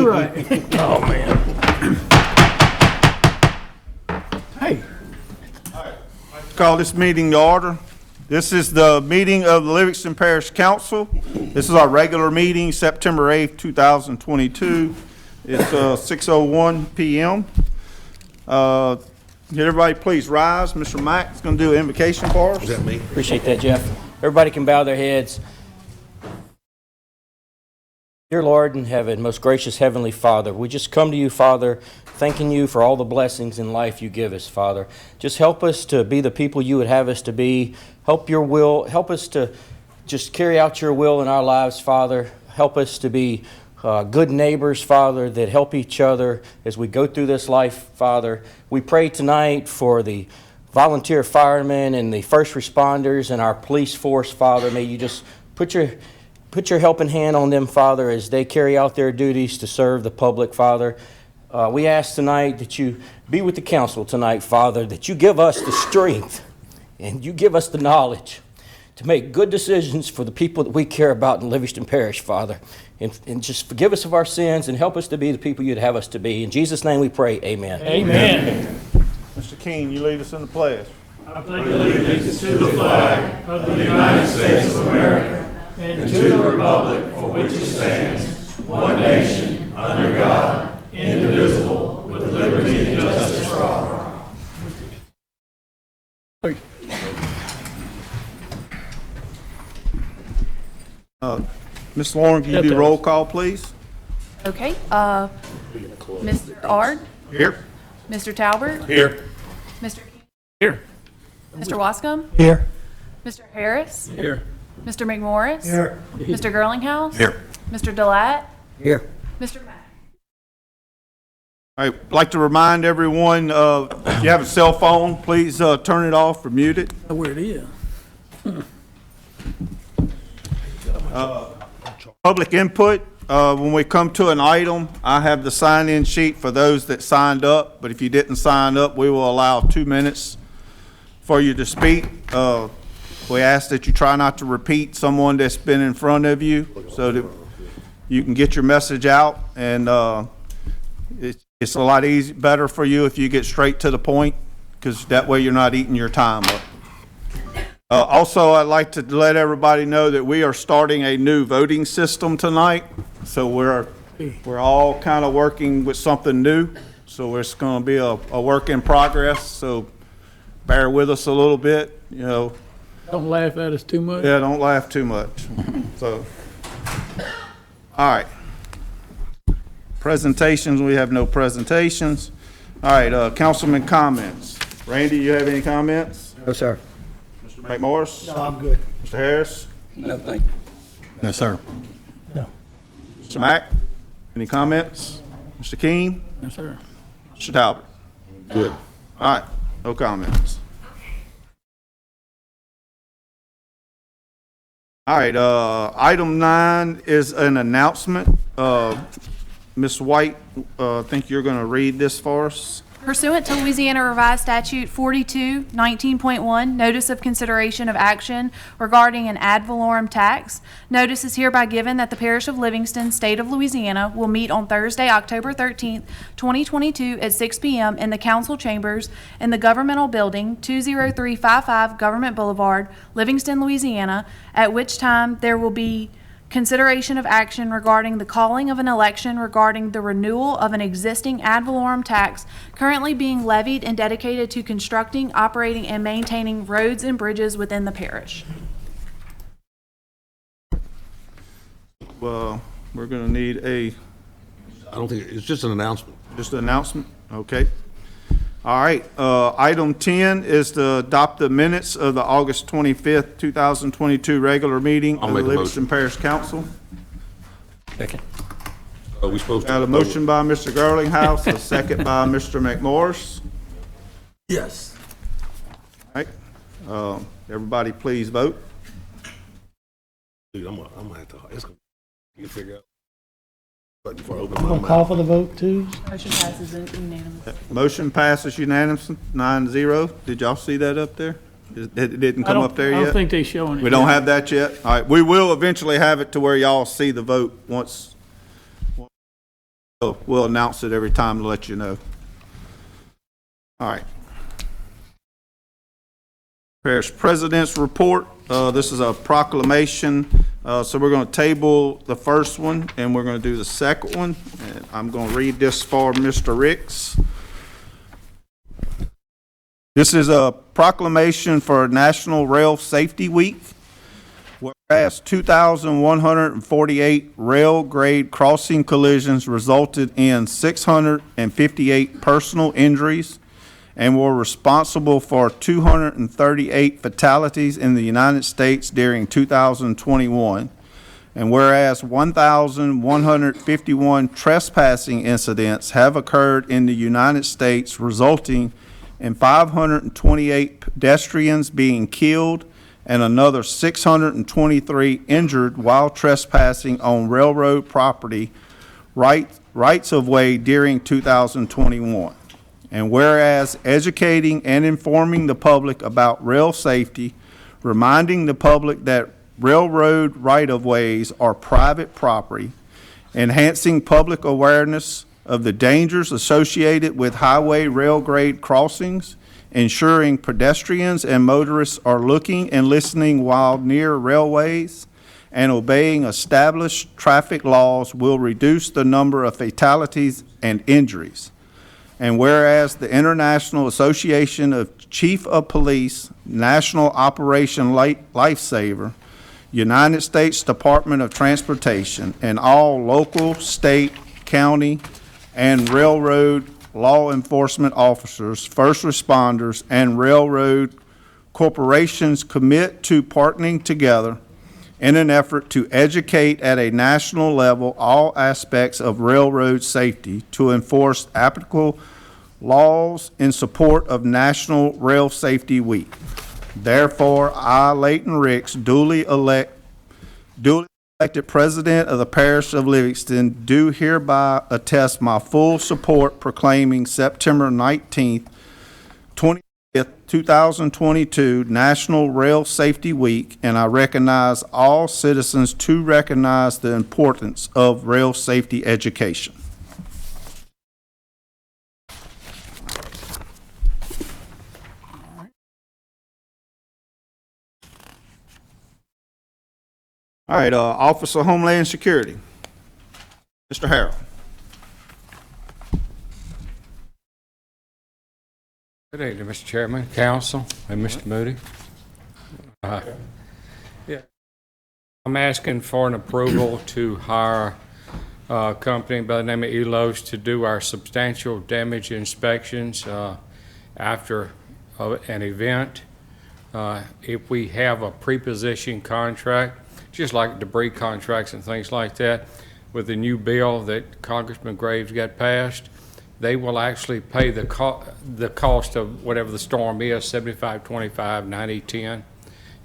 right. Oh, man. Hey, Call this meeting to order. This is the meeting of the Livingston Parish Council. This is our regular meeting, September 8th, 2022. It's 6:01 p.m. Can everybody please rise? Mr. Mack's going to do an invocation for us. Is that me? Appreciate that, Jeff. Everybody can bow their heads. Dear Lord in heaven, most gracious Heavenly Father, we just come to you, Father, thanking you for all the blessings in life you give us, Father. Just help us to be the people you would have us to be. Help us to just carry out your will in our lives, Father. Help us to be good neighbors, Father, that help each other as we go through this life, Father. We pray tonight for the volunteer firemen and the first responders and our police force, Father. May you just put your helping hand on them, Father, as they carry out their duties to serve the public, Father. We ask tonight that you be with the council tonight, Father, that you give us the strength and you give us the knowledge to make good decisions for the people that we care about in Livingston Parish, Father. And just forgive us of our sins and help us to be the people you'd have us to be. In Jesus' name we pray, amen. amen. Mr. King, you lead us in the pledge. I pledge allegiance to the flag of the United States of America and to the republic for which it stands, one nation, under God, indivisible, with liberty and justice for all. Ms. Lauren, can you do roll call, please? Okay, Mr. Ard, Here. Mr. Talbert, Here. Mr. Here. Mr. Wascom, Here. Mr. Harris, Here. Mr. McMorris, Here. Mr. Girlinghouse, Here. Mr. Delat, Here. Mr. Mack. I'd like to remind everyone, if you have a cell phone, please turn it off or mute it. Where it is. Public input, when we come to an item, I have the sign-in sheet for those that signed up, but if you didn't sign up, we will allow 2 minutes for you to speak. We ask that you try not to repeat someone that's been in front of you so that you can get your message out, and it's a lot better for you if you get straight to the point, because that way you're not eating your time up. Also, I'd like to let everybody know that we are starting a new voting system tonight. So we're all kind of working with something new. So it's going to be a work in progress. So bear with us a little bit, you know. Don't laugh at us too much. Yeah, don't laugh too much. So, all right. Presentations, we have no presentations. All right, councilman comments. Randy, you have any comments? No, sir. Mr. McMorris? No, I'm good. Mr. Harris? No, thank you. No, sir. Mr. Mack? Any comments? Mr. King? Yes, sir. Mr. Talbot? Good. All right, no comments. All right, item 9 is an announcement. Ms. White, I think you're going to read this for us. Pursuant to Louisiana Revised Statute 42-19.1, Notice of Consideration of Action regarding an ad valorem tax, notice is hereby given that the Parish of Livingston, State of Louisiana, will meet on Thursday, October 13th, 2022 at 6 p.m. in the council chambers in the governmental building, 20355 Government Boulevard, Livingston, Louisiana, at which time there will be consideration of action regarding the calling of an election regarding the renewal of an existing ad valorem tax currently being levied and dedicated to constructing, operating, and maintaining roads and bridges within the parish. Well, we're going to need I don't think, it's just an announcement. just an announcement. Okay. All right, item 10 is to adopt the minutes of the August 25th, 2022 regular meeting I'll of the make a Livingston Parish Council. Second. Are we supposed to? Got a motion by Mr. Girlinghouse, a second by Mr. McMorris. Yes. All right, everybody please vote. Dude, I'm gonna have to, it's gonna, you can figure out. But before I open my Gonna call mouth. for the vote too? Motion passes unanimously. Motion passes unanimously, 9-0. Did y'all see that up there? It didn't come up there I yet? don't think they're showing it. We don't have that yet? All right, we will eventually have it to where y'all see the vote once So we'll announce it every time to let you know. All right. Parish President's Report. This is a proclamation. So we're going to table the first one, and we're going to do the second one. And I'm going to read this for Mr. Ricks. This is a proclamation for National Rail Safety Week. Whereas 2,148 rail grade crossing collisions resulted in 658 personal injuries and were responsible for 238 fatalities in the United States during 2021. And whereas 1,151 trespassing incidents have occurred in the United States, resulting in 528 pedestrians being killed and another 623 injured while trespassing on railroad property rights of way during 2021. And whereas educating and informing the public about rail safety, reminding the public that railroad right-of-ways are private property, enhancing public awareness of the dangers associated with highway rail grade crossings, ensuring pedestrians and motorists are looking and listening while near railways, and obeying established traffic laws will reduce the number of fatalities and injuries. And whereas the International Association of Chief of Police, National Operation Lifesaver, United States Department of Transportation, and all local, state, county, and railroad law enforcement officers, first responders, and railroad corporations commit to partnering together in an effort to educate at a national level all aspects of railroad safety to enforce applicable laws in support of National Rail Safety Week. Therefore, I, Leighton Ricks, duly elected President of the Parish of Livingston, do hereby attest my full support proclaiming September 19th, 2022 National Rail Safety Week, and I recognize all citizens to recognize the importance of rail safety education. All right, Office of Homeland Security, Mr. Harrell. Good evening, Mr. Chairman, Council, and Mr. Moody. I'm asking for an approval to hire a company by the name of ELOS to do our substantial damage inspections after an event. If we have a pre-position contract, just like debris contracts and things like that, with the new bill that Congressman Graves got passed, they will actually pay the cost of whatever the storm is, 75-25, 90-10,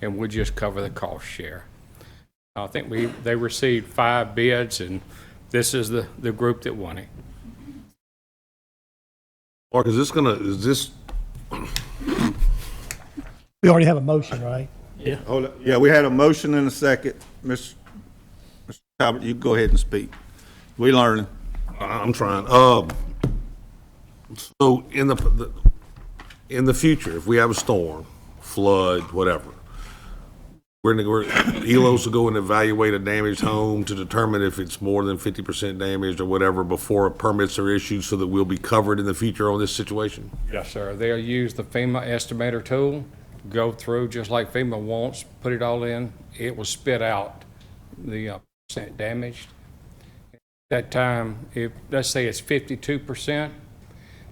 and we'll just cover the cost share. I think they received 5 bids, and this is the group that won it. Mark, is this? We already have a motion, right? Hold up. Yeah, we had a motion and a second. Mr. Talbot, you go ahead and speak. We learning. I'm trying. So in the future, if we have a storm, flood, whatever, ELOS will go and evaluate a damaged home to determine if it's more than 50% damaged or whatever before permits are issued, so that we'll be covered in the future on this situation. Yes, sir. They'll use the FEMA estimator tool, go through just like FEMA wants, put it all in. It will spit out the percent damaged. At that time, if let's say it's 52%,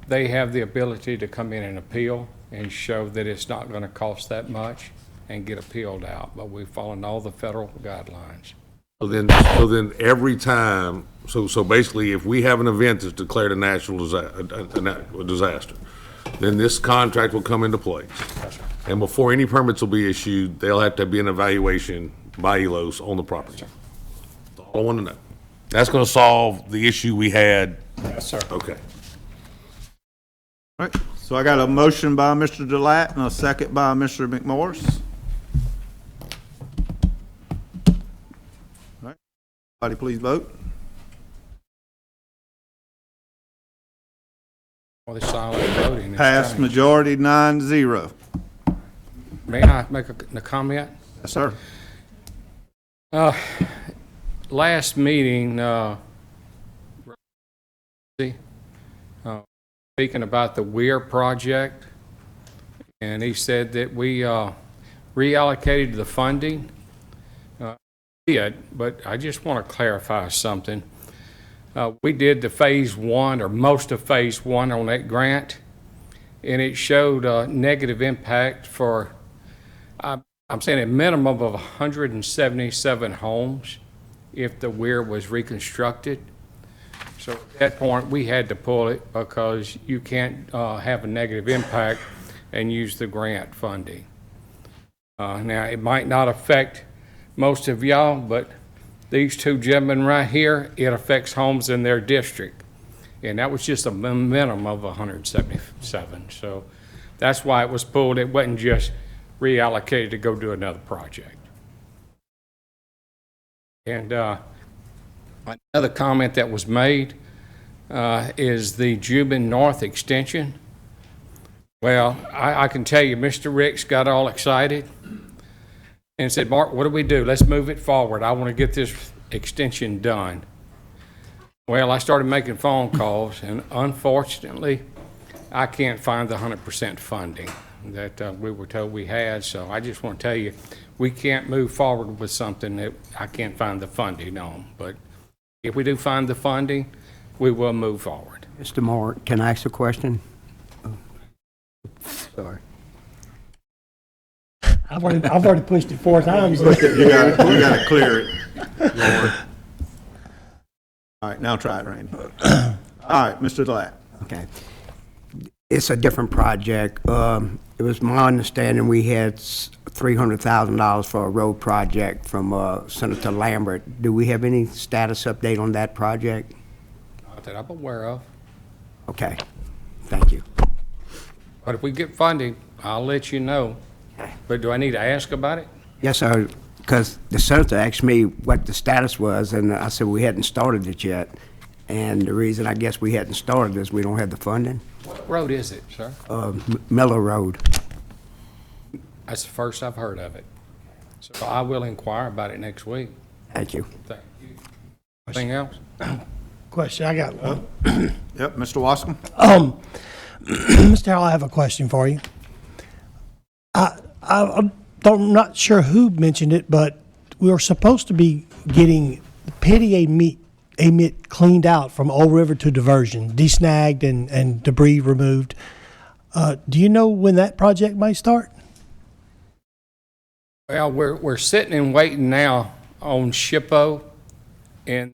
they have the ability to come in and appeal and show that it's not going to cost that much and get appealed out. But we're following all the federal guidelines. So then every time, so basically, if we have an event that's declared a national disaster, then this contract will come into place. And before any permits will be issued, they'll have to be an evaluation by ELOS on the property. That's all I want to know. That's going to solve the issue we had. Yes, sir. Okay. All right, so I got a motion by Mr. Delat and a second by Mr. McMorris. All right, everybody please vote. Well, the silent voting is Passed strange. majority 9-0. May I make a comment? Yes, sir. Last meeting, speaking about the Weir project, and he said that we reallocated the funding. But I just want to clarify something. We did the phase 1 or most of phase 1 on that grant, and it showed a negative impact for, I'm saying a minimum of 177 homes if the weir was reconstructed. So at that point, we had to pull it because you can't have a negative impact and use the grant funding. Now, it might not affect most of y'all, but these two gentlemen right here, it affects homes in their district. And that was just a minimum of 177. So that's why it was pulled. It wasn't just reallocated to go do another project. And another comment that was made is the Jubin North extension. Well, I can tell you, Mr. Ricks got all excited and said, Mark, what do we do? Let's move it forward. I want to get this extension done. Well, I started making phone calls, and unfortunately, I can't find the 100% funding that we were told we had. So I just want to tell you, we can't move forward with something that I can't find the funding on. But if we do find the funding, we will move forward. Mr. Moore, can I ask a question? Oh. Sorry. I've already pushed it 4 times. You gotta clear it, Lord. All right, now try it, Randy. All right, Mr. Black. Okay. It's a different project. It was my understanding we had $300,000 for a road project from Senator Lambert. Do we have any status update on that project? Not that I'm aware of. Okay, thank you. But if we get funding, I'll let you know. But do I need to ask about it? Yes, sir, because the senator asked me what the status was, and I said we hadn't started it yet. And the reason I guess we hadn't started is we don't have the funding. What road is it, sir? Miller Road. That's the first I've heard of it. So I will inquire about it next week. Thank you. Thank you. Anything else? Question, I got one. Yep, Mr. Wascom? Mr. Howell, I have a question for you. I'm not sure who mentioned it, but we were supposed to be getting Petty Amite cleaned out from Old River to diversion, desnagged and debris removed. Do you know when that project might start? Well, we're sitting and waiting now on SHPO and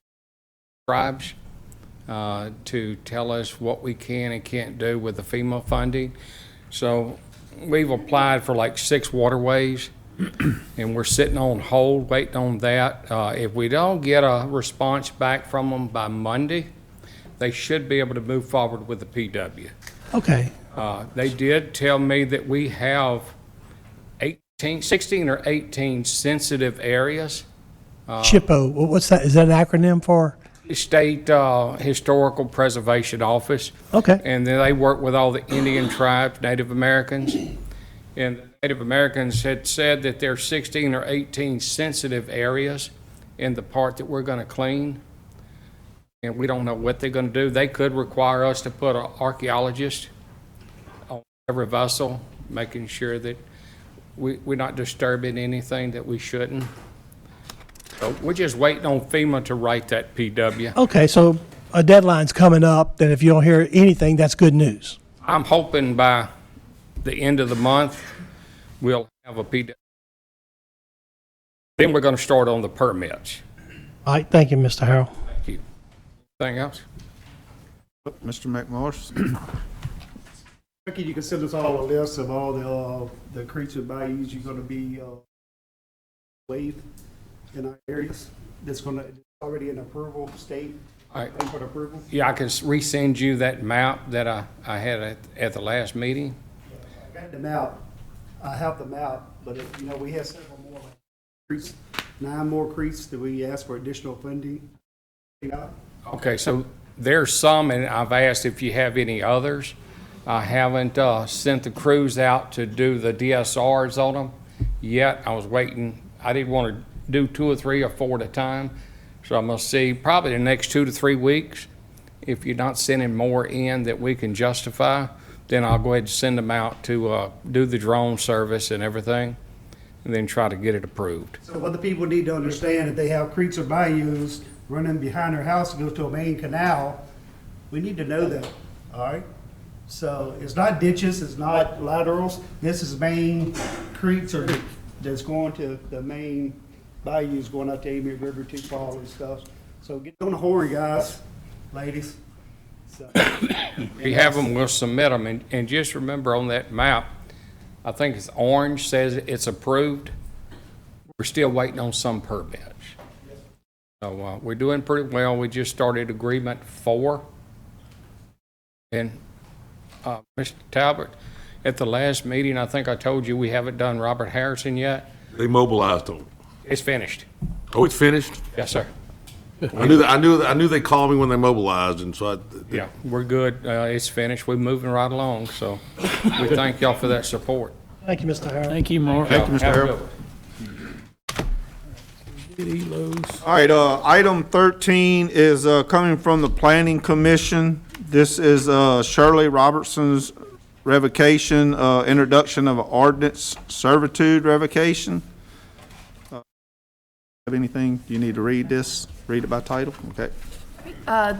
tribes to tell us what we can and can't do with the FEMA funding. So we've applied for like 6 waterways, and we're sitting on hold waiting on that. If we don't get a response back from them by Monday, they should be able to move forward with the PW. Okay. They did tell me that we have 16 or 18 sensitive areas. SHPO, what's that? Is that an acronym for? State Historical Preservation Office. Okay. And then they work with all the Indian tribes, Native Americans. And the Native Americans had said that there are 16 or 18 sensitive areas in the part that we're going to clean. And we don't know what they're going to do. They could require us to put an archaeologist on every vessel, making sure that we're not disturbing anything that we shouldn't. So we're just waiting on FEMA to write that PW. Okay, so a deadline's coming up, then if you don't hear anything, that's good news. I'm hoping by the end of the month, we'll have a PW. Then we're going to start on the permits. All right, thank you, Mr. Harrell. Thank you. Anything else? Mr. McMorris? Can you consider us all a list of all the creeks and bayous you're gonna be waived in our areas? That's already in approval state, All right. waiting for the approval? Yeah, I can resend you that map that I had at the last meeting. I got the map. I have the map, but we have several more creeks, 9 more creeks that we asked for additional funding. Okay, so There's some, and I've asked if you have any others. I haven't sent the crews out to do the DSRs on them yet. I was waiting. I didn't want to do 2 or 3 or 4 at a time. So I'm going to see probably the next 2 to 3 weeks. If you're not sending more in that we can justify, then I'll go ahead and send them out to do the drone service and everything, and then try to get it approved. So what the people need to understand, if they have creeks or bayous running behind their house to go to a main canal, we need to know that, all right? So it's not ditches, it's not laterals, this is main creeks or that's going to the main bayous going out to Amy River, to Fall and stuff. So get on the horn, guys, ladies. So, We have them, we'll submit them, and just remember on that map, I think it's orange, says it's approved. We're still waiting on some permits. So we're doing pretty well. We just started agreement 4. And Mr. Talbot, at the last meeting, I think I told you we haven't done Robert Harrison yet. They mobilized them. It's finished. Oh, it's finished? Yes, sir. I knew they called me when they mobilized, and so Yeah, we're good. It's finished. We're moving right along, so we thank y'all for that support. Thank you, Mr. Harrell. Thank you, Mark. Thank you, Mr. Harold. Elos. All right, item 13 is coming from the Planning Commission. This is Shirley Robertson's revocation, introduction of an ordinance servitude revocation. Have anything, do you need to read this? Read it by title? Okay.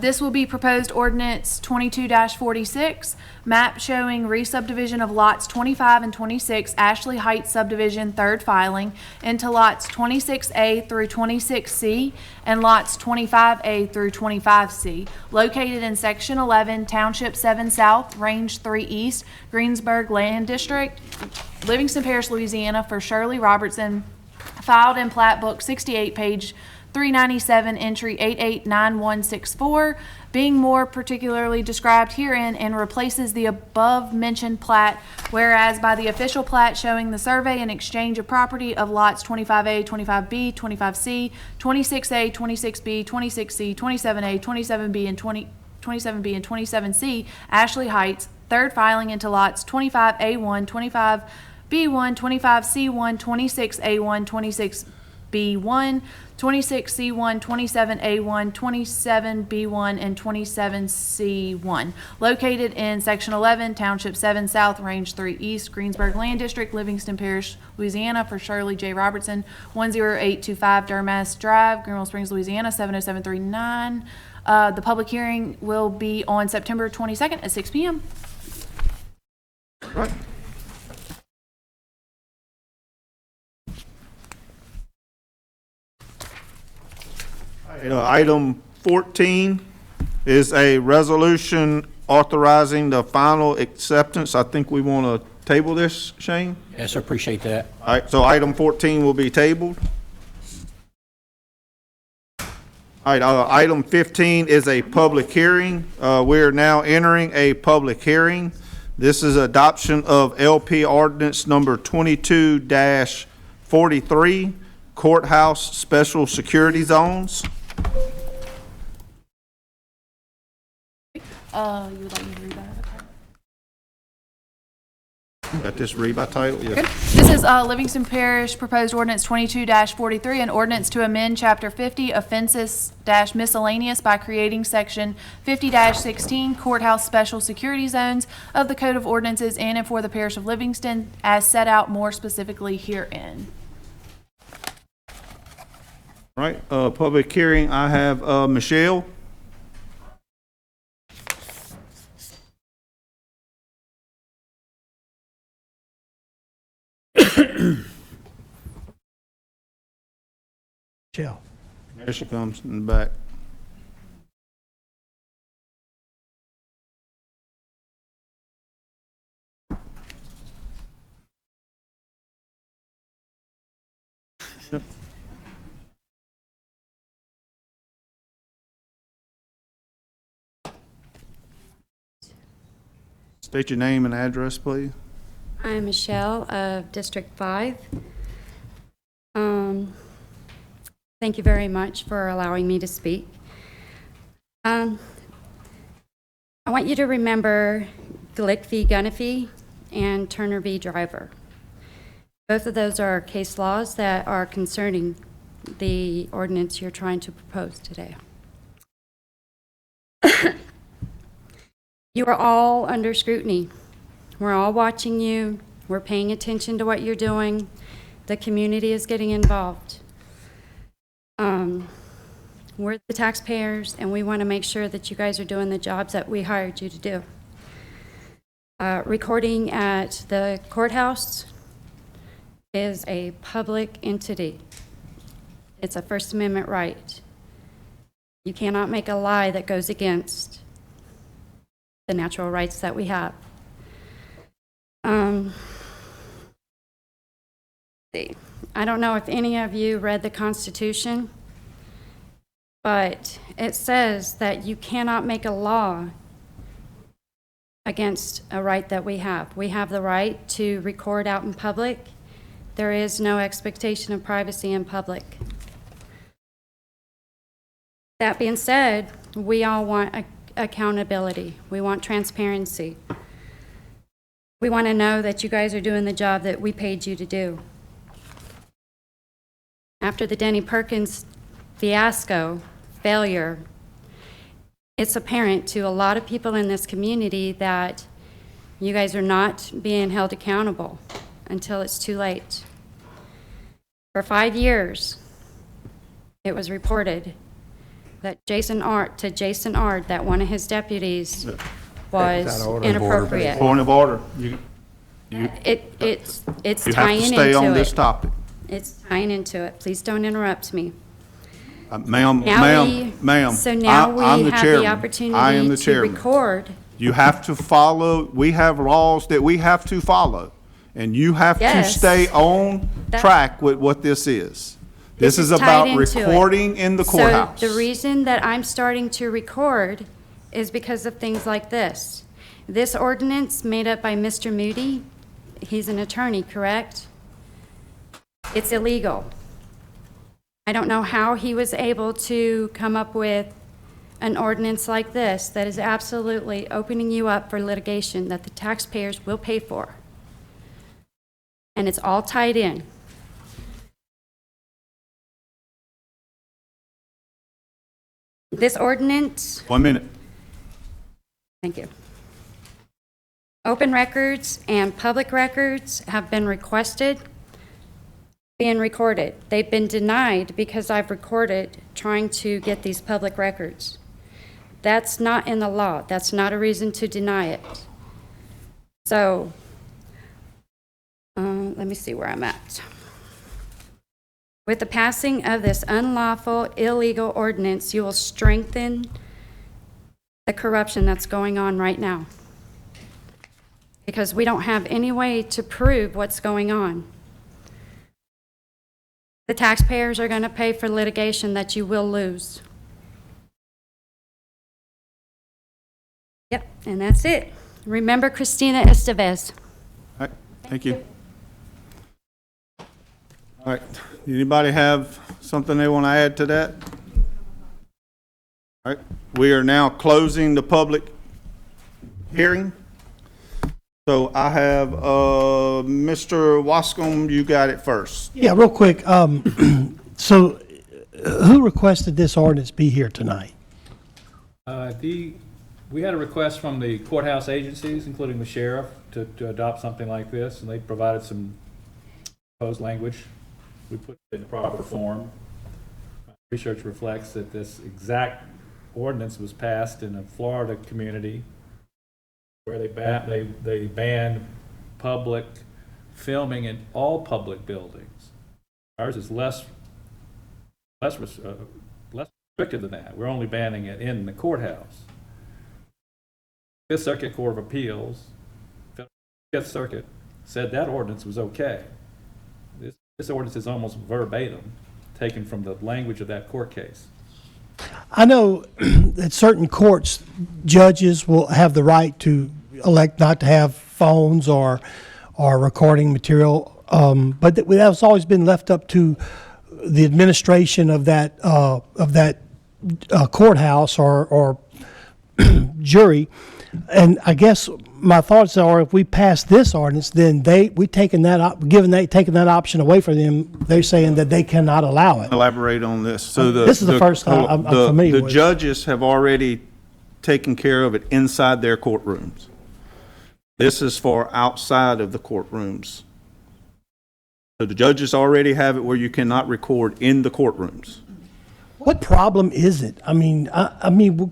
This will be proposed ordinance 22-46, map showing re-subdivision of lots 25 and 26, Ashley Heights subdivision, third filing, into lots 26A through 26C and lots 25A through 25C, located in Section 11, Township 7 South, Range 3 East, Greensburg Land District, Livingston Parish, Louisiana, for Shirley Robertson, filed in Plat Book 68, page 397, entry 889164, being more particularly described herein, and replaces the above-mentioned plat, whereas by the official plat showing the survey and exchange of property of lots 25A, 25B, 25C, 26A, 26B, 26C, 27A, 27B, and 27B and 27C, Ashley Heights, third filing into lots 25A1, 25B1, 25C1, 26A1, 26B1, 26C1, 27A1, 27B1, and 27C1, located in Section 11, Township 7 South, Range 3 East, Greensburg Land District, Livingston Parish, Louisiana, for Shirley J. Robertson, 10825 Durmas Drive, Greenville Springs, Louisiana, 70739. The public hearing will be on September 22nd at 6 p.m. Right. Item 14 is a resolution authorizing the final acceptance. I think we want to table this, Shane? Yes, I appreciate that. All right, so item 14 will be tabled. All right, item 15 is a public hearing. We're now entering a public hearing. This is adoption of LP ordinance number 22-43, Courthouse Special Security Zones. You would like me to read that? Got this read by title? Yes. Good. This is Livingston Parish Proposed Ordinance 22-43, an ordinance to amend Chapter 50 Offenses-Miscellaneous by creating Section 50-16 Courthouse Special Security Zones of the Code of Ordinances in and for the Parish of Livingston as set out more specifically herein. All right, public hearing, I have Michelle. Michelle. There she comes in the back. State your name and address, please. I'm Michelle of District 5. Thank you very much for allowing me to speak. I want you to remember Glick v. Gunifee and Turner v. Driver. Both of those are case laws that are concerning the ordinance you're trying to propose today. You are all under scrutiny. We're all watching you. We're paying attention to what you're doing. The community is getting involved. We're the taxpayers, and we want to make sure that you guys are doing the jobs that we hired you to do. Recording at the courthouse is a public entity. It's a First Amendment right. You cannot make a lie that goes against the natural rights that we have. I don't know if any of you read the Constitution, but it says that you cannot make a law against a right that we have. We have the right to record out in public. There is no expectation of privacy in public. That being said, we all want accountability. We want transparency. We want to know that you guys are doing the job that we paid you to do. After the Denny Perkins fiasco, failure, it's apparent to a lot of people in this community that you guys are not being held accountable until it's too late. For 5 years, it was reported that Jason Ard, that one of his deputies was inappropriate. Point of order. It's You have tying to stay on into this it. topic. It's tying into it. Please don't interrupt me. Ma'am, Now ma'am. So now I'm we the have chairman. the I am opportunity the to chairman. record. You have to follow, we have laws that we have to follow, and you have to Yes. stay on That- track with what this is. This is tied about into it. recording in the courthouse. So the reason that I'm starting to record is because of things like this. This ordinance made up by Mr. Moody, he's an attorney, correct? It's illegal. I don't know how he was able to come up with an ordinance like this that is absolutely opening you up for litigation that the taxpayers will pay for. And it's all tied in. This ordinance, 1 minute. thank you. Open records and public records have been requested, being recorded. They've been denied because I've recorded trying to get these public records. That's not in the law. That's not a reason to deny it. So, let me see where I'm at. With the passing of this unlawful, illegal ordinance, you will strengthen the corruption that's going on right now. Because we don't have any way to prove what's going on. The taxpayers are going to pay for litigation that you will lose. Yep, and that's it. Remember Christina Estevez. All right, thank you. All right, anybody have something they want to add to that? All right, we are now closing the public hearing. So I have, Mr. Wascom, you got it first. Yeah, real quick. So who requested this ordinance be here tonight? We had a request from the courthouse agencies, including the sheriff, to adopt something like this, and they provided some proposed language. We put it in proper form. Research reflects that this exact ordinance was passed in a Florida community where they banned public filming in all public buildings. Ours is less restricted than that. We're only banning it in the courthouse. Fifth Circuit Court of Appeals, Fifth Circuit, said that ordinance was okay. This ordinance is almost verbatim, taken from the language of that court case. I know that certain courts, judges will have the right to elect not to have phones or recording material, but that's always been left up to the administration of that courthouse or jury. And I guess my thoughts are, if we pass this ordinance, then taking that option away from them. They're saying that they cannot allow it. Elaborate on this. So This is the first time I'm familiar The with it. judges have already taken care of it inside their courtrooms. This is for outside of the courtrooms. So the judges already have it where you cannot record in the courtrooms. What problem is it? I mean,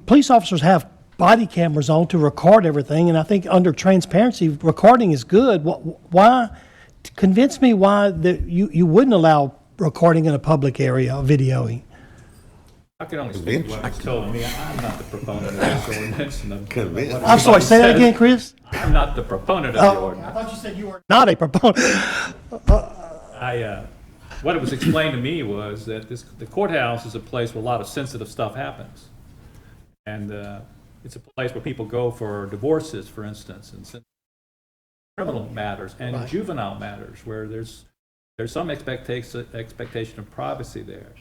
police officers have body cameras on to record everything, and I think under transparency, recording is good. Why? Convince me why you wouldn't allow recording in a public area, videoing. I can only speak what was told me. I'm not the proponent of this ordinance. I'm sorry, say that again, Chris? I'm not the proponent of the I ordinance. thought you said you were not a proponent. What it was explained to me was that the courthouse is a place where a lot of sensitive stuff happens. And it's a place where people go for divorces, for instance, and criminal matters and juvenile matters, where there's some expectation of privacy there.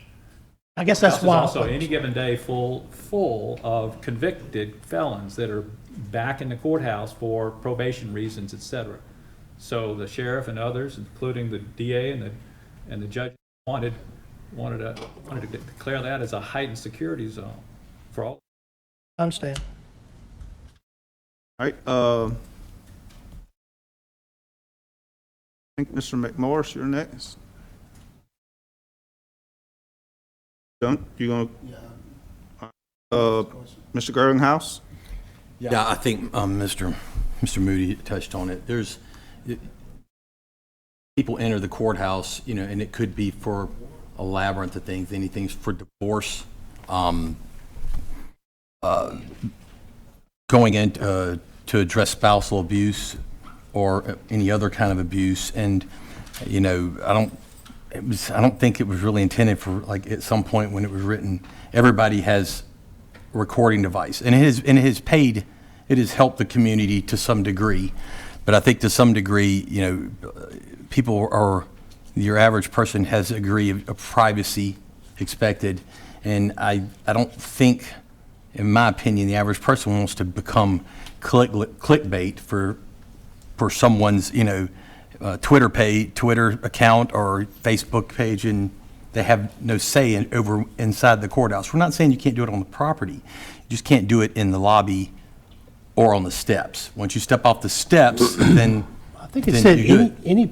I guess that's why. Also, any given day full of convicted felons that are back in the courthouse for probation reasons, etc. So the sheriff and others, including the DA and the judge, wanted to declare that as a heightened security zone for all. I understand. All right, I think Mr. McMorris, you're next. Done? You gonna? Mr. Garlinghouse? Yeah, I think Mr. Moody touched on it. People enter the courthouse, and it could be for a labyrinth of things. Anything for divorce, going in to address spousal abuse or any other kind of abuse, and I don't think it was really intended for, like, at some point when it was written, everybody has a recording device, and it has helped the community to some degree, but I think to some degree, your average person has a degree of privacy expected, and I don't think, in my opinion, the average person wants to become clickbait for someone's, Twitter account or Facebook page, and they have no say inside the courthouse. We're not saying you can't do it on the property. You just can't do it in the lobby or on the steps. Once you step off the steps, then I think it said any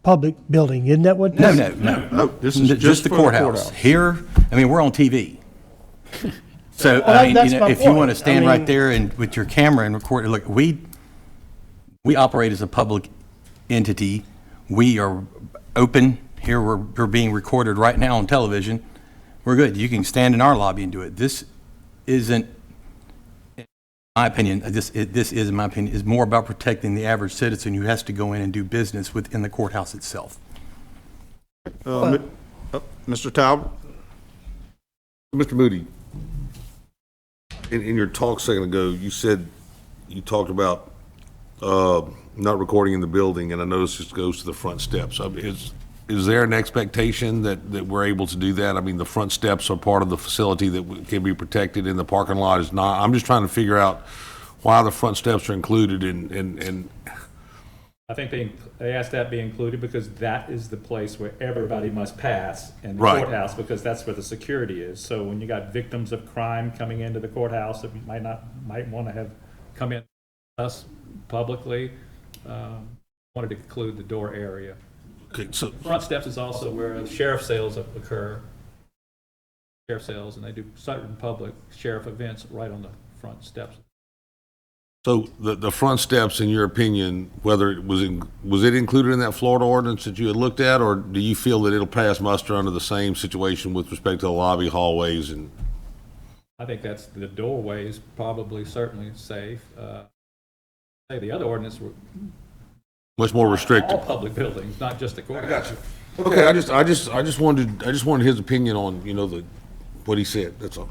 public building. Isn't that what? No. This is just the courthouse. Here, we're on TV. So if you want to stand right there and with your camera and record, look, we operate as a public entity. We are open. Here we're being recorded right now on television. We're good. You can stand in our lobby and do it. This isn't, in my opinion, is more about protecting the average citizen who has to go in and do business within the courthouse itself. Mr. Talbot? Mr. Moody, in your talk a second ago, you talked about not recording in the building, and I noticed this goes to the front steps. Is there an expectation that we're able to do that? The front steps are part of the facility that can be protected, and the parking lot is not. I'm just trying to figure out why the front steps are included in. I think they asked that be included because that is the place where everybody must pass in the Right. courthouse, because that's where the security is. So when you got victims of crime coming into the courthouse that might want to have come in us publicly, wanted to include the door area. Okay, so Front steps is also where sheriff sales occur. Sheriff sales, and they do certain public sheriff events right on the front steps. So the front steps, in your opinion, whether it was it included in that Florida ordinance that you had looked at, or do you feel that it'll pass muster under the same situation with respect to the lobby, hallways, and? I think that's the doorway is probably certainly safe. The other ordinance were Much more restricted. all public buildings, not just the courthouse. Okay, I just wanted his opinion on what he said. That's all.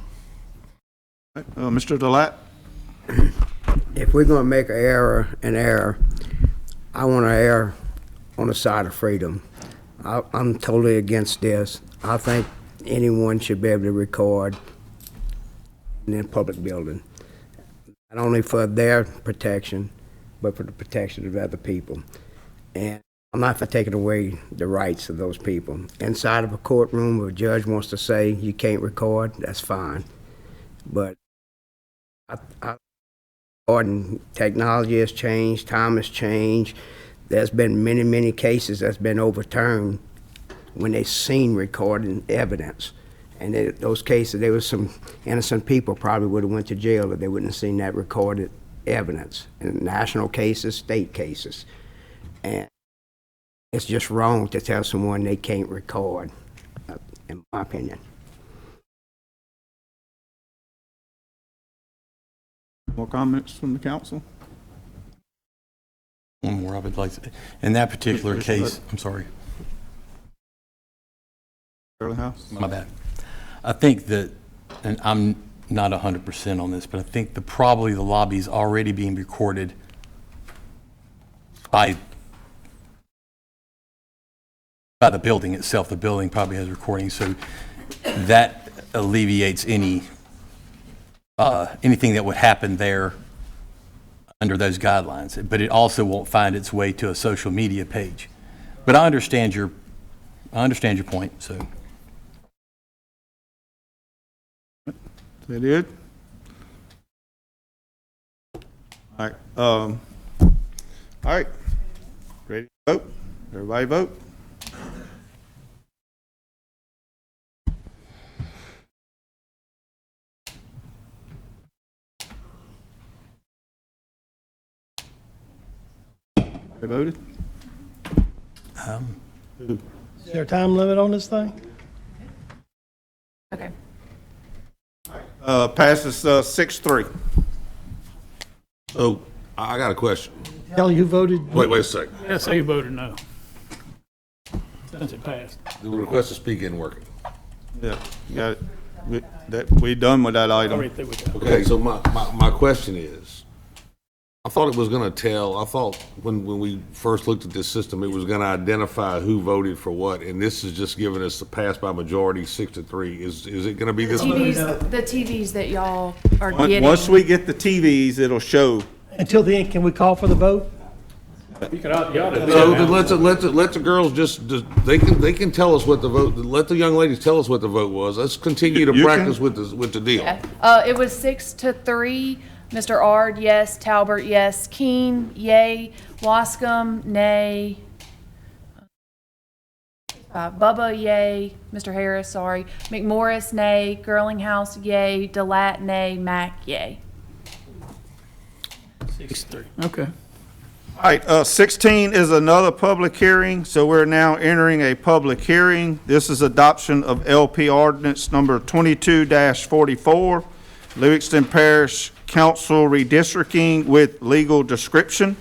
Mr. Delat? If we're gonna make an error, I want to err on the side of freedom. I'm totally against this. I think anyone should be able to record in a public building, not only for their protection, but for the protection of other people. And I'm not for taking away the rights of those people. Inside of a courtroom, if a judge wants to say you can't record, that's fine. But technology has changed, time has changed. There's been many, many cases that's been overturned when they seen recording evidence. And those cases, there was some innocent people probably would have went to jail if they wouldn't have seen that recorded evidence. In national cases, state cases. And it's just wrong to tell someone they can't record, in my opinion. More comments from the council? One more I would like to, in that particular case, I'm sorry, House? my bad. I think that, and I'm not 100% on this, but I think probably the lobby's already being recorded by the building itself. The building probably has recording, so that alleviates anything that would happen there under those guidelines. But it also won't find its way to a social media page. But I understand your point. So. Is that it? All right. All right. Ready to vote? Everybody vote. They voted? Is there a time limit on this thing? Okay. Passes 6-3. So, I got a question. Kelly, who voted? Wait a second. Yes, he voted no. Since it passed. The request to speak isn't working. Yeah, got it. We done with that item. Already through with that. Okay, so my question is, I thought it was gonna tell, I thought when we first looked at this system, it was gonna identify who voted for what, and this is just giving us the pass by majority 6-3. Is it gonna be this? The TVs that y'all are getting. Once we get the TVs, it'll show. Until then, can we call for the vote? You ought to do So that then now. let the girls just they can tell us what the vote. Let the young ladies tell us what the vote was. Let's continue to You practice can- with the deal. It was 6-3. Mr. Ard, yes. Talbert, yes. Keen, yay. Wascom, nay. Bubba, yay. Mr. Harris, sorry. McMorris, nay. Girlinghouse, yay. Delat, nay. Mack, yay. 6-3. Okay. All right, 16 is another public hearing, so we're now entering a public hearing. This is adoption of LP Ordinance number 22-44, Livingston Parish Council redistricting with legal description.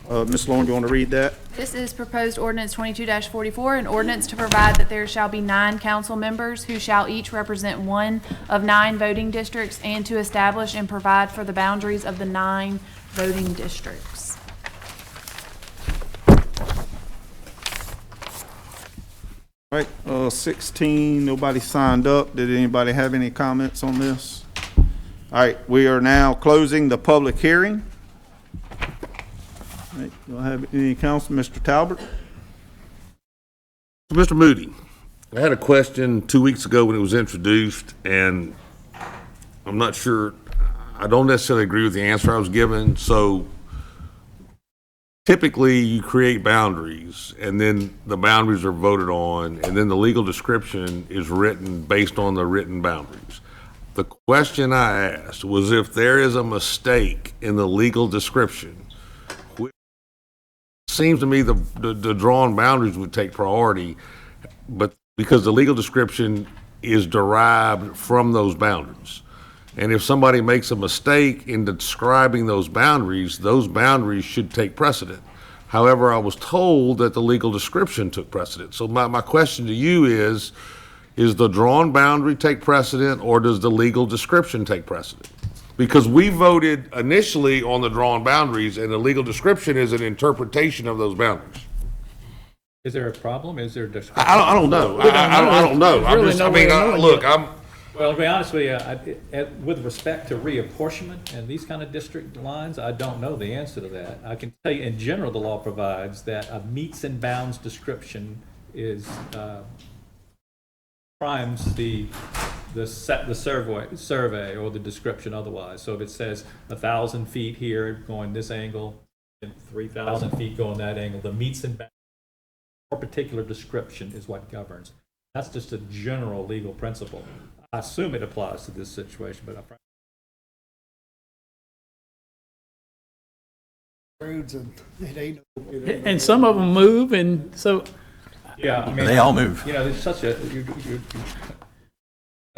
Ms. Lauren, do you want to read that? This is proposed ordinance 22-44, an ordinance to provide that there shall be 9 council members who shall each represent one of 9 voting districts, and to establish and provide for the boundaries of the 9 voting districts. All right, 16, nobody signed up. Did anybody have any comments on this? All right, we are now closing the public hearing. All right, do I have any counsel, Mr. Talbert? Mr. Moody, I had a question 2 weeks ago when it was introduced, and I'm not sure, I don't necessarily agree with the answer I was given. So typically you create boundaries, and then the boundaries are voted on, and then the legal description is written based on the written boundaries. The question I asked was if there is a mistake in the legal description, which seems to me the drawn boundaries would take priority, but because the legal description is derived from those boundaries. And if somebody makes a mistake in describing those boundaries should take precedent. However, I was told that the legal description took precedent. So my question to you is the drawn boundary take precedent, or does the legal description take precedent? Because we voted initially on the drawn boundaries, and the legal description is an interpretation of those boundaries. Is there a problem? Is there a discussion? I don't know. I don't know. There's really no way of knowing Look, yet. Well, to be honest with you, with respect to reapportionment and these kind of district lines, I don't know the answer to that. I can tell you, in general, the law provides that a meets and bounds description is, primes the survey or the description otherwise. So if it says 1,000 feet here going this angle and 3,000 feet going that angle, the meets and bounds or particular description is what governs. That's just a general legal principle. I assume it applies to this situation, but Roads and it ain't. And some of them move, and so yeah, I mean, They all move. You know, there's such a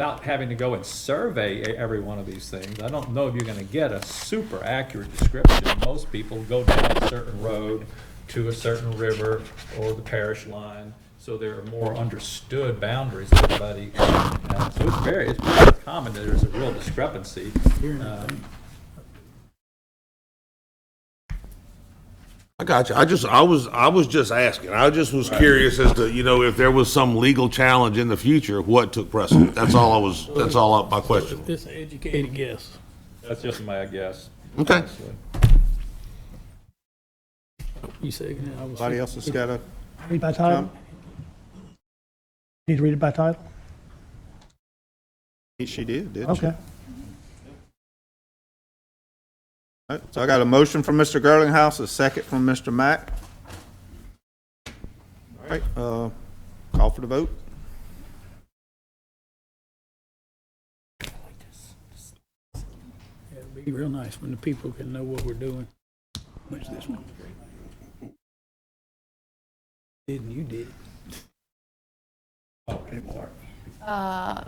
without having to go and survey every one of these things. I don't know if you're going to get a super accurate description. Most people go down a certain road to a certain river or the parish line. So there are more understood boundaries. Everybody, so it's very common that there's a real discrepancy. I got you. I was just asking. I just was curious as to, if there was some legal challenge in the future, what took precedent. That's all my question. this educated guess. That's just my guess. Okay. Honestly. You say Anybody else has got a Read by title? comment? Need to read it by title? She did, didn't she? Okay. All right, so I got a motion from Mr. Girlinghouse, a second from Mr. Mack. All right, call for the vote. It'd be real nice when the people can know what we're doing. What's this one? Didn't you did?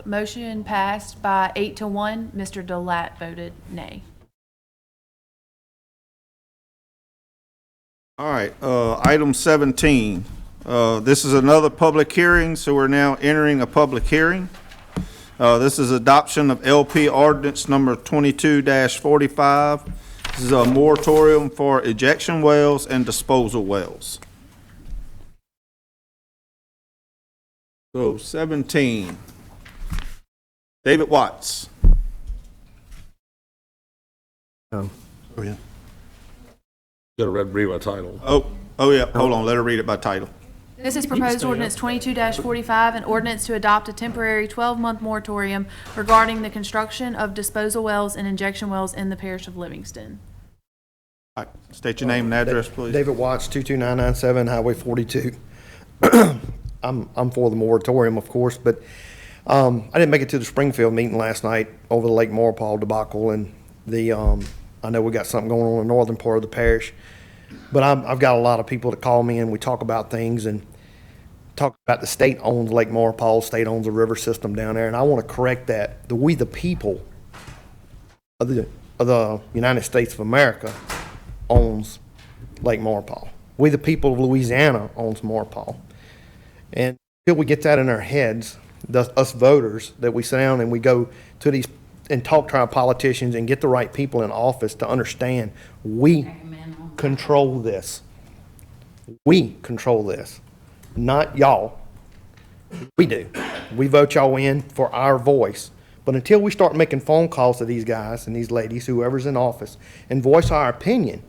Motion passed by 8-1. Mr. Delat voted nay. All right, item 17. This is another public hearing, so we're now entering a public hearing. This is adoption of LP ordinance number 22-45. This is a moratorium for ejection wells and disposal wells. So 17. David Watts. Oh, yeah. Got to read by title. Oh yeah, hold on, let her read it by title. This is proposed ordinance 22-45, an ordinance to adopt a temporary 12-month moratorium regarding the construction of disposal wells and injection wells in the parish of Livingston. All right, state your name and address, please. David Watts, 22997 Highway 42. I'm for the moratorium, of course, but I didn't make it to the Springfield meeting last night over the Lake Maurepas debacle, and I know we got something going on in the northern part of the parish, but I've got a lot of people that call me and we talk about things and talk about the state owns Lake Maurepas, state owns the river system down there, and I want to correct that. We, the people of the United States of America, owns Lake Maurepas. We, the people of Louisiana, owns Maurepas. And until we get that in our heads, us voters, that we sit down and we go to these and talk to our politicians and get the right people in office to understand we control this. We control this, not y'all. We do. We vote y'all in for our voice. But until we start making phone calls to these guys and these ladies, whoever's in office, and voice our opinion,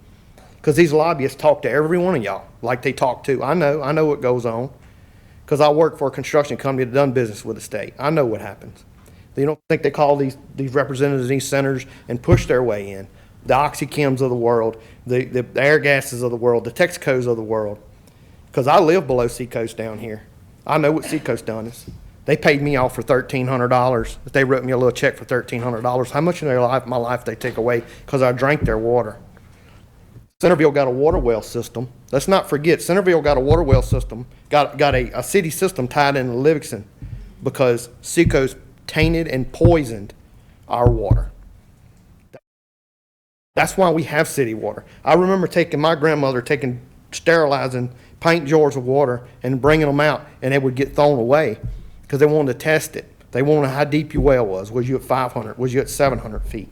because these lobbyists talk to every one of y'all like they talk to. I know what goes on, because I work for a construction company that done business with the state. I know what happens. You don't think they call these representatives, these senators, and push their way in. The OxyChems of the world, the air gases of the world, the Texacos of the world. Because I live below Seacoast down here. I know what Seacoast done is. They paid me off for $1,300. If they wrote me a little check for $1,300, how much of my life they take away because I drank their water? Centerville got a water well system. Let's not forget, Centerville got a water well system, got a city system tied into Livingston because Seacoast tainted and poisoned our water. That's why we have city water. I remember my grandmother sterilizing pint jars of water and bringing them out, and they would get thrown away because they wanted to test it. They wanted how deep your well was. Was you at 500? Was you at 700 feet?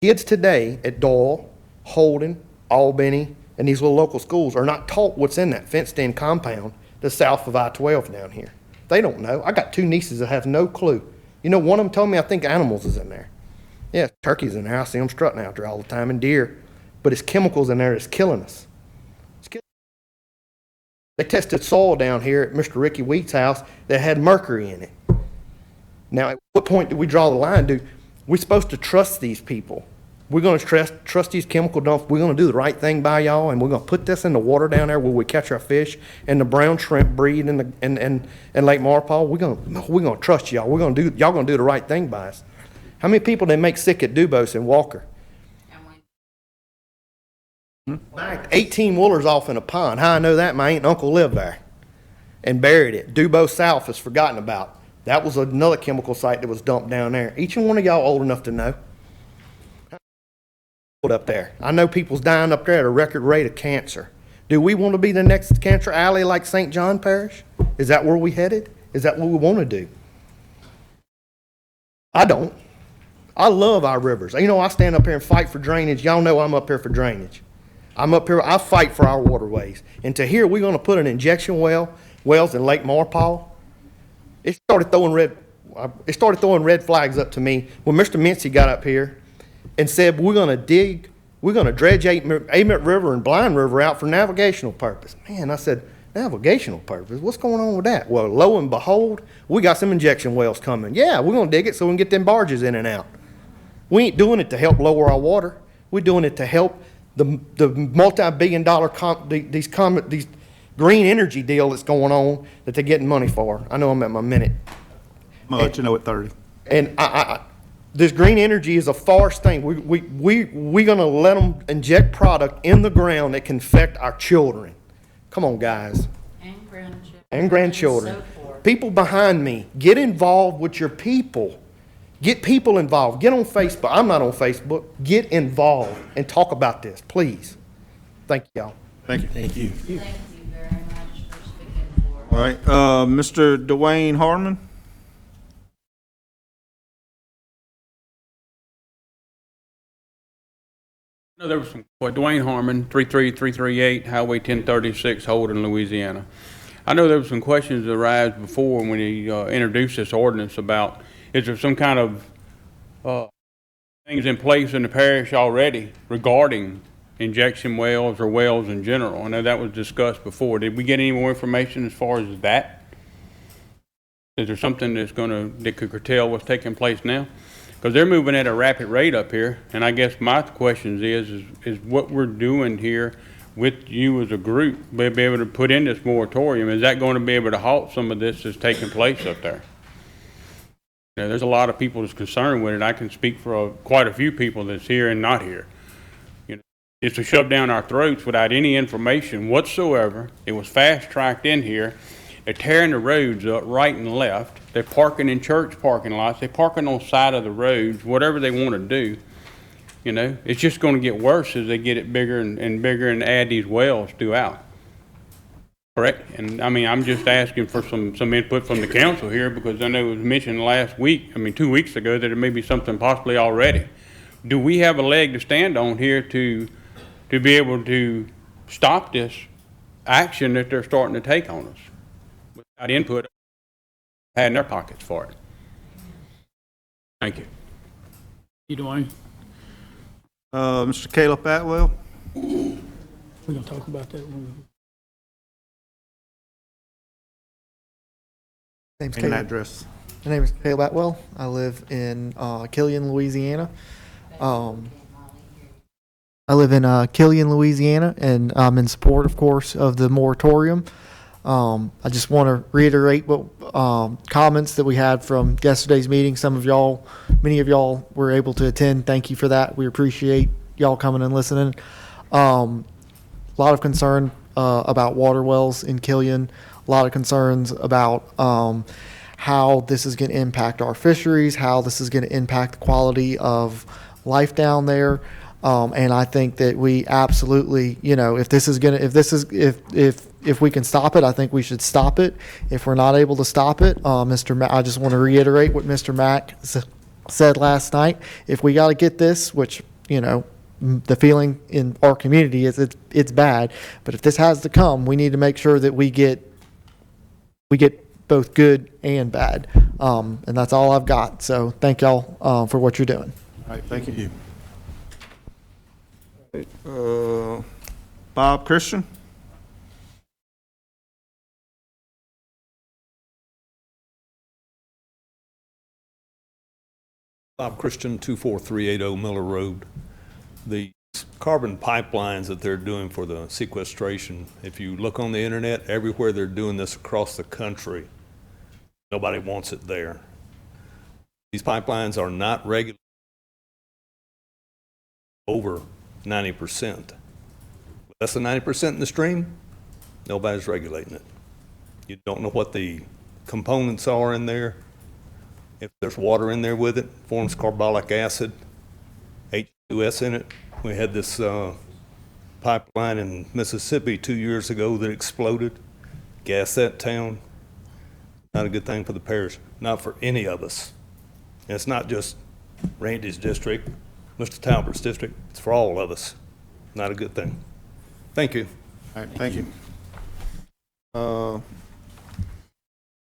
Kids today at Doyle, Holden, Albany, and these little local schools are not taught what's in that fenced-in compound that's south of I-12 down here. They don't know. I got two nieces that have no clue You know, one of them told me I think animals is in there. Yeah, turkeys in there. I see them strutting out there all the time, and deer. But it's chemicals in there that's killing us. They tested soil down here at Mr. Ricky Wheat's house that had mercury in it. Now, at what point do we draw the line? We're supposed to trust these people. We're going to trust these chemical dumps. We're going to do the right thing by y'all, and we're going to put this in the water down there where we catch our fish and the brown shrimp breed in Lake Marpole. We're going to trust y'all. Y'all going to do the right thing by us. How many people they make sick at Dubose and Walker? 18 woolers off in a pond. How I know that? My aunt and uncle lived there and buried it. Dubose South is forgotten about. That was another chemical site that was dumped down there. Each one of y'all old enough to know. Up there. I know people's dying up there at a record rate of cancer. Do we want to be the next cancer alley like St. John Parish? Is that where we headed? Is that what we want to do? I don't. I love our rivers. You know, I stand up here and fight for drainage. Y'all know I'm up here for drainage. I'm up here, I fight for our waterways. And to here, we're going to put an injection wells in Lake Marpole. It started throwing red flags up to me when Mr. Mincy got up here and said, we're going to dredge Ament River and Blind River out for navigational purpose. Man, I said, navigational purpose? What's going on with that? Well, lo and behold, we got some injection wells coming. Yeah, we're going to dig it so we can get them barges in and out. We ain't doing it to help lower our water. We're doing it to help the multi-billion-dollar these green energy deal that's going on that they're getting money for. I know I'm at my minute. I'm gonna let you know at 30. And this green energy is a farce thing. We're gonna let them inject product in the ground that can affect our children. Come on, guys. And grandchildren. People behind me, get involved with your people. Get people involved. Get on Facebook. I'm not on Facebook. Get involved and talk about this, please. Thank y'all. Thank you. Thank you. Thank you very much for speaking for us. All right, Mr. Dwayne Harmon. No, there was some, Dwayne Harmon, 33338 Highway 1036, Holden, Louisiana. I know there were some questions that arose before when he introduced this ordinance about, is there some kind of things in place in the parish already regarding injection wells or wells in general? I know that was discussed before. Did we get any more information as far as that? Is there something that could curtail what's taking place now? Because they're moving at a rapid rate up here, and I guess my question is what we're doing here with you as a group, be able to put in this moratorium, is that going to be able to halt some of this that's taking place up there? You know, there's a lot of people that's concerned with it. I can speak for quite a few people that's here and not here. You know, it's to shove down our throats without any information whatsoever. It was fast-tracked in here. They're tearing the roads up right and left. They're parking in church parking lots. They're parking on the side of the roads, whatever they want to do. You know, it's just going to get worse as they get it bigger and bigger and add these wells throughout. Correct? And I mean, I'm just asking for some input from the council here, because I know it was mentioned last week, 2 weeks ago, that there may be something possibly already. Do we have a leg to stand on here to be able to stop this action that they're starting to take on us without input, had in their pockets for it? Thank you. You doing? Mr. Caleb Atwell. We're gonna talk about that when Name's And Caleb. address. My name is Caleb Atwell. I live in Killian, Louisiana. I live in Killian, Louisiana, and I'm in support, of course, of the moratorium. I just want to reiterate what comments that we had from yesterday's meeting. Many of y'all were able to attend. Thank you for that. We appreciate y'all coming and listening. A lot of concern about water wells in Killian. A lot of concerns about how this is going to impact our fisheries, how this is going to impact the quality of life down there. And I think that we absolutely, if we can stop it, I think we should stop it. If we're not able to stop it, I just want to reiterate what Mr. Mack said last night. If we got to get this, which, the feeling in our community is it's bad, but if this has to come, we need to make sure that we get both good and bad. And that's all I've got. So thank y'all for what you're doing. All right, thank you. Bob Christian? Bob Christian, 24380 Miller Road. The carbon pipelines that they're doing for the sequestration, if you look on the internet, everywhere they're doing this across the country, nobody wants it there. These pipelines are not regulated over 90%. Less than 90% in the stream, nobody's regulating it. You don't know what the components are in there. If there's water in there with it, forms carbolic acid, H2S in it. We had this pipeline in Mississippi 2 years ago that exploded, gassed that town. Not a good thing for the parish, not for any of us. And it's not just Randy's district, Mr. Talbert's district, it's for all of us. Not a good thing. Thank you. All right, thank you.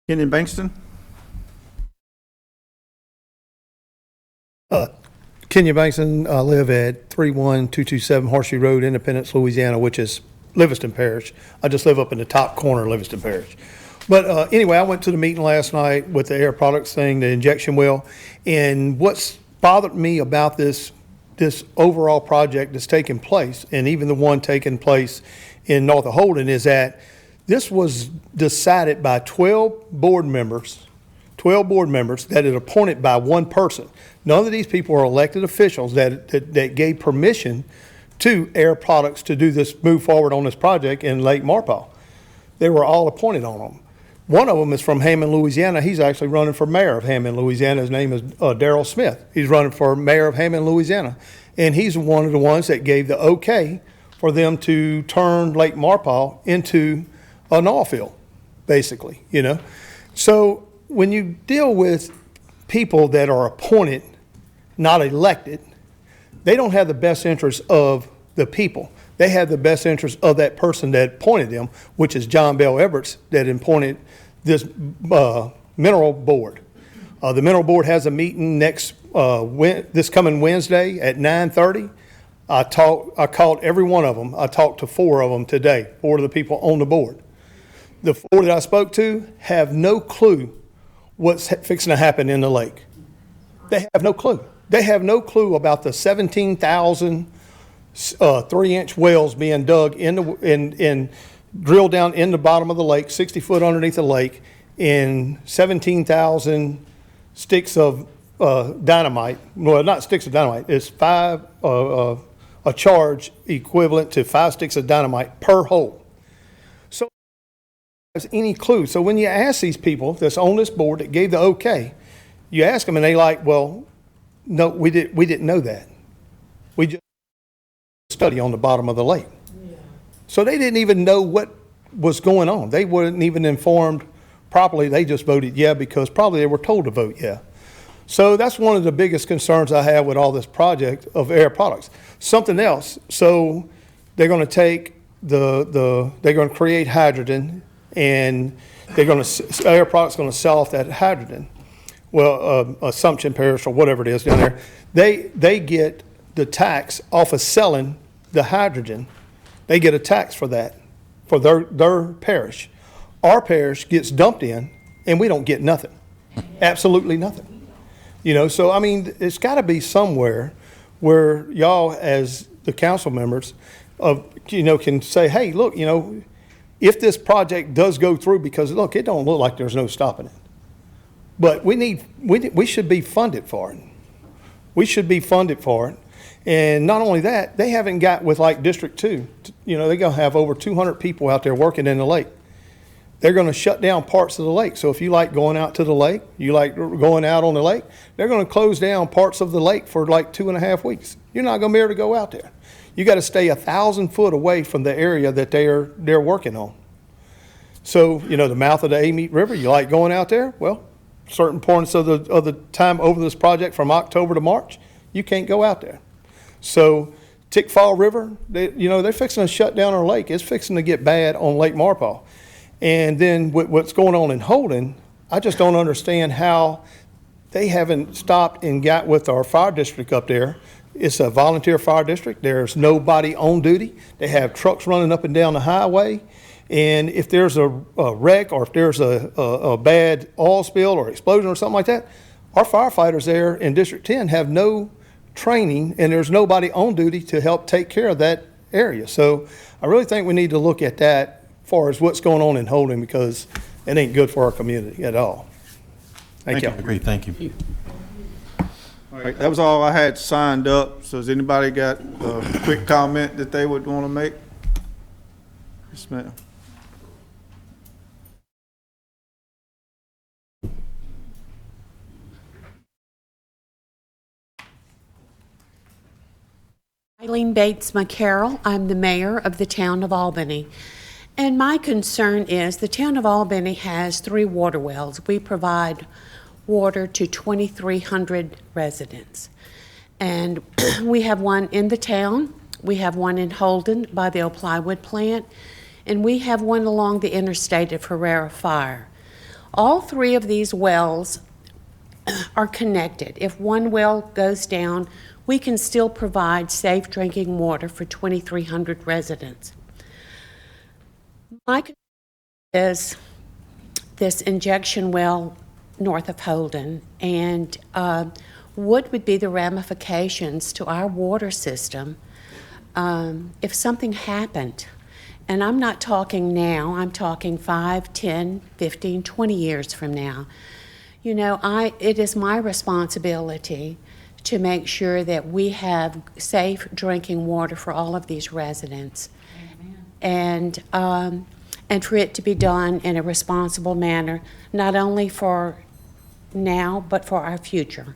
Kenyon Bankston? Kenya Bankston, I live at 31227 Horseshoe Road, Independence, Louisiana, which is Livingston Parish. I just live up in the top corner of Livingston Parish. But anyway, I went to the meeting last night with the air products thing, the injection well, and what's bothered me about this overall project that's taking place, and even the one taking place in north of Holden, is that this was decided by 12 board members that is appointed by one person. None of these people are elected officials that gave permission to Air Products to do this, move forward on this project in Lake Marpaw. They were all appointed on them. One of them is from Hammond, Louisiana. He's actually running for mayor of Hammond, Louisiana. His name is Darrell Smith. He's running for mayor of Hammond, Louisiana. And he's one of the ones that gave the okay for them to turn Lake Marpaw into an oil field, basically, you know. So when you deal with people that are appointed, not elected, they don't have the best interest of the people. They have the best interest of that person that appointed them, which is John Bell Everts, that appointed this mineral board. The mineral board has a meeting this coming Wednesday at 9:30. I called every one of them. I talked to 4 of them today, 4 of the people on the board. The 4 that I spoke to have no clue what's fixing to happen in the lake. They have no clue. They have no clue about the 17,000 3-inch wells being dug and drilled down in the bottom of the lake, 60 foot underneath the lake, and 17,000 sticks of dynamite. Well, not sticks of dynamite. It's a charge equivalent to 5 sticks of dynamite per hole. So there's any clue. So when you ask these people that's on this board that gave the okay, you ask them and they like, well, no, we didn't know that. We just study on the bottom of the lake. Yeah. So they didn't even know what was going on. They weren't even informed properly. They just voted yeah because probably they were told to vote yeah. So that's one of the biggest concerns I have with all this project of Air Products. Something else. So they're going to take they're going to create hydrogen, and Air Products going to sell off that hydrogen. Well, Assumption Parish or whatever it is down there, they get the tax off of selling the hydrogen. They get a tax for that, for their parish. Our parish gets dumped in, and we don't get nothing, absolutely nothing. You know, so I mean, it's got to be somewhere where y'all, as the council members, can say, hey, look, you know, if this project does go through, because look, it don't look like there's no stopping it. But we should be funded for it. We should be funded for it. And not only that, they haven't got with like District 2, you know, they're going to have over 200 people out there working in the lake. They're going to shut down parts of the lake. So if you like going out to the lake, you like going out on the lake, they're going to close down parts of the lake for like 2.5 weeks. You're not going to be able to go out there. You got to stay 1,000 foot away from the area that they're working on. So, you know, the mouth of the Amite River, you like going out there? Well, certain points of the time over this project from October to March, you can't go out there. So Tickfall River, they're fixing to shut down our lake. It's fixing to get bad on Lake Marpaw. And then what's going on in Holden, I just don't understand how they haven't stopped and got with our fire district up there. It's a volunteer fire district. There's nobody on duty. They have trucks running up and down the highway. And if there's a wreck or if there's a bad oil spill or explosion or something like that, our firefighters there in District 10 have no training, and there's nobody on duty to help take care of that area. So I really think we need to look at that as far as what's going on in Holden, because it ain't good for our community at all. Thank you. Agreed, thank you. All right, that was all I had signed up. So has anybody got a quick comment that they would want to make? Yes, ma'am. Eileen Bates McCarroll. I'm the mayor of the town of Albany. And my concern is the town of Albany has 3 water wells. We provide water to 2,300 residents. And we have one in the town, we have one in Holden by the old plywood plant, and we have one along the interstate at Herrera Fire. All 3 of these wells are connected. If one well goes down, we can still provide safe drinking water for 2,300 residents. My concern is this injection well north of Holden, and what would be the ramifications to our water system if something happened? And I'm not talking now, I'm talking 5, 10, 15, 20 years from now. You know, it is my responsibility to make sure that we have safe drinking water for all of these residents. Amen. And for it to be done in a responsible manner, not only for now, but for our future.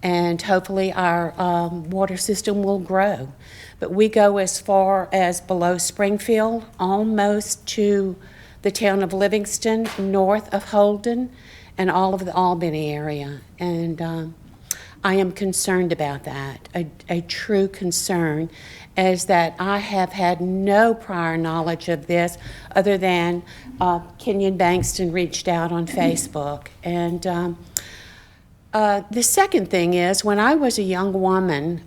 And hopefully our water system will grow. But we go as far as below Springfield, almost to the town of Livingston, north of Holden, and all of the Albany area. And I am concerned about that, a true concern, as that I have had no prior knowledge of this other than Kenyon Bankston reached out on Facebook. And the second thing is, when I was a young woman,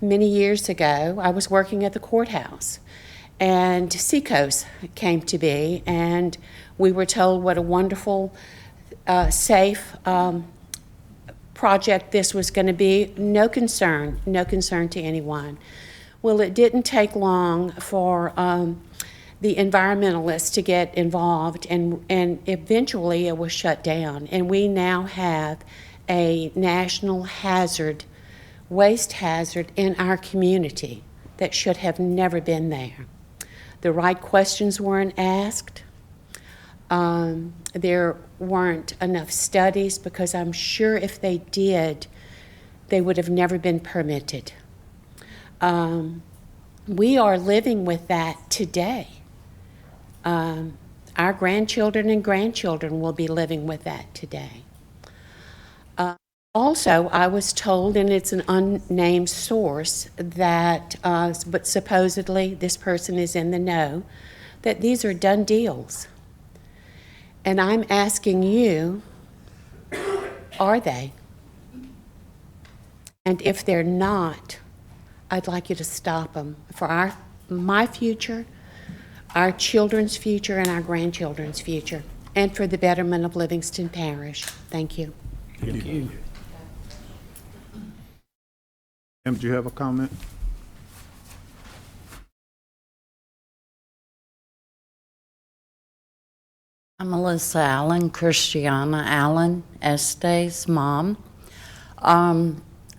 many years ago, I was working at the courthouse, and Seacoast came to be, and we were told what a wonderful, safe project this was going to be. No concern to anyone. Well, it didn't take long for the environmentalists to get involved, and eventually it was shut down. And we now have a national hazard, waste hazard in our community that should have never been there. The right questions weren't asked. There weren't enough studies, because I'm sure if they did, they would have never been permitted. We are living with that today. Our grandchildren and grandchildren will be living with that today. Also, I was told, and it's an unnamed source, that, but supposedly this person is in the know, that these are done deals. And I'm asking you, are they? And if they're not, I'd like you to stop them for my future, our children's future, and our grandchildren's future, and for the betterment of Livingston Parish. Thank you. Thank you. Em, do you have a comment? I'm Melissa Allen, Christiana Allen, Este's mom. I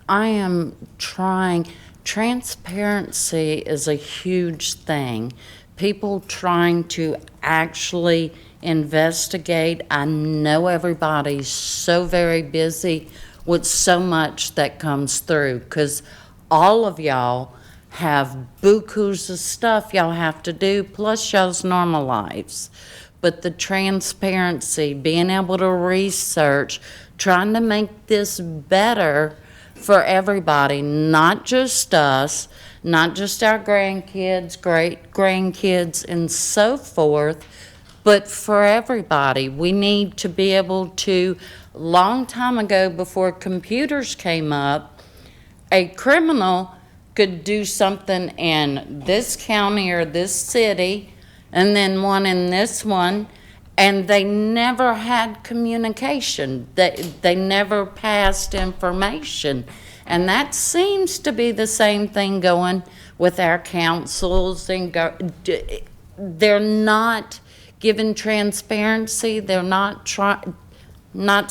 am trying, transparency is a huge thing. People trying to actually investigate. I know everybody's so very busy with so much that comes through, because all of y'all have bukus of stuff y'all have to do, plus y'all's normal lives. But the transparency, being able to research, trying to make this better for everybody, not just us, not just our grandkids, great-grandkids, and so forth, but for everybody. We need to be able to, long time ago, before computers came up, a criminal could do something in this county or this city, and then one in this one, and they never had communication. They never passed information. And that seems to be the same thing going with our councils, and they're not given transparency. They're not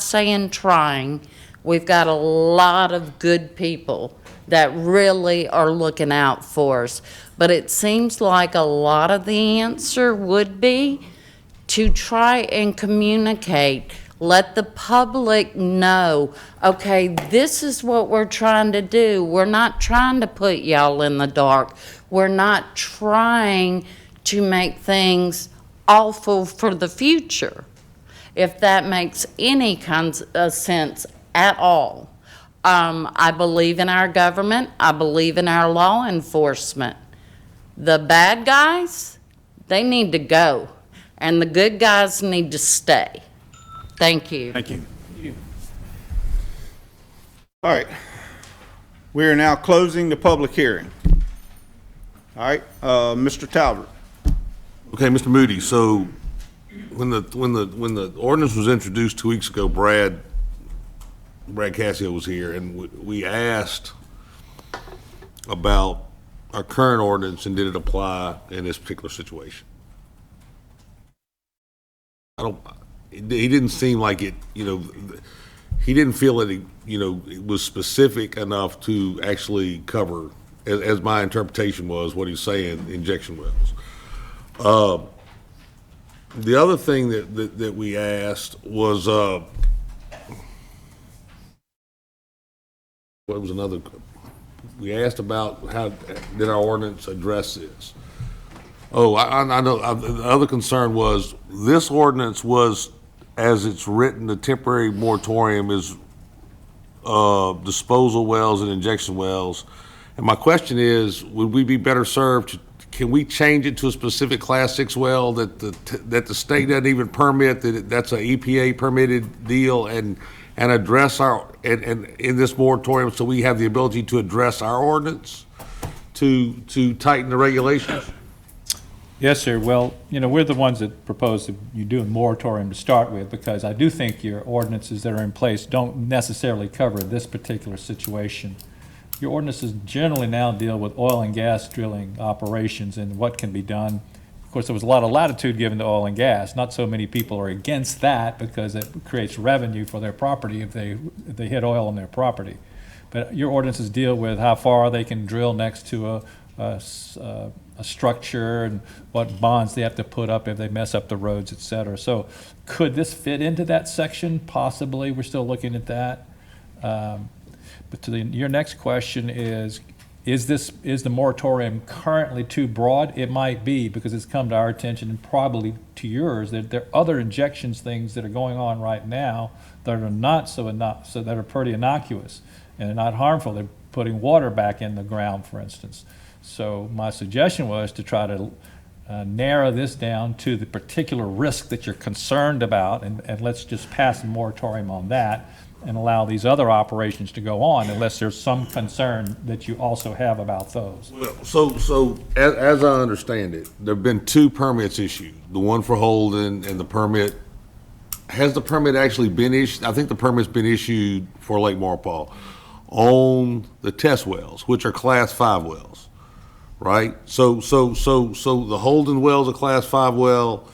saying trying. We've got a lot of good people that really are looking out for us. But it seems like a lot of the answer would be to try and communicate, let the public know, okay, this is what we're trying to do. We're not trying to put y'all in the dark. We're not trying to make things awful for the future, if that makes any kind of sense at all. I believe in our government. I believe in our law enforcement. The bad guys, they need to go, and the good guys need to stay. Thank you. Thank you. All right. We are now closing the public hearing. All right, Mr. Talbot. Okay, Mr. Moody, so when the ordinance was introduced 2 weeks ago, Brad Cassio was here, and we asked about our current ordinance and did it apply in this particular situation. He didn't seem like it, he didn't feel that it was specific enough to actually cover, as my interpretation was, what he's saying, injection wells. The other thing that we asked was, what was another? We asked about how did our ordinance address this? Oh, I know. The other concern was this ordinance was, as it's written, the temporary moratorium is disposal wells and injection wells. And my question is, would we be better served? Can we change it to a specific Class 6 well that the state doesn't even permit, that's an EPA permitted deal, and address and in this moratorium, so we have the ability to address our ordinance to tighten the regulations? Yes, sir. Well, we're the ones that propose that you do a moratorium to start with, because I do think your ordinances that are in place don't necessarily cover this particular situation. Your ordinances generally now deal with oil and gas drilling operations and what can be done. Of course, there was a lot of latitude given to oil and gas. Not so many people are against that because it creates revenue for their property if they hit oil on their property. But your ordinances deal with how far they can drill next to a structure and what bonds they have to put up if they mess up the roads, et cetera. So could this fit into that section? Possibly. We're still looking at that. But your next question is the moratorium currently too broad? It might be, because it's come to our attention and probably to yours that there are other injections things that are going on right now that are not so that are pretty innocuous and are not harmful. They're putting water back in the ground, for instance. So my suggestion was to try to narrow this down to the particular risk that you're concerned about, and let's just pass a moratorium on that and allow these other operations to go on unless there's some concern that you also have about those. Well, so as I understand it, there have been 2 permits issued, the one for Holden and the permit. Has the permit actually been issued? I think the permit's been issued for Lake Maurepas on the test wells, which are Class 5 wells, right? So the Holden well's a Class 5 well.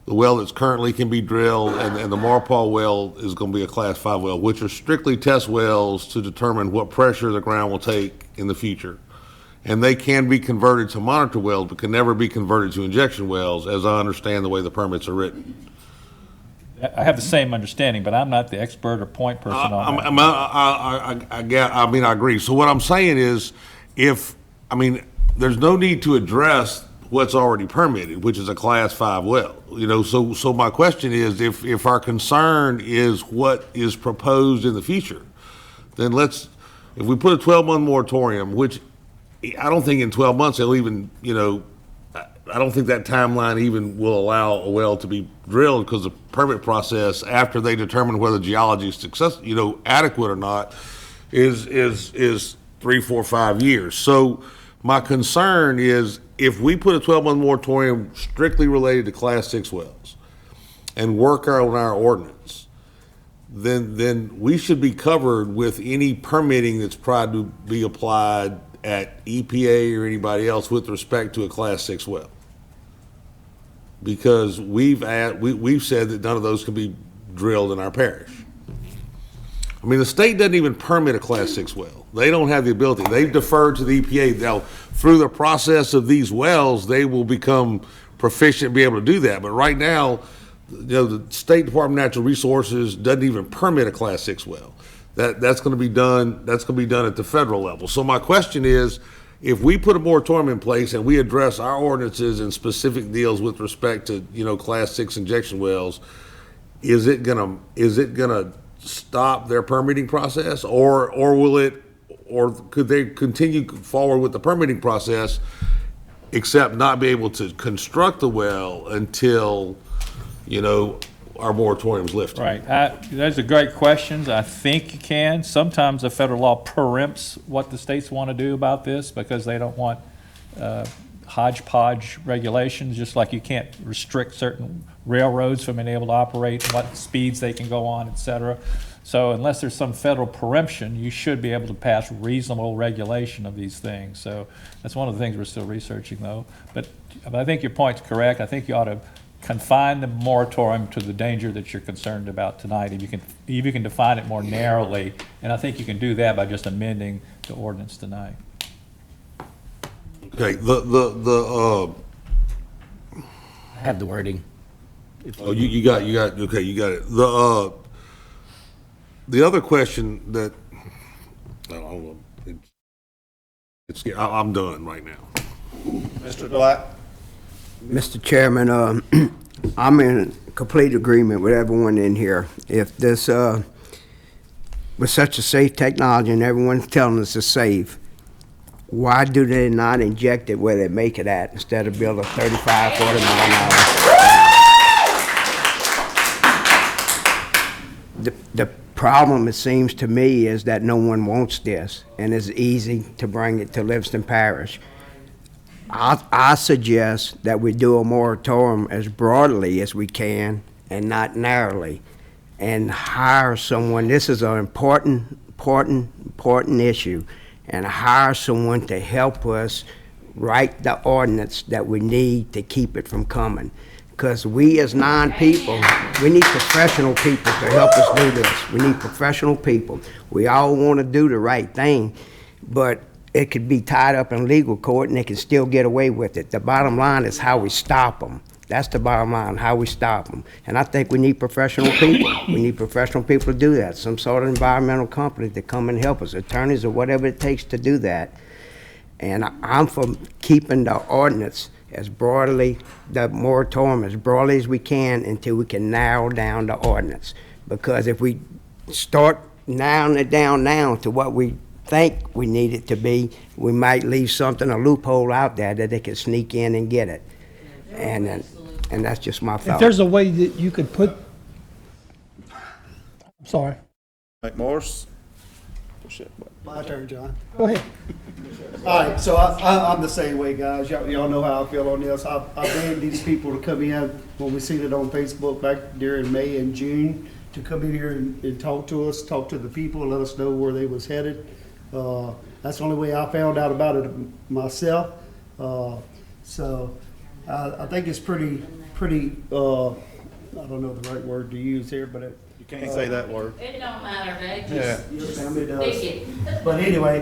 The well that's currently can be drilled, and the Maurepas well is going to be a Class 5 well, which are strictly test wells to determine what pressure the ground will take in the future. And they can be converted to monitor wells, but can never be converted to injection wells, as I understand the way the permits are written. I have the same understanding, but I'm not the expert or point person on that. I agree. So what I'm saying is, there's no need to address what's already permitted, which is a Class 5 well. So my question is, if our concern is what is proposed in the future, then if we put a 12-month moratorium, which I don't think in 12 months they'll even, I don't think that timeline even will allow a well to be drilled, because the permit process, after they determine whether geology is adequate or not, is 3, 4, 5 years. So my concern is, if we put a 12-month moratorium strictly related to Class 6 wells and work on our ordinance, then we should be covered with any permitting that's tried to be applied at EPA or anybody else with respect to a Class 6 well. Because we've said that none of those can be drilled in our parish. I mean, the state doesn't even permit a Class 6 well. They don't have the ability. They've deferred to the EPA. Now, through the process of these wells, they will become proficient and be able to do that. But right now, the State Department of Natural Resources doesn't even permit a Class 6 well. That's going to be done. That's going to be done at the federal level. So my question is, if we put a moratorium in place and we address our ordinances and specific deals with respect to Class 6 injection wells, is it gonna stop their permitting process, or could they continue forward with the permitting process, except not be able to construct the well until our moratorium's lifted? Right. Those are great questions. I think you can. Sometimes the federal law preempts what the states want to do about this, because they don't want hodgepodge regulations, just like you can't restrict certain railroads from being able to operate, what speeds they can go on, et cetera. So unless there's some federal preemption, you should be able to pass reasonable regulation of these things. So that's one of the things we're still researching, though. But I think your point's correct. I think you ought to confine the moratorium to the danger that you're concerned about tonight. If you can define it more narrowly, and I think you can do that by just amending the ordinance tonight. Okay. I have the wording. Oh, you got okay. You got it. The other question that I'm done right now. Mr. Black? Mr. Chairman, I'm in complete agreement with everyone in here. If this, with such a safe technology and everyone's telling us it's safe, why do they not inject it where they make it at instead of build a 35, 40 mile an hour? The problem, it seems to me, is that no one wants this, and it's easy to bring it to Livingston Parish. I suggest that we do a moratorium as broadly as we can and not narrowly, and hire someone. This is an important issue, and hire someone to help us write the ordinance that we need to keep it from coming. Because we as non-people, we need professional people to help us do this. We need professional people. We all want to do the right thing, but it could be tied up in legal court and they can still get away with it. The bottom line is how we stop them. That's the bottom line, how we stop them. And I think we need professional people. We need professional people to do that. Some sort of environmental company to come and help us, attorneys or whatever it takes to do that. And I'm for keeping the ordinance as broadly, the moratorium as broadly as we can until we can narrow down the ordinance. Because if we start narrowing it down now to what we think we need it to be, we might leave something, a loophole out there that they can sneak in and get it. And that's just my thought. If there's a way that you could put, I'm sorry. Mike Morris? My turn, John. Go ahead. All right, so I'm the same way, guys. Y'all know how I feel on this. I banned these people to come in when we seen it on Facebook back during May and June, to come in here and talk to us, talk to the people, let us know where they was headed. That's the only way I found out about it myself. So I think it's pretty. I don't know the right word to use here, but you can't say that word. It don't matter, they Yeah. just Family does. stick it. But anyway,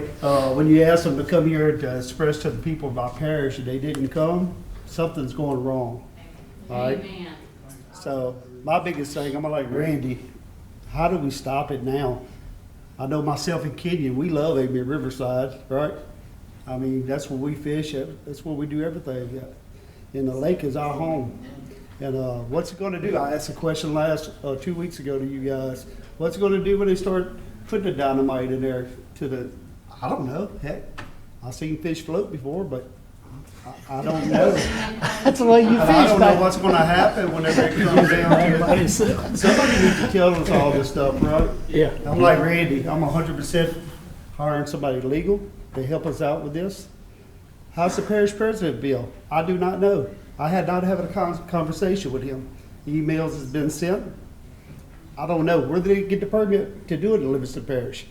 when you ask them to come here to express to the people of our parish and they didn't come, something's going wrong. All right? Amen. So my biggest thing, I'm like Randy, how do we stop it now? I know myself and Kenyon, we love Amy Riverside, right? I mean, that's where we fish, that's where we do everything. And the lake is our home. And what's it gonna do? I asked a question 2 weeks ago to you guys. What's it gonna do when they start putting the dynamite in there I don't know, heck, I've seen fish float before, but I don't know. That's the way you And I fish don't know back. what's gonna happen whenever it comes down to it. Somebody needs to tell us all this stuff, right? Yeah. I'm like Randy, I'm 100% hiring somebody legal to help us out with this. How's the parish president bill? I do not know. I had not had a conversation with him. Emails has been sent. I don't know. Where did they get the permit to do it in Livingston Parish?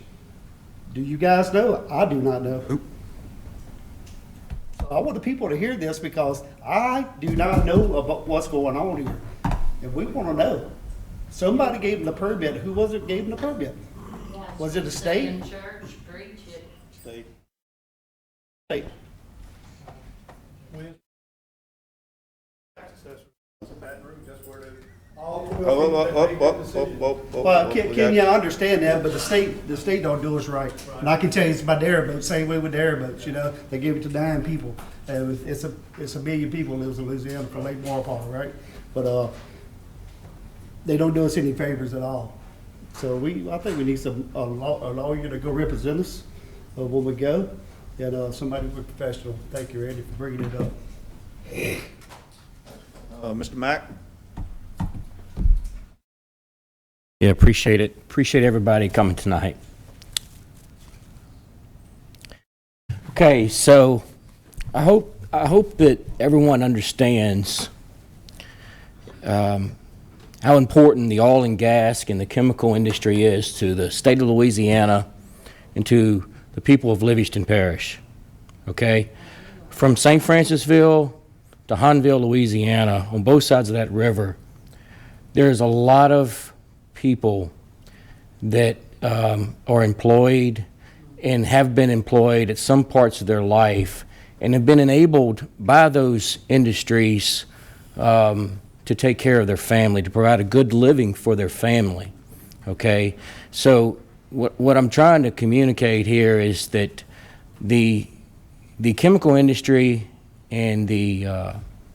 Do you guys know? I do not know. So I want the people to hear this because I do not know about what's going on here. And we want to know. Somebody gave them the permit. Who was it gave them the permit? Was it the state? State. State. Well, can you understand that? But the state don't do us right. And I can tell you, it's my dairy boat. Same way with dairy boats. You know, they give it to 9 people. And it's a million people lives in Louisiana from Lake Maurepas, right? But they don't do us any favors at all. So I think we need a lawyer to go represent us when we go, and somebody with professional. Thank you, Randy, for bringing it up. Mr. Mack? Yeah, appreciate it. Appreciate everybody coming tonight. Okay, so I hope that everyone understands how important the oil and gas and the chemical industry is to the state of Louisiana and to the people of Livingston Parish. Okay, from St. Francisville to Hanville, Louisiana, on both sides of that river, there's a lot of people that are employed and have been employed at some parts of their life and have been enabled by those industries to take care of their family, to provide a good living for their family. Okay, so what I'm trying to communicate here is that the chemical industry and the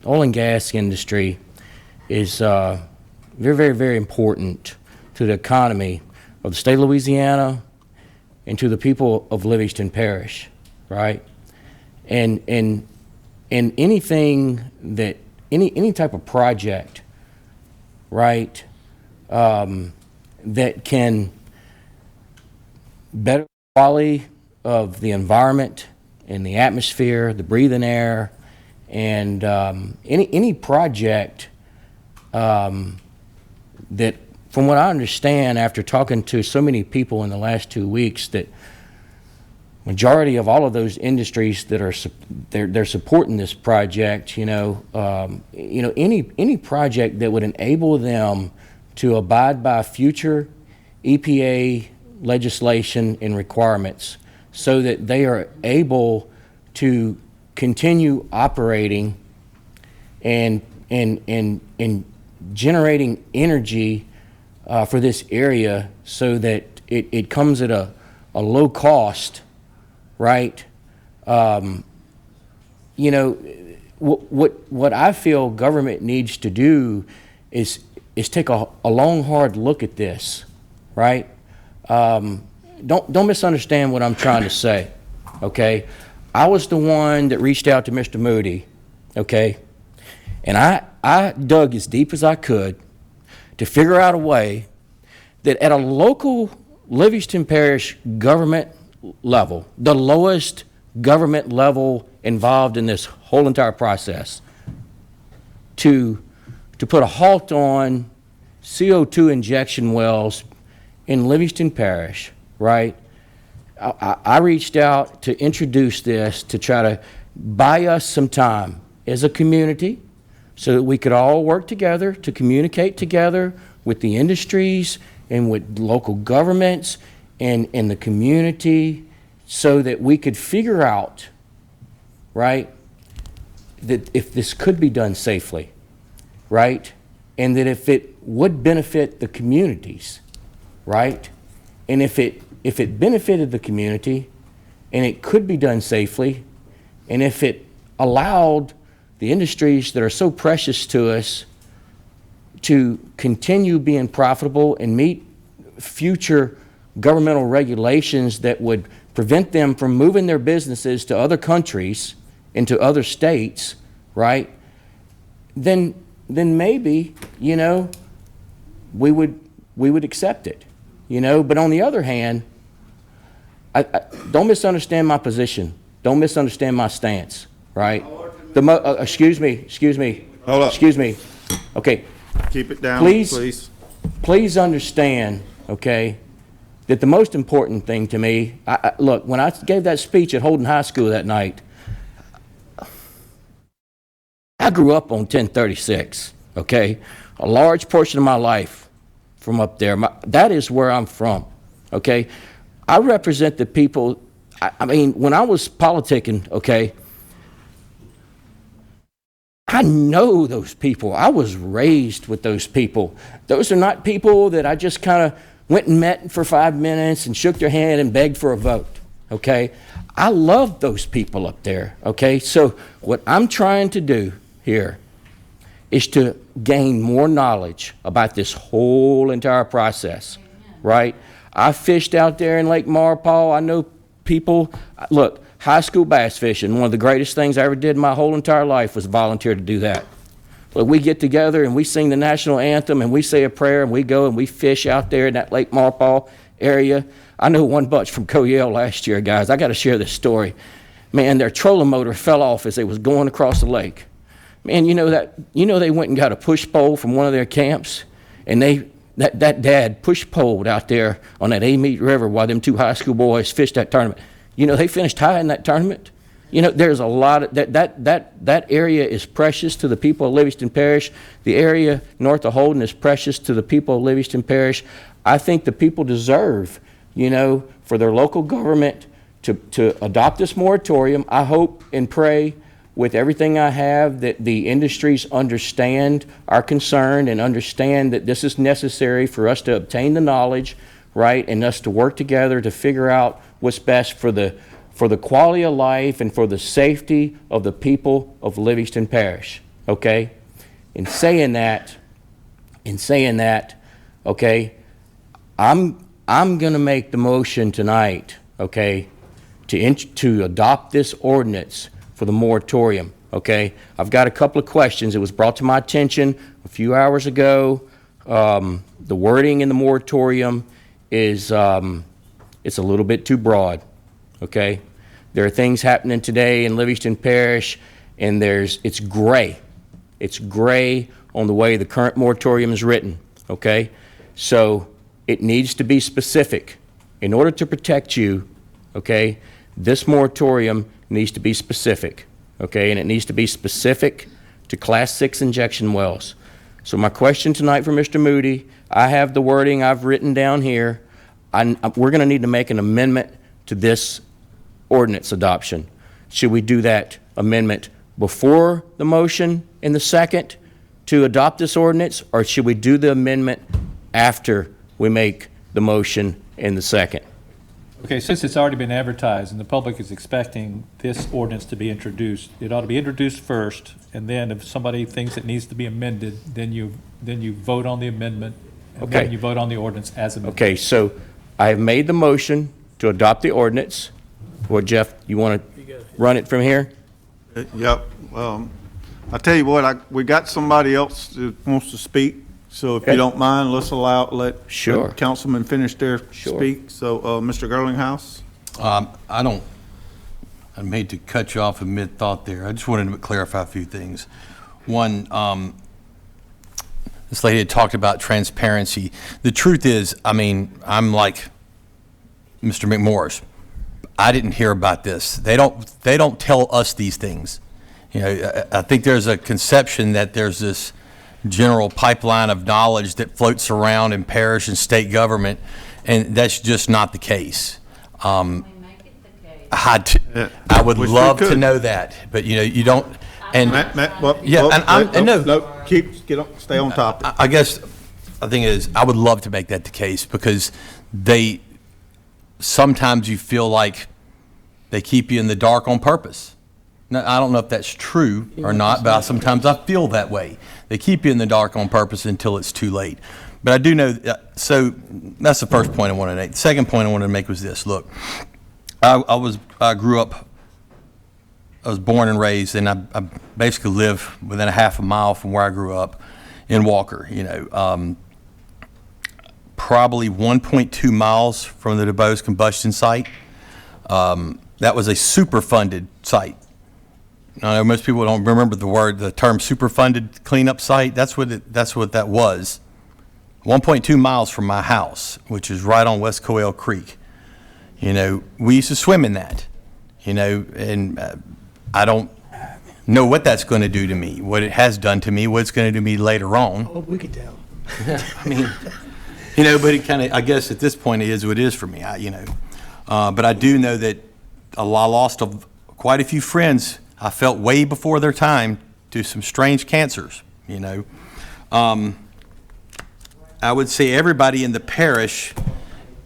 oil and gas industry is very, very, very important to the economy of the state of Louisiana and to the people of Livingston Parish, right? And anything that any type of project, right, that can better the quality of the environment and the atmosphere, the breathing air, and any project that, from what I understand after talking to so many people in the last 2 weeks, that majority of all of those industries that are they're supporting this project, any project that would enable them to abide by future EPA legislation and requirements so that they are able to continue operating and generating energy for this area so that it comes at a low cost, right? What I feel government needs to do is take a long, hard look at this, right? Don't misunderstand what I'm trying to say, okay? I was the one that reached out to Mr. Moody, okay? And I dug as deep as I could to figure out a way that at a local Livingston Parish government level, the lowest government level involved in this whole entire process, to put a halt on CO2 injection wells in Livingston Parish, right? I reached out to introduce this to try to buy us some time as a community so that we could all work together to communicate together with the industries and with local governments and the community so that we could figure out, right, that if this could be done safely, right, and that if it would benefit the communities, right, and if it benefited the community and it could be done safely, and if it allowed the industries that are so precious to us to continue being profitable and meet future governmental regulations that would prevent them from moving their businesses to other countries into other states, right, then maybe, you know, we would accept it, you know. But on the other hand, I don't misunderstand my position. Don't misunderstand my stance, right? Excuse me. Hold up. Excuse me. Okay. Keep it down, please. Please understand, okay, that the most important thing to me, look, when I gave that speech at Holden High School that night, I grew up on 1036, okay? A large portion of my life from up there, that is where I'm from, okay? I represent the people, I mean, when I was politicking, okay, I know those people. I was raised with those people. Those are not people that I just kind of went and met for 5 minutes and shook their hand and begged for a vote, okay? I love those people up there, okay? So what I'm trying to do here is to gain more knowledge about this whole entire process, right? I fished out there in Lake Maurepas. I know people, look, high school bass fishing, one of the greatest things I ever did in my whole entire life was volunteer to do that. Look, we get together and we sing the national anthem and we say a prayer and we go and we fish out there in that Lake Maurepas area. I know one bunch from Coyell last year, guys. I got to share this story. Man, their trolling motor fell off as they was going across the lake. Man, you know they went and got a push pole from one of their camps, and that dad push poled out there on that Amite River while them two high school boys fished that tournament. You know, they finished high in that tournament. You know, there's a lot of that area is precious to the people of Livingston Parish. The area north of Holden is precious to the people of Livingston Parish. I think the people deserve, you know, for their local government to adopt this moratorium. I hope and pray with everything I have that the industries understand our concern and understand that this is necessary for us to obtain the knowledge, right, and us to work together to figure out what's best for the quality of life and for the safety of the people of Livingston Parish, okay? In saying that, okay, I'm going to make the motion tonight, okay, to adopt this ordinance for the moratorium, okay? I've got a couple of questions. It was brought to my attention a few hours ago. The wording in the moratorium is it's a little bit too broad, okay? There are things happening today in Livingston Parish, and it's gray. It's gray on the way the current moratorium is written, okay? So it needs to be specific. In order to protect you, okay, this moratorium needs to be specific, okay? And it needs to be specific to Class 6 injection wells. So my question tonight for Mr. Moody, I have the wording I've written down here. We're going to need to make an amendment to this ordinance adoption. Should we do that amendment before the motion in the second to adopt this ordinance, or should we do the amendment after we make the motion in the second? Okay, since it's already been advertised and the public is expecting this ordinance to be introduced, it ought to be introduced first, and then if somebody thinks it needs to be amended, then you vote on the amendment, and Okay. then you vote on the ordinance as amended. Okay, so I have made the motion to adopt the ordinance. Well, Jeff, you want to run it from here? Yep. I tell you what, we got somebody else that wants to speak. So if you don't mind, let's let councilmen finish their speak. So, Mr. Girlinghouse? I made to cut you off in mid-thought there. I just wanted to clarify a few things. One, this lady had talked about transparency. The truth is, I mean, I'm like Mr. McMorris. I didn't hear about this. They don't tell us these things. You know, I think there's a conception that there's this general pipeline of knowledge that floats around in parish and state government, and that's just not the case. I would love to know that, but you know, you don't. And stay on topic. I guess the thing is, I would love to make that the case, because sometimes you feel like they keep you in the dark on purpose. Now, I don't know if that's true or not, but sometimes I feel that way. They keep you in the dark on purpose until it's too late. But I do know, so that's the first point I wanted to make. The second point I wanted to make was this. Look, I grew up I was born and raised, and I basically live within a half a mile from where I grew up in Walker, probably 1.2 miles from the DuBose combustion site. That was a super-funded site. I know most people don't remember the term super-funded cleanup site. That's what that was. 1.2 miles from my house, which is right on West Coel Creek. We used to swim in that, and I don't know what that's going to do to me, what it has done to me, what it's going to do to me later on. Oh, we could tell. I mean, but it kind of, I guess at this point it is what it is for me, but I do know that I lost quite a few friends I felt way before their time to some strange cancers, I would say everybody in the parish,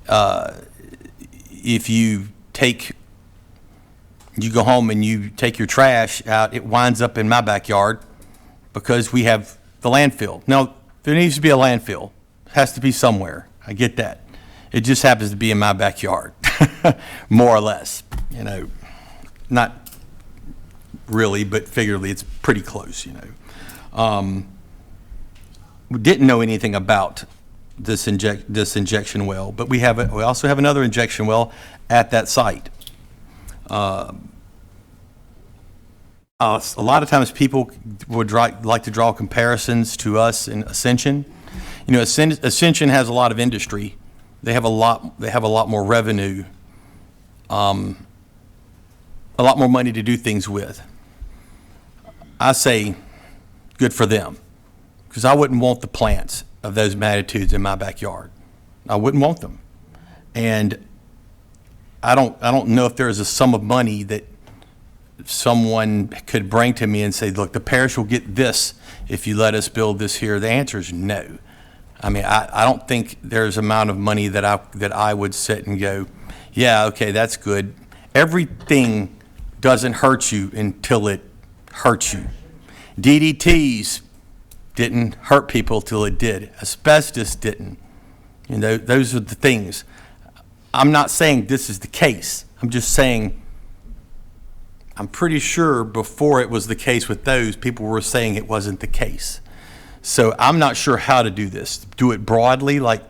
if you go home and you take your trash out, it winds up in my backyard because we have the landfill. Now, there needs to be a landfill. It has to be somewhere. I get that. It just happens to be in my backyard, more or less. Not really, but figuratively, it's pretty close, We didn't know anything about this injection well, but we also have another injection well at that site. A lot of times people would like to draw comparisons to us in Ascension. Ascension has a lot of industry. They have a lot more revenue, a lot more money to do things with. I say good for them, because I wouldn't want the plants of those magnitudes in my backyard. I wouldn't want them. And I don't know if there's a sum of money that someone could bring to me and say, look, the parish will get this if you let us build this here. The answer is no. I mean, I don't think there's amount of money that I would sit and go, yeah, okay, that's good. Everything doesn't hurt you until it hurts you. DDTs didn't hurt people till it did. Asbestos didn't. Those are the things. I'm not saying this is the case. I'm just saying I'm pretty sure before it was the case with those, people were saying it wasn't the case. So I'm not sure how to do this. Do it broadly like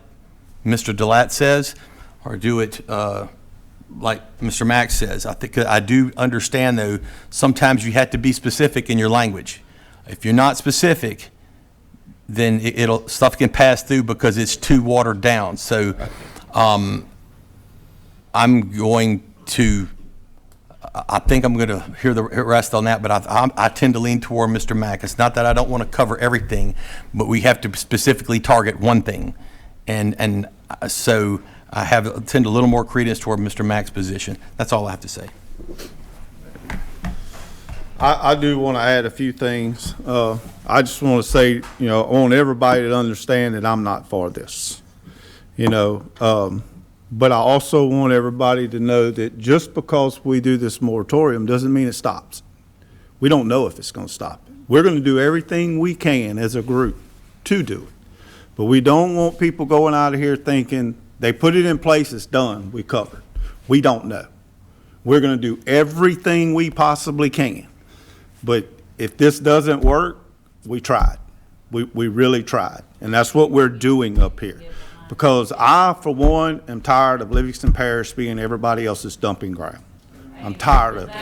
Mr. Delat says, or do it like Mr. Mack says. I do understand, though, sometimes you have to be specific in your language. If you're not specific, then stuff can pass through because it's too watered down. So I think I'm going to hear the rest on that, but I tend to lean toward Mr. Mack. It's not that I don't want to cover everything, but we have to specifically target one thing. And so I tend a little more credence toward Mr. Mack's position. That's all I have to say. I do want to add a few things. I just want to say, I want everybody to understand that I'm not for this, but I also want everybody to know that just because we do this moratorium doesn't mean it stops. We don't know if it's going to stop it. We're going to do everything we can as a group to do it, but we don't want people going out of here thinking they put it in place, it's done, we covered. We don't know. We're going to do everything we possibly can. But if this doesn't work, we tried. We really tried. And that's what we're doing up here. Because I, for one, am tired of Livingston Parish being everybody else's dumping ground. I'm tired of it.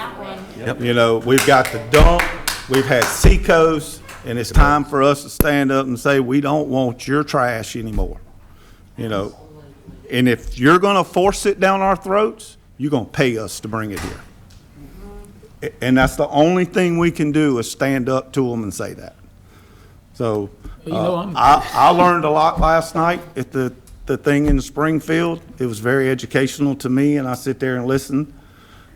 Yep. We've got the dump, we've had Seacoast, and it's time for us to stand up and say, we don't want your trash anymore. And if you're going to force it down our throats, you're going to pay us to bring it here. And that's the only thing we can do is stand up to them and say that. So I learned a lot last night at the thing in Springfield. It was very educational to me, and I sit there and listen.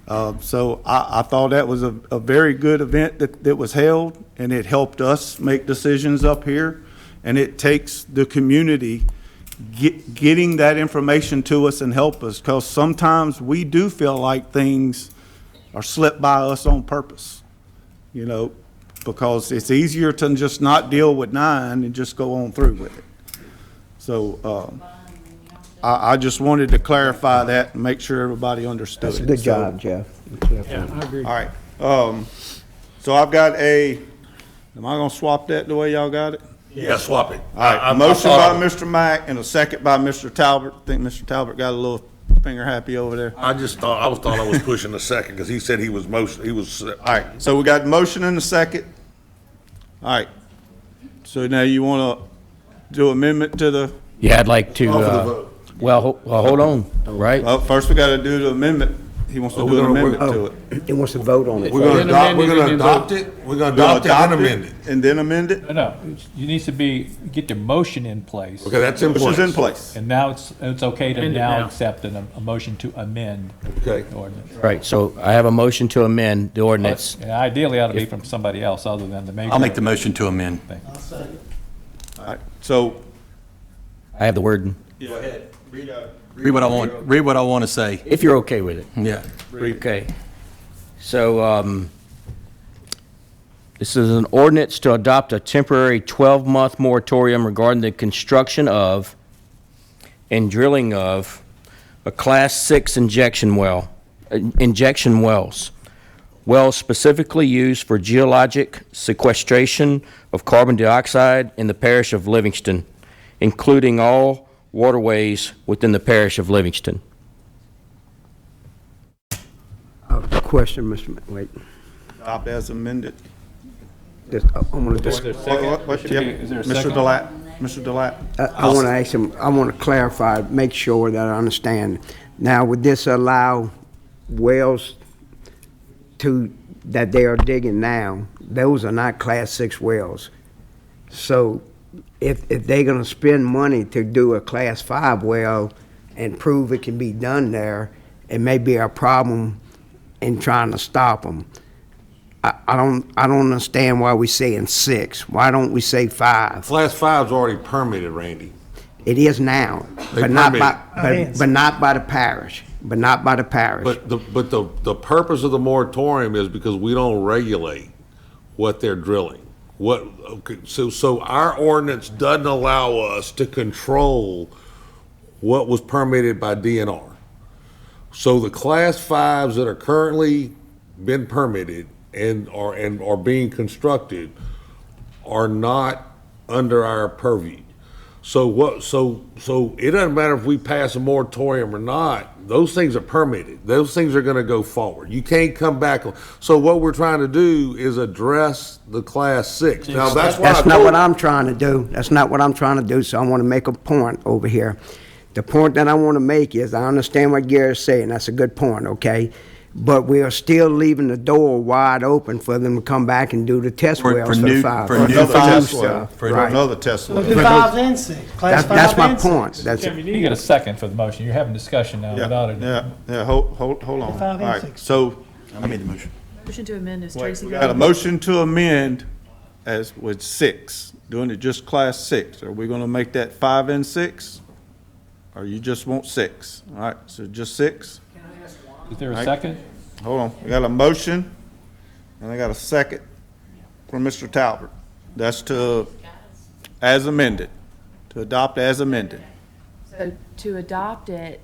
So I thought that was a very good event that was held, and it helped us make decisions up here. And it takes the community getting that information to us and help us, because sometimes we do feel like things are slipped by us on purpose, because it's easier to just not deal with 9 and just go on through with it. So I just wanted to clarify that and make sure everybody understood. That's a good job, Jeff. Yeah, I agree. All right, so I've got am I gonna swap that the way y'all got it? Yeah, swap it. All right, a motion by Mr. Mack and a second by Mr. Talbot. I think Mr. Talbot got a little finger happy over there. I just thought, I was pushing the second, because he said he was All right, so we got motion and a second. All right, so now you wanna do amendment to the, Yeah, I'd like to, Call for the vote. well, hold on, right? well, first we gotta do the amendment. He wants to do an amendment to it. He wants to vote on it. We're gonna adopt it, we're gonna adopt it and amend it. And then amend it? No, you needs to get the motion in place. Okay, that's in Which place. is in place. And now it's okay to Amend it now now. accept a motion to amend Okay. the ordinance. Right, so I have a motion to amend the ordinance. And ideally, it ought to be from somebody else other than the maker. I'll make the motion to amend. All right, so. I have the word, Go ahead. Read what I want to say. if you're okay with it. Yeah. Okay. So, this is an ordinance to adopt a temporary 12-month moratorium regarding the construction of and drilling of a Class 6 injection wells. Wells specifically used for geologic sequestration of carbon dioxide in the parish of Livingston, including all waterways within the parish of Livingston. Question, Mr. Wait. Adopt as amended. I'm gonna just, Is there a Mr. second? Delat, Mr. Delat. I want to ask him, I want to clarify, make sure that I understand. Now, would this allow wells that they are digging now, those are not Class 6 wells. So if they're going to spend money to do a Class 5 well and prove it can be done there, it may be a problem in trying to stop them. I don't understand why we're saying 6. Why don't we say 5? Class 5's already permitted, Randy. It is now, They but not by, permit. but not by the parish, but not by the parish. But the purpose of the moratorium is because we don't regulate what they're drilling. So our ordinance doesn't allow us to control what was permitted by DNR. So the Class 5s that are currently been permitted and are being constructed are not under our purview. So it doesn't matter if we pass a moratorium or not, those things are permitted. Those things are gonna go forward. You can't come back. So what we're trying to do is address the Class 6. Now, that's not what I'm trying to do. That's not what I'm trying to do, so I want to make a point over here. The point that I want to make is, I understand what Gary's saying, that's a good point, okay? But we are still leaving the door wide open for them to come back and do the test wells for the 5. For another test well. stuff, For right. another test well. Do 5s and 6. Class 5 That's my and point. 6. That's You get a second for the motion. You're having discussion now without it. Yeah, hold on. All 5 and right, 6. so I made the motion. Motion to amend is wait, Tracy we got a Gurley. motion to amend as with 6, doing it just Class 6. Are we gonna make that 5 and 6? Or you just want 6? All right, so just 6? Is there a Right. second? Hold on, we got a motion, and I got a second from Mr. Talbot. That's as amended, to adopt as amended. So to adopt it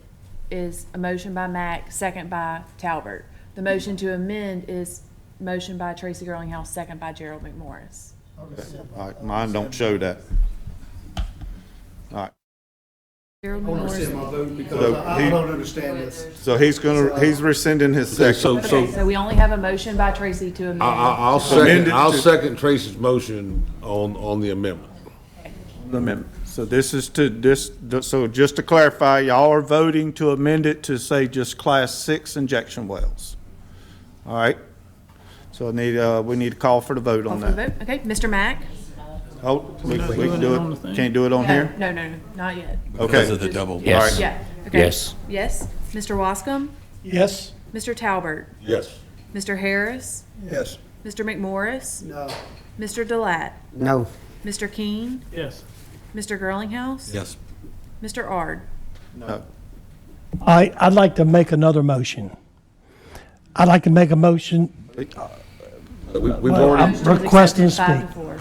is a motion by Mack, second by Talbert. The motion to amend is motion by Tracy Girlinghouse, second by Gerald McMorris. All right, mine don't show that. All right, Gerald I want to McMorris. rescind my vote because So I don't understand this. so he's rescinding his Okay, second. Okay, so we only have a motion by Tracy to amend. I'll Amend it I'll to- second Tracy's motion on the amendment. Amendment. So this is so just to clarify, y'all are voting to amend it to say just Class 6 injection wells. All right? So we need to call for the vote on Call for the that. vote. Okay, Mr. Mack? Oh, we can do it, can't do it on here? No, not yet. Okay. Because of the double. Yes. Yeah, okay. Yes. Yes. Mr. Wascom? Yes. Mr. Talbert? Yes. Mr. Harris? Yes. Mr. McMorris? No. Mr. Delat? No. Mr. Keene? Yes. Mr. Girlinghouse? Yes. Mr. Ard? No. I'd like to make another motion. I'd like to make a motion. We've Well, already, I'm requesting to 5 speak. to 4.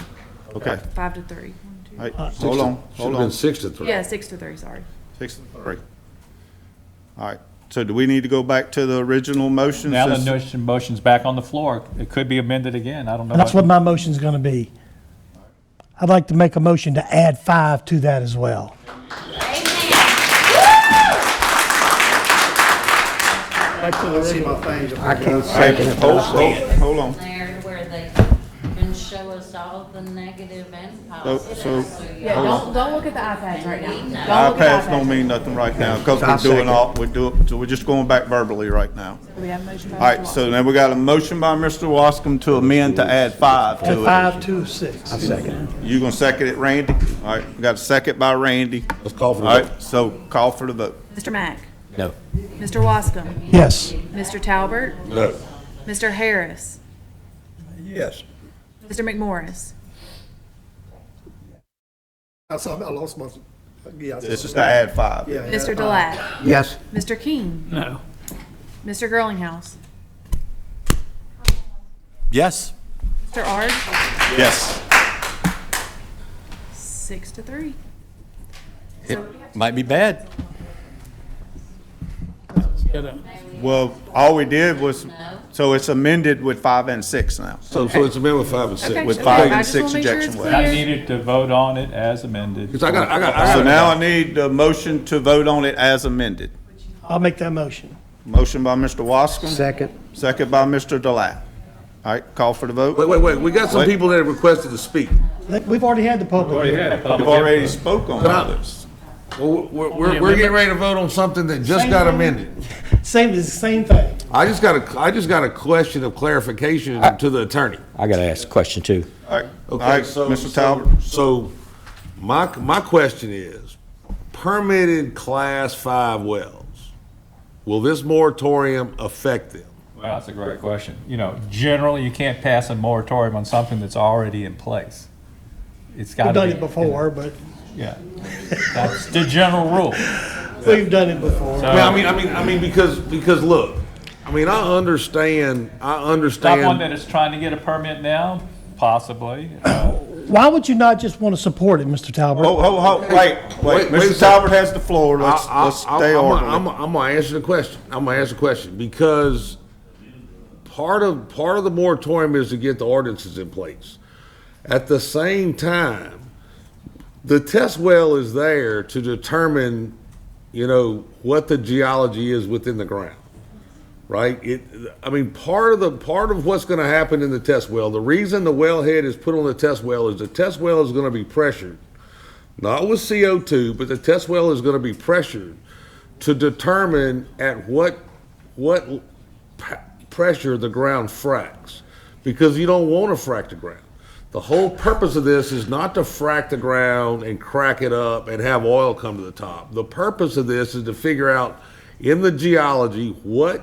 Okay. 5 to 3. All right, hold should've on. been 6 to 3. Yeah, 6 to 3, sorry. 6 to 3. All right, So do we need to go back to the original motion? Now the since- motion's back on the floor. It could be amended again. I don't know. And that's what my motion's gonna be. I'd like to make a motion to add 5 to that as well. Back to the see my thing. I can't second it. Hold on. There where they can show us all the negative and positive. So, Yeah, hold on. don't look at the iPads right now. Don't look at the iPads don't mean nothing right now, because so we're just going back verbally right now. Do we have a motion by All right, Mr. so now we got a motion by Mr. Wascom to amend to add 5 to it. 5 to 6. I second it. You gonna second it, Randy? All right, we got a second by Randy. Let's call for the All vote. right, so call for the vote. Mr. Mack? No. Mr. Wascom? Yes. Mr. Talbert? No. Mr. Harris? Yes. Mr. McMorris? I lost my, yeah. This is to add 5. Yeah. Mr. Delat? Yes. Mr. King? No. Mr. Girlinghouse? Yes. Mr. Ard? Yes. 6-3. It might be bad. Well, all we did was, so it's amended with 5 and 6 now. So it's amended with 5 and 6. Okay. With Okay, 5 I and just 6 wanna make sure it's ejection clear. wells. I needed to vote on it as amended. Because I got. So now I need the motion to vote on it as amended. I'll make that motion. Motion by Mr. Wascom. Second. Second by Mr. Delat. All right, call for the vote. Wait. We got some Wait. people that have requested to speak. We've already had the public. We've already spoke on this. Well, we're getting ready to vote on something that just got amended. It's the same thing. I just got a question of clarification to the attorney. I got to ask a question too. All right, Okay, all right, so Mr. Talbot. So my question is, permitted Class 5 wells, will this moratorium affect them? Well, that's a great question. You know, generally, you can't pass a moratorium on something that's already in place. It's got We've to done be. it before, but Yeah. That's the general rule. we've done it before. So- Well, I mean, because look, I mean, I understand. Not one that is trying to get a permit now, possibly. Why would you not just want to support it, Mr. Talbot? Wait, Wait a Mr. second. Talbot has the floor. Let's stay orderly. I'm gonna answer the question. I'm gonna answer the question because part of the moratorium is to get the ordinances in place. At the same time, the test well is there to determine, what the geology is within the ground, right? I mean, part of what's going to happen in the test well, the reason the wellhead is put on the test well is the test well is going to be pressured, not with CO2, but the test well is going to be pressured to determine at what pressure the ground fracks, because you don't want to frack the ground. The whole purpose of this is not to frack the ground and crack it up and have oil come to the top. The purpose of this is to figure out in the geology what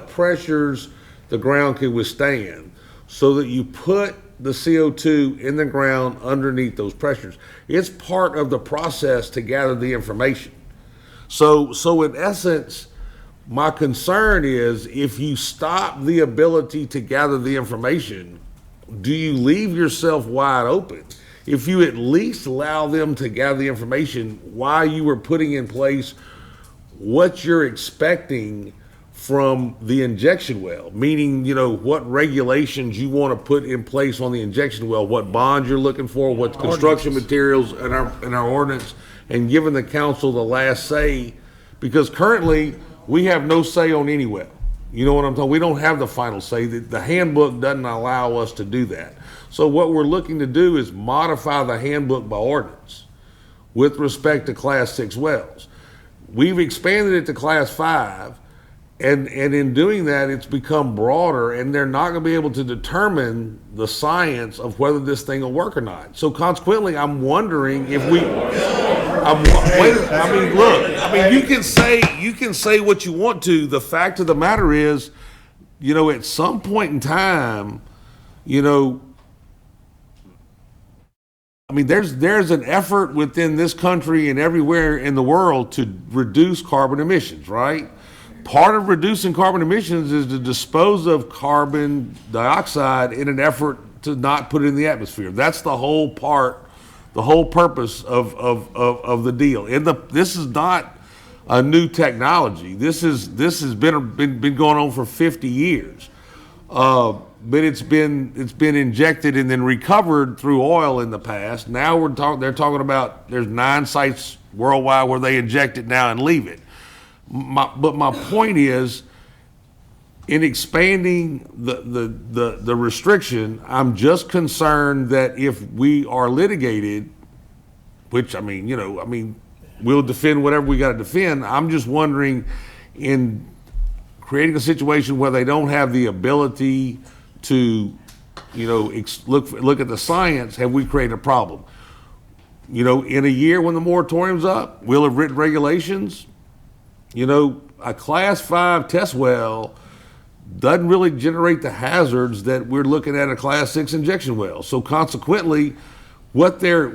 pressures the ground can withstand so that you put the CO2 in the ground underneath those pressures. It's part of the process to gather the information. So in essence, my concern is if you stop the ability to gather the information, do you leave yourself wide open? If you at least allow them to gather the information while you were putting in place what you're expecting from the injection well, meaning, what regulations you want to put in place on the injection well, what bonds you're looking for, what construction materials in our ordinance, and giving the council the last say, because currently we have no say on any well. You know what I'm talking? We don't have the final say. The handbook doesn't allow us to do that. So what we're looking to do is modify the handbook by ordinance with respect to Class 6 wells. We've expanded it to Class 5, and in doing that, it's become broader, and they're not going to be able to determine the science of whether this thing will work or not. So consequently, I'm wondering if we. You can say what you want to. The fact of the matter is, at some point in time, there's an effort within this country and everywhere in the world to reduce carbon emissions, right? Part of reducing carbon emissions is to dispose of carbon dioxide in an effort to not put it in the atmosphere. That's the whole purpose of the deal. This is not a new technology. This has been going on for 50 years. But it's been injected and then recovered through oil in the past. Now they're talking about there's 9 sites worldwide where they inject it now and leave it. But my point is, in expanding the restriction, I'm just concerned that if we are litigated, which we'll defend whatever we got to defend. I'm just wondering, in creating a situation where they don't have the ability to, look at the science, have we created a problem? In a year when the moratorium's up, we'll have written regulations. A Class 5 test well doesn't really generate the hazards that we're looking at a Class 6 injection well. So consequently, what their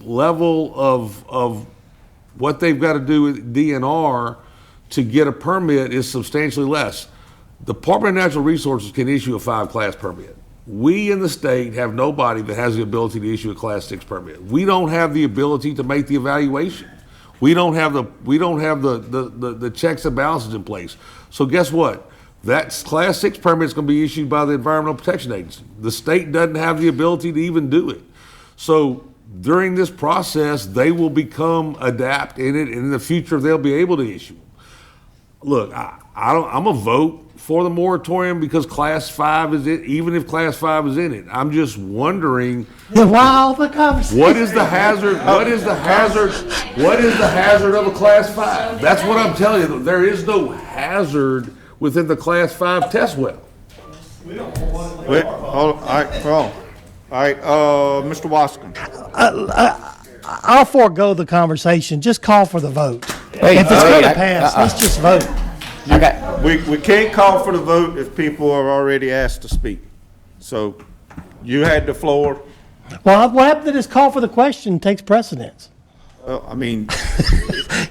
level of what they've got to do with DNR to get a permit is substantially less. The Department of Natural Resources can issue a 5-class permit. We in the state have nobody that has the ability to issue a Class 6 permit. We don't have the ability to make the evaluation. We don't have the checks and balances in place. So guess what? That Class 6 permit is going to be issued by the Environmental Protection Agency. The state doesn't have the ability to even do it. So during this process, they will become adept in it, and in the future, they'll be able to issue. Look, I'm a vote for the moratorium because Class 5 is it. Even if Class 5 is in it, I'm just wondering. Wow, the conversation. What is the hazard? What is the hazard? What is the hazard of a Class 5? That's what I'm telling you. There is no hazard within the Class 5 test well. All right, Mr. Waskin. I'll forego the conversation. Just call for the vote. Hey, if it's going to pass, let's just vote. We can't call for the vote if people are already asked to speak. So you had the floor. Well, what happened to this call for the question takes precedence?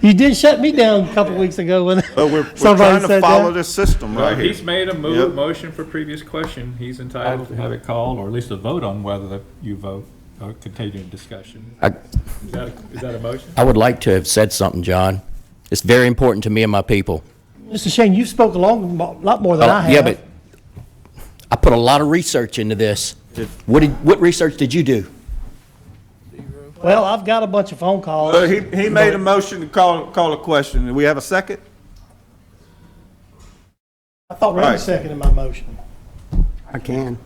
You did shut me down a couple weeks ago when we're trying to follow this system right here. He's made a motion for previous question. He's entitled to have it called, or at least a vote on whether you vote or continue discussion. Is that a motion? I would like to have said something, John. It's very important to me and my people. Mr. Shane, you spoke a lot more than I have. Yeah, but I put a lot of research into this. What research did you do? Well, I've got a bunch of phone calls. He made a motion to call a question. Do we have a second? I thought Randy seconded my motion. I can.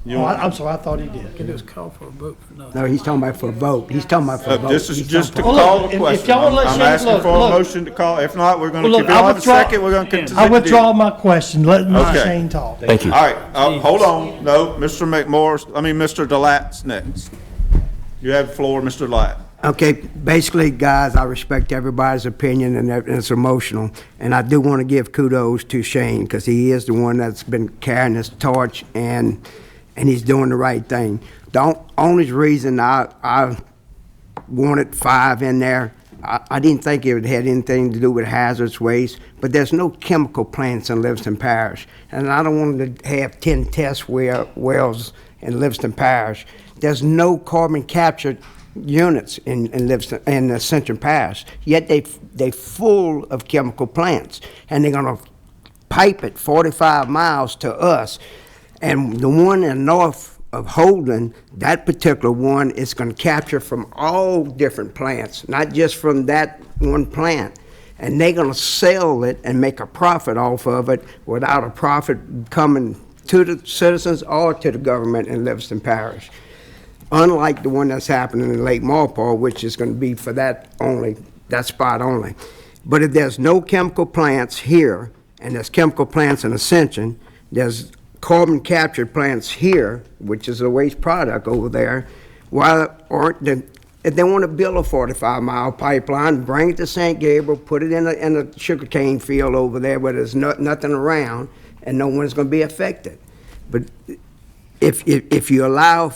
I'm sorry, I thought he did. Can just call for a vote for nothing. No, he's talking about for a vote. He's talking about for a vote. This is just to Well, call look, the if question. y'all wanna let I'm Shane- asking for a motion to call. If not, we're going to, if you don't have a second, we're going to continue. I withdraw my question. Let Mr. Shane talk. Thank you. All right, hold on. No, Mr. Mr. Delat's next. You have the floor, Mr. Delat. Okay, basically, guys, I respect everybody's opinion, and it's emotional. And I do want to give kudos to Shane, because he is the one that's been carrying this torch, and he's doing the right thing. The only reason I wanted 5 in there, I didn't think it had anything to do with hazardous waste, but there's no chemical plants in Livingston Parish. And I don't want to have 10 test wells in Livingston Parish. There's no carbon capture units in Livingston, in Ascension Parish, yet they full of chemical plants, and they're going to pipe it 45 miles to us. And the one in north of Holden, that particular one is going to capture from all different plants, not just from that one plant. And they're going to sell it and make a profit off of it without a profit coming to the citizens or to the government in Livingston Parish. Unlike the one that's happening in Lake Marpole, which is going to be for that spot only. But if there's no chemical plants here, and there's chemical plants in Ascension, there's carbon captured plants here, which is a waste product over there, if they want to build a 45-mile pipeline, bring it to St. Gabriel, put it in a sugarcane field over there where there's nothing around, and no one's going to be affected. But if you allow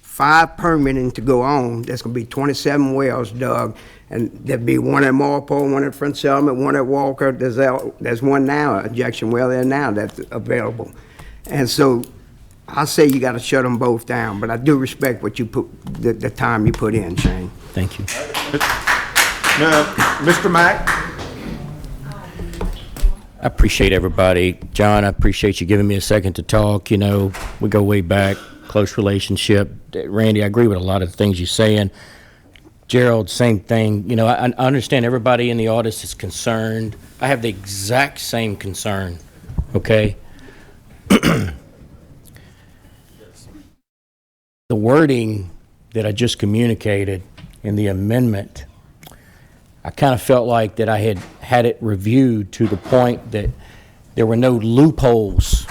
5 permitting to go on, there's going to be 27 wells dug, and there'll be one at Marpole, one at Front Settlement, one at Walker. There's one now, an injection well there now that's available. And so I say you got to shut them both down, but I do respect what you put, the time you put in, Shane. Thank you. Now, Mr. Mack? I appreciate everybody. John, I appreciate you giving me a second to talk. You know, we go way back, close relationship. Randy, I agree with a lot of the things you're saying. Gerald, same thing. You know, I understand everybody in the audience is concerned. I have the exact same concern, okay? The wording that I just communicated in the amendment, I kind of felt like that I had it reviewed to the point that there were no loopholes,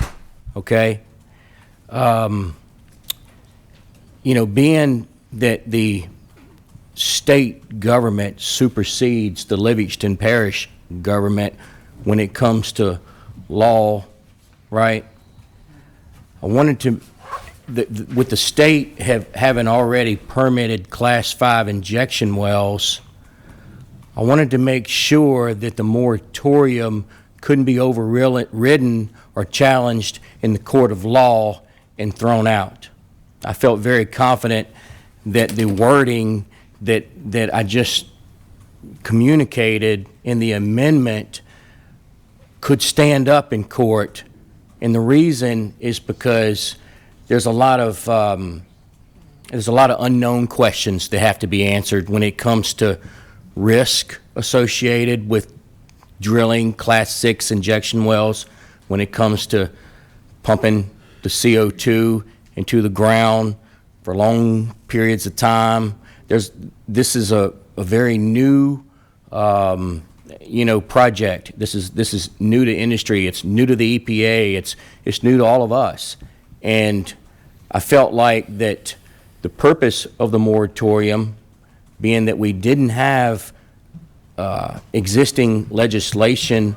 okay? You know, being that the state government supersedes the Livingston Parish government when it comes to law, right? I wanted to, with the state having already permitted Class 5 injection wells, I wanted to make sure that the moratorium couldn't be overridden or challenged in the court of law and thrown out. I felt very confident that the wording that I just communicated in the amendment could stand up in court. And the reason is because there's a lot of unknown questions that have to be answered when it comes to risk associated with drilling Class 6 injection wells, when it comes to pumping the CO2 into the ground for long periods of time. This is a very new project. This is new to industry. It's new to the EPA. It's new to all of us. And I felt like that the purpose of the moratorium, being that we didn't have existing legislation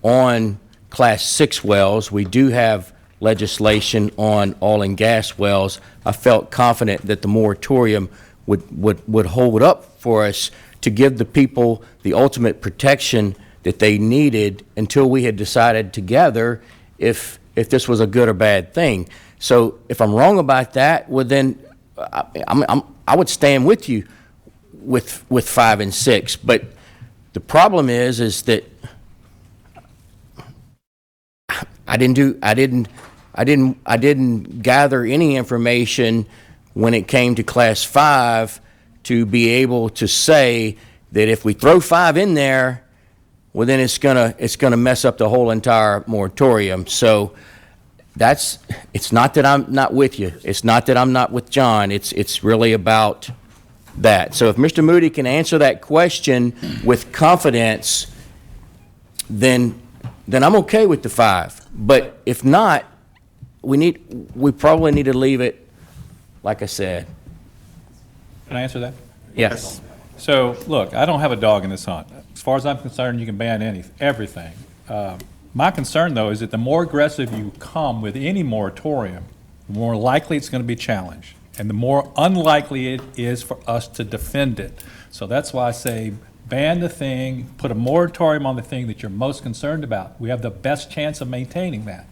on Class 6 wells, we do have legislation on oil and gas wells. I felt confident that the moratorium would hold up for us to give the people the ultimate protection that they needed until we had decided together if this was a good or bad thing. So if I'm wrong about that, well then I would stand with you with 5 and 6. But the problem is that I didn't gather any information when it came to Class 5 to be able to say that if we throw 5 in there, well then it's gonna mess up the whole entire moratorium. So it's not that I'm not with you. It's not that I'm not with John. It's really about that. So if Mr. Moody can answer that question with confidence, then I'm okay with the 5. But if not, we probably need to leave it like I said. Can I answer that? Yes. So, look, I don't have a dog in this hunt. As far as I'm concerned, you can ban everything. My concern, though, is that the more aggressive you come with any moratorium, the more likely it's going to be challenged, and the more unlikely it is for us to defend it. So that's why I say ban the thing, put a moratorium on the thing that you're most concerned about. We have the best chance of maintaining that.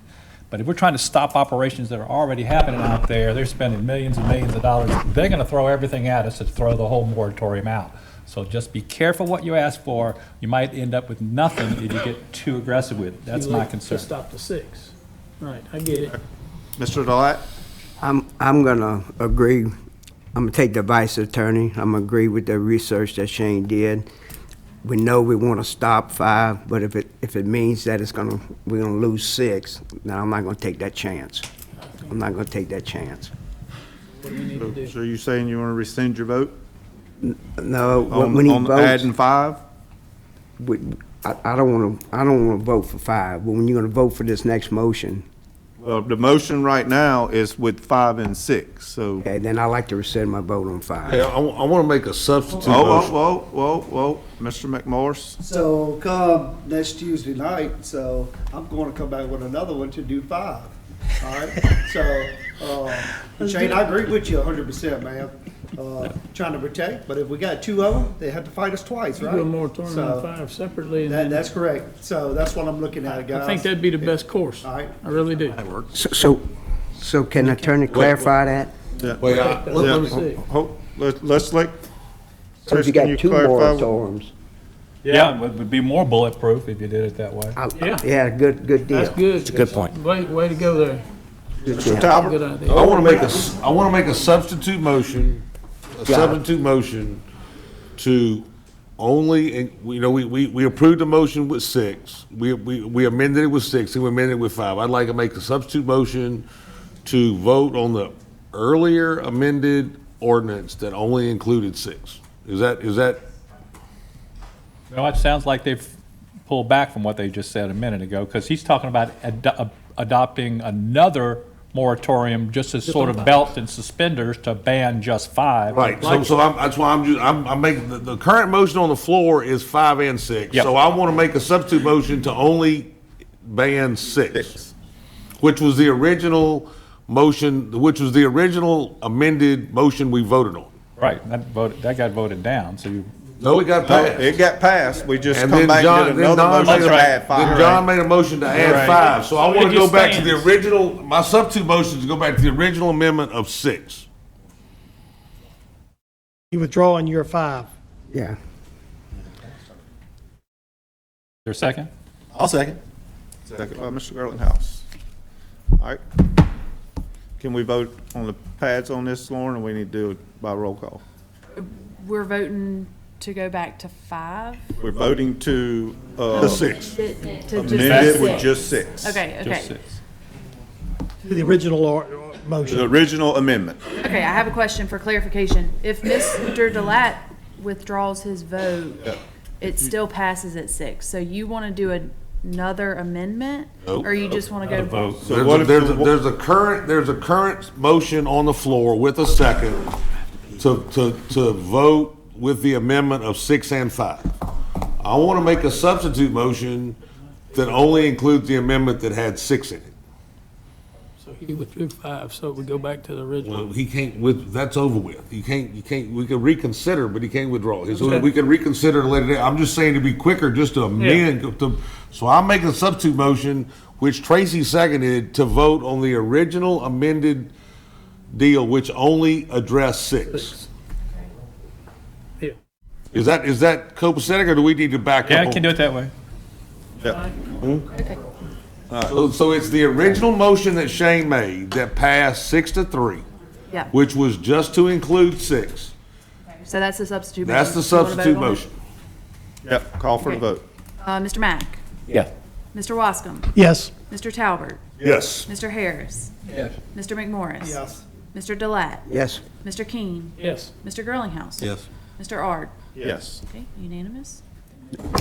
But if we're trying to stop operations that are already happening out there, they're spending millions and millions of dollars, they're going to throw everything at us to throw the whole moratorium out. So just be careful what you ask for. You might end up with nothing if you get too aggressive with it. That's my concern. To stop the 6. Right, I get it. Mr. Delatt? I'm gonna agree. I'm gonna take the vice attorney. I'm gonna agree with the research that Shane did. We know we want to stop 5, but if it means that we're gonna lose 6, then I'm not gonna take that chance. I'm not gonna take that chance. What do we need to do? So you're saying you want to rescind your vote? No, On when he on votes, adding 5? I don't want to vote for 5. But when you're gonna vote for this next motion, Well, the motion right now is with 5 and 6, so. okay, then I like to rescind my vote on 5. Hey, I want to make a substitute Whoa, motion. whoa, Mr. McMorris? So come next Tuesday night, so I'm going to come back with another one to do 5. All right? So, Shane, I agree with you 100%, man. Trying to protect, but if we got 2 of them, they have to fight us twice, You right? do a moratorium So, on 5 separately. And then that's correct. So that's what I'm looking at, guys. I think that'd be the best course. All right. I really do. So can the attorney clarify that? Yeah. Wait, Let's let So if you Chris, can got 2 clarify? moratoriums, Yeah, it would be more bulletproof if you did it that way. Yeah, good deal. That's good. It's a good point. Way to go there. Mr. Talbot? Good idea. I want to make a substitute motion, to only, we approved the motion with 6. We amended it with 6, and we amended it with 5. I'd like to make a substitute motion to vote on the earlier amended ordinance that only included 6. Is that? Well, it sounds like they've pulled back from what they just said a minute ago, because he's talking about adopting another moratorium just as sort of belt and suspenders to ban just 5. Right, that's why I'm making, the current motion on the floor is 5 and 6. Yep. So I want to make a substitute motion to only ban 6, which was the original motion, which was the original amended motion we voted on. Right, that got voted down, so you. No, it got passed. It got passed. We just And come then back and did another motion to add 5. Then John made a motion to add 5. So I want to go back to the original, my substitute motion is to go back to the original amendment of 6. You withdrawing your 5? Yeah. There a second? I'll second. Second by Mr. Girlinghouse. All right. Can we vote on the pads on this, Lauren, or we need to do it by roll call? We're voting to go back to 5? We're voting to, The 6. To just amend it with 6. just 6. Okay. Just 6. The original motion. The original amendment. Okay, I have a question for clarification. If Mr. Delat withdraws his vote, it still passes at 6. So you want to do another amendment? Nope. Or you just want to go? Vote. So what if There's a current motion on the floor with a second to vote with the amendment of 6 and 5. I want to make a substitute motion that only includes the amendment that had 6 in it. So he withdrew 5, so we go back to the original. Well, he can't, that's over with. You can't, we can reconsider, but he can't withdraw. So we can reconsider and let it, I'm just saying to be quicker, just to amend. So I'm making a substitute motion, which Tracy seconded, to vote on the original amended deal, which only addressed 6. Yeah. Is that copacetic, or do we need to back up? Yeah, I can do it that way. Yeah. So it's the original motion that Shane made that passed 6-3, Yeah. which was just to include 6. So that's the substitute motion. That's the You wanna vote substitute on it? motion. Yep, call for the vote. Mr. Mack, Yeah. Mr. Wascom, Yes. Mr. Talbert, Yes. Mr. Harris, Yes. Mr. McMorris. Yes. Mr. Delat, Yes. Mr. King, Yes. Mr. Girlinghouse. Yes. Mr. Ard. Yes. Okay, unanimous?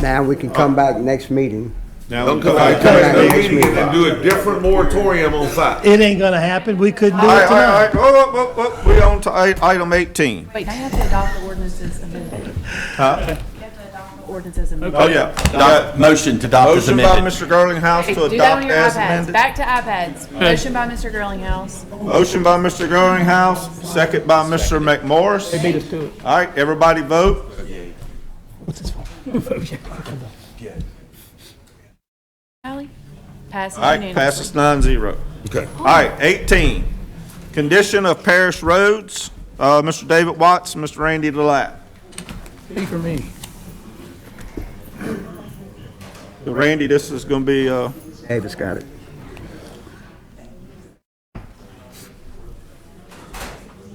Now we can come back next meeting. Now, Don't we come go back back to to the meeting and do a different moratorium on 5. It ain't gonna happen. We couldn't do All it right, tonight. whoa. We on to item 18. Wait, I have to adopt the ordinances amended. Huh? You have to adopt the ordinances amended. Oh, yeah. Motion to adopt as Motion by amended. Mr. Girlinghouse to Do that on adopt your as iPads. amended. Back to iPads. Motion by Mr. Girlinghouse. Motion by Mr. Girlinghouse, second by Mr. McMorris. They beat us to it. All right, everybody vote. Ally? Passes All right, unanimously. passes 9-0. Okay. All right, 18, condition of parish roads. Mr. David Watts, Mr. Randy Delat. Speak for me. So Randy, this is going to be, Davis got it.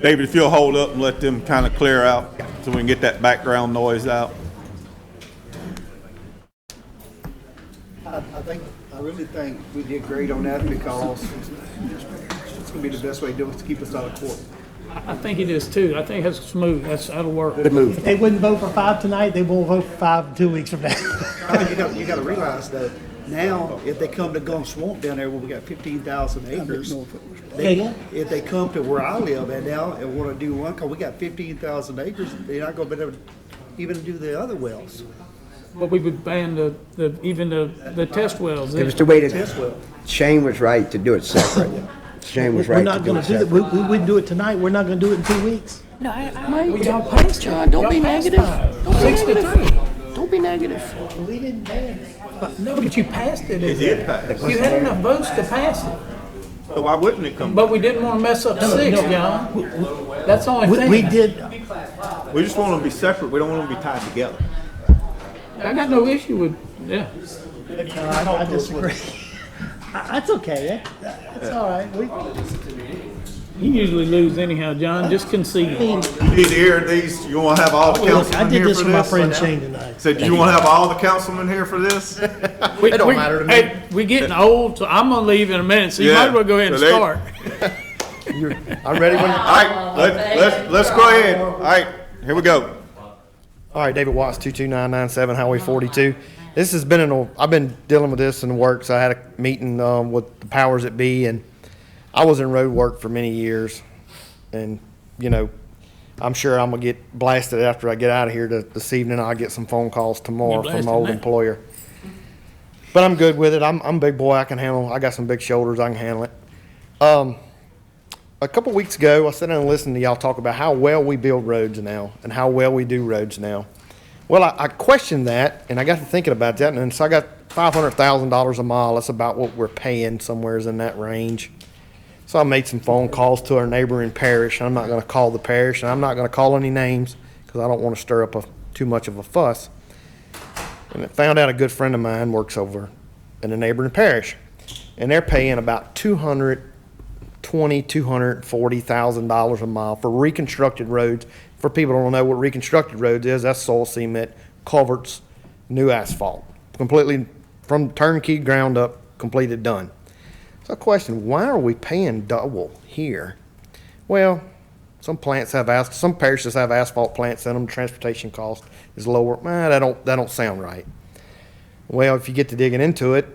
David, if you'll hold up and let them kind of clear out so we can get that background noise out. I really think we did great on that because it's gonna be the best way to do it to keep us out of court. I think it is too. I think it's smooth. That'll work. If they wouldn't vote for 5 tonight, they won't vote for 5 2 weeks from now. You gotta realize that now, if they come to Gum Swamp down there where we got 15,000 acres, if they come to where I live at now and wanna do one, cause we got 15,000 acres, they're not gonna be able to even do the other wells. But we would ban even the test wells. It was the way Test that well. Shane was right to do it separate. Shane was right We're to not do gonna it do that. separate. We wouldn't do it tonight. We're not gonna do it in 2 weeks. No, Y'all passed, John. Don't be negative. Don't be negative. Don't be negative. We didn't ban it. No, but you passed it. It did pass. You had enough votes to pass it. So why wouldn't it come? But we didn't want to mess up 6, John. That's the only thing. We did, We just want them to be separate. We don't want them to be tied together. I got no issue with, yeah. I disagree. That's okay. That's all right. You usually lose anyhow, John. Just concede. You need to hear these, you wanna have all the Look, I councilmen did here this for for my this? friend Shane tonight. So do you wanna have all the councilmen here for this? It don't matter to me. Hey, we're getting old, so I'm gonna leave in a minute, so you might as well go ahead and so they- start. I'm ready when you. All right, let's go ahead. All right, here we go. All right, David Watts, 22997 Highway 42. This has been I've been dealing with this in the works. I had a meeting with the powers that be, and I was in road work for many years. And, you know, I'm sure I'm going to get blasted after I get out of here this evening. I'll get some phone calls tomorrow from my old employer. But I'm good with it. I'm a big boy. I can handle. I got some big shoulders. I can handle it. A couple weeks ago, I sat down and listened to y'all talk about how well we build roads now and how well we do roads now. Well, I questioned that, and I got to thinking about that, and so I got $500,000 a mile. That's about what we're paying, somewhere in that range. So I made some phone calls to our neighboring parish. I'm not going to call the parish, and I'm not going to call any names because I don't want to stir up too much of a fuss. And I found out a good friend of mine works over in a neighboring parish, and they're paying about $240,000 a mile for reconstructed roads. For people who don't know what reconstructed roads is, that's soil cement, culverts, new asphalt, completely from turnkey, ground up, completed, done. So I question, why are we paying double here? Well, some parishes have asphalt plants in them. Transportation cost is lower. That don't sound right. Well, if you get to digging into it,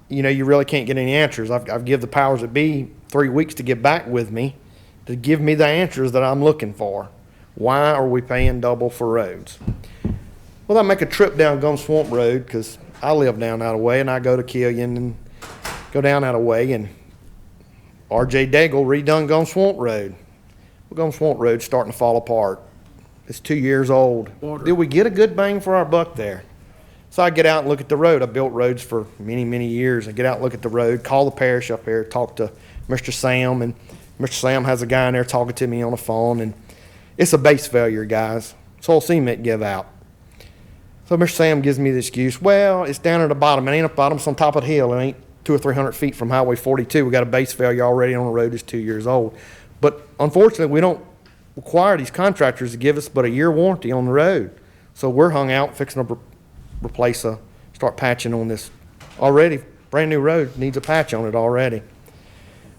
you know, you really can't get any answers. I've given the powers that be 3 weeks to get back with me to give me the answers that I'm looking for. Why are we paying double for roads? Well, I make a trip down Gum Swamp Road because I live down that way, and I go to Killian and go down that way, and R.J. Daigle redone Gum Swamp Road. Well, Gum Swamp Road's starting to fall apart. It's 2 years old. Did we get a good bang for our buck there? So I get out and look at the road. I built roads for many, many years. I get out and look at the road, call the parish up here, talk to Mr. Sam, and Mr. Sam has a guy in there talking to me on the phone, and it's a base failure, guys. Soil cement give out. So Mr. Sam gives me the excuse, well, it's down at the bottom. It ain't up bottom, it's on top of the hill. It ain't 200 or 300 feet from Highway 42. We got a base failure already on the road that's 2 years old. But unfortunately, we don't require these contractors to give us but a year warranty on the road. So we're hung out fixing to start patching on this already brand new road. Needs a patch on it already.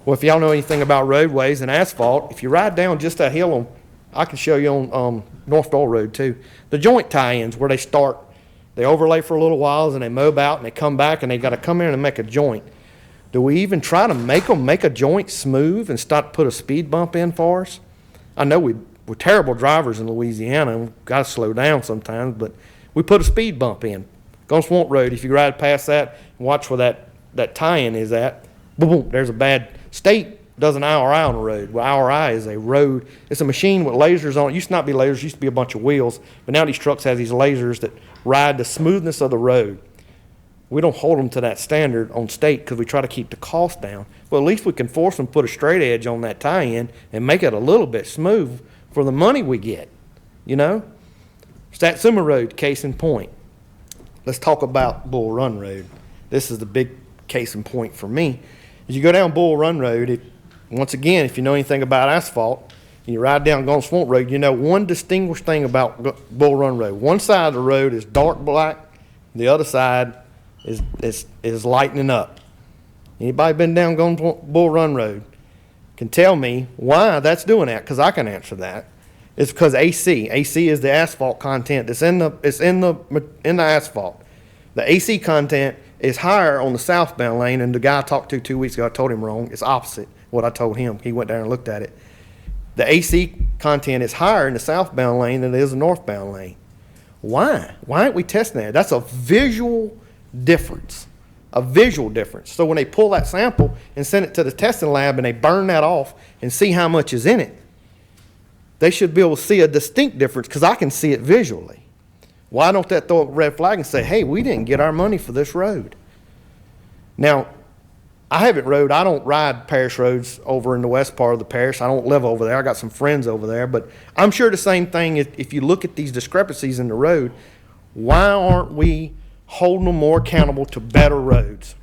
Well, if y'all know anything about roadways and asphalt, if you ride down just that hill I can show you on North Dole Road too. The joint tie-ins where they overlay for a little while and they mob out and they come back and they got to come in and make a joint. Do we even try to make them make a joint smooth and start put a speed bump in for us? I know we're terrible drivers in Louisiana and we've got to slow down sometimes, but we put a speed bump in. Gum Swamp Road, if you ride past that and watch where that tie-in is at, boom, there's a bad state. Does an IRI on the road. Well, IRI is a road. It's a machine with lasers on it. It used to not be lasers. It used to be a bunch of wheels. But now these trucks have these lasers that ride the smoothness of the road. We don't hold them to that standard on state because we try to keep the cost down. Well, at least we can force them to put a straight edge on that tie-in and make it a little bit smooth for the money we get. You know? Satsuma Road, case in point. Let's talk about Bull Run Road. This is the big case in point for me. As you go down Bull Run Road, once again, if you know anything about asphalt, and you ride down Gum Swamp Road, you know one distinguished thing about Bull Run Road. One side of the road is dark black, the other side is lightening up. Anybody been down Bull Run Road can tell me why that's doing that, because I can answer that. It's because AC is the asphalt content that's in the asphalt. The AC content is higher on the southbound lane, and the guy I talked to 2 weeks ago, I told him wrong. It's opposite what I told him. He went down and looked at it. The AC content is higher in the southbound lane than it is the northbound lane. Why? Why aren't we testing that? That's a visual difference. A visual difference. So when they pull that sample and send it to the testing lab and they burn that off and see how much is in it, they should be able to see a distinct difference because I can see it visually. Why don't that throw up a red flag and say, hey, we didn't get our money for this road? Now, I don't ride parish roads over in the west part of the parish. I don't live over there. I got some friends over there. But I'm sure the same thing if you look at these discrepancies in the road, Why aren't we holding them more accountable to better roads?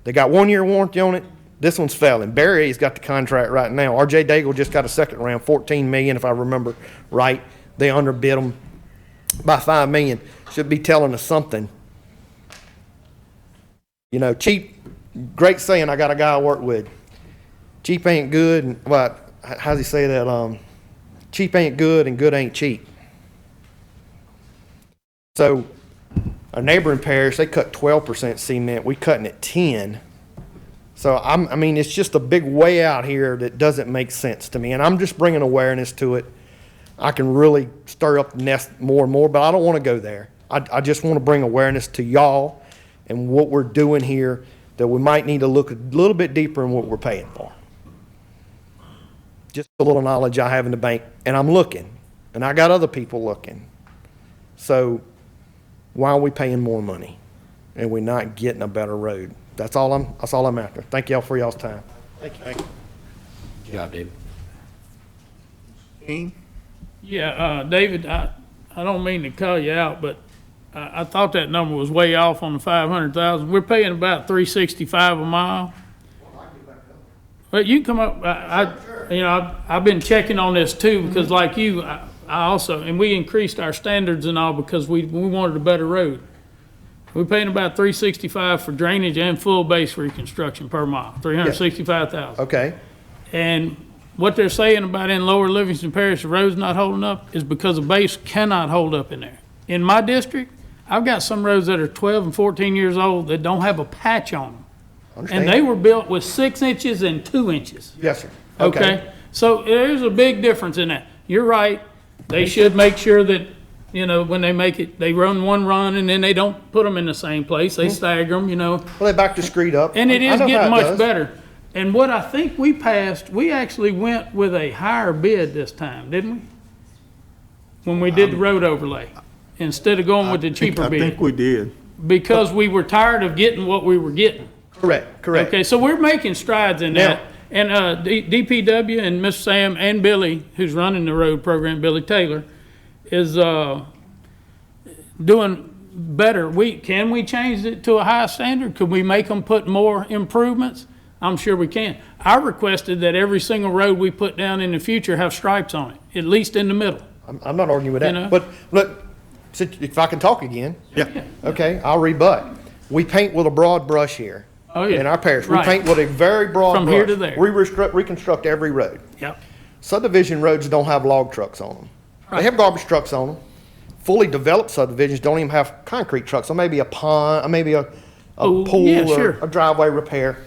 They got 1 year warranty on it. This one's failing. Barry's got the contract right now. RJ Daigle just got a second round, 14 million if I remember right. They underbid them by 5 million. Should be telling us something. You know, cheap, great saying. I got a guy I work with. Cheap ain't good. And what? How's he say that? Cheap ain't good and good ain't cheap. So our neighboring parish, they cut 12% cement. We cutting at 10. So I mean, it's just a big way out here that doesn't make sense to me. And I'm just bringing awareness to it. I can really stir up the nest more and more, but I don't want to go there. I just want to bring awareness to y'all and what we're doing here, that we might need to look a little bit deeper in what we're paying for. Just a little knowledge I have in the bank, and I'm looking, and I got other people looking. So why are we paying more money and we're not getting a better road? That's all I'm after. Thank y'all for y'all's time. Thank you. Good job, David. Yeah, David, I don't mean to call you out, but I thought that number was way off on the 500,000. We're paying about $365 a mile. But you can come up. I've been checking on this too, because like you, I also, and we increased our standards and all because we wanted a better road. We're paying about $365 for drainage and full base reconstruction per mile, $365,000. Okay. And what they're saying about in Lower Livingston Parish, the road's not holding up, is because the base cannot hold up in there. In my district, I've got some roads that are 12 and 14 years old that don't have a patch on them. Understand. And they were built with 6 inches and 2 inches. Yes, sir. Okay. So there's a big difference in that. You're right. They should make sure that, when they make it, they run one run and then they don't put them in the same place. They stagger them, Well, they back the street up. And it is I know how getting it much does. better. And what I think we passed, we actually went with a higher bid this time, didn't we? When we did the road overlay, instead of going with the cheaper bid. I think we did. Because we were tired of getting what we were getting. Correct. Okay, so we're making strides in that. And DPW and Miss Sam and Billy, who's running the road program, Billy Taylor, is doing better. Can we change it to a high standard? Could we make them put more improvements? I'm sure we can. I requested that every single road we put down in the future have stripes on it, at least in the middle. I'm not arguing with that. You know? But look, if I can talk again. Yeah. Okay, I'll rebut. We paint with a broad brush here. Oh, yeah. In our parish. Right. We paint with a very broad From brush. here to there. We reconstruct every road. Yep. Subdivision roads don't have log trucks on them. They have garbage trucks on them. Fully developed subdivisions don't even have concrete trucks. So maybe a pond, maybe a pool yeah, or sure. a driveway repair.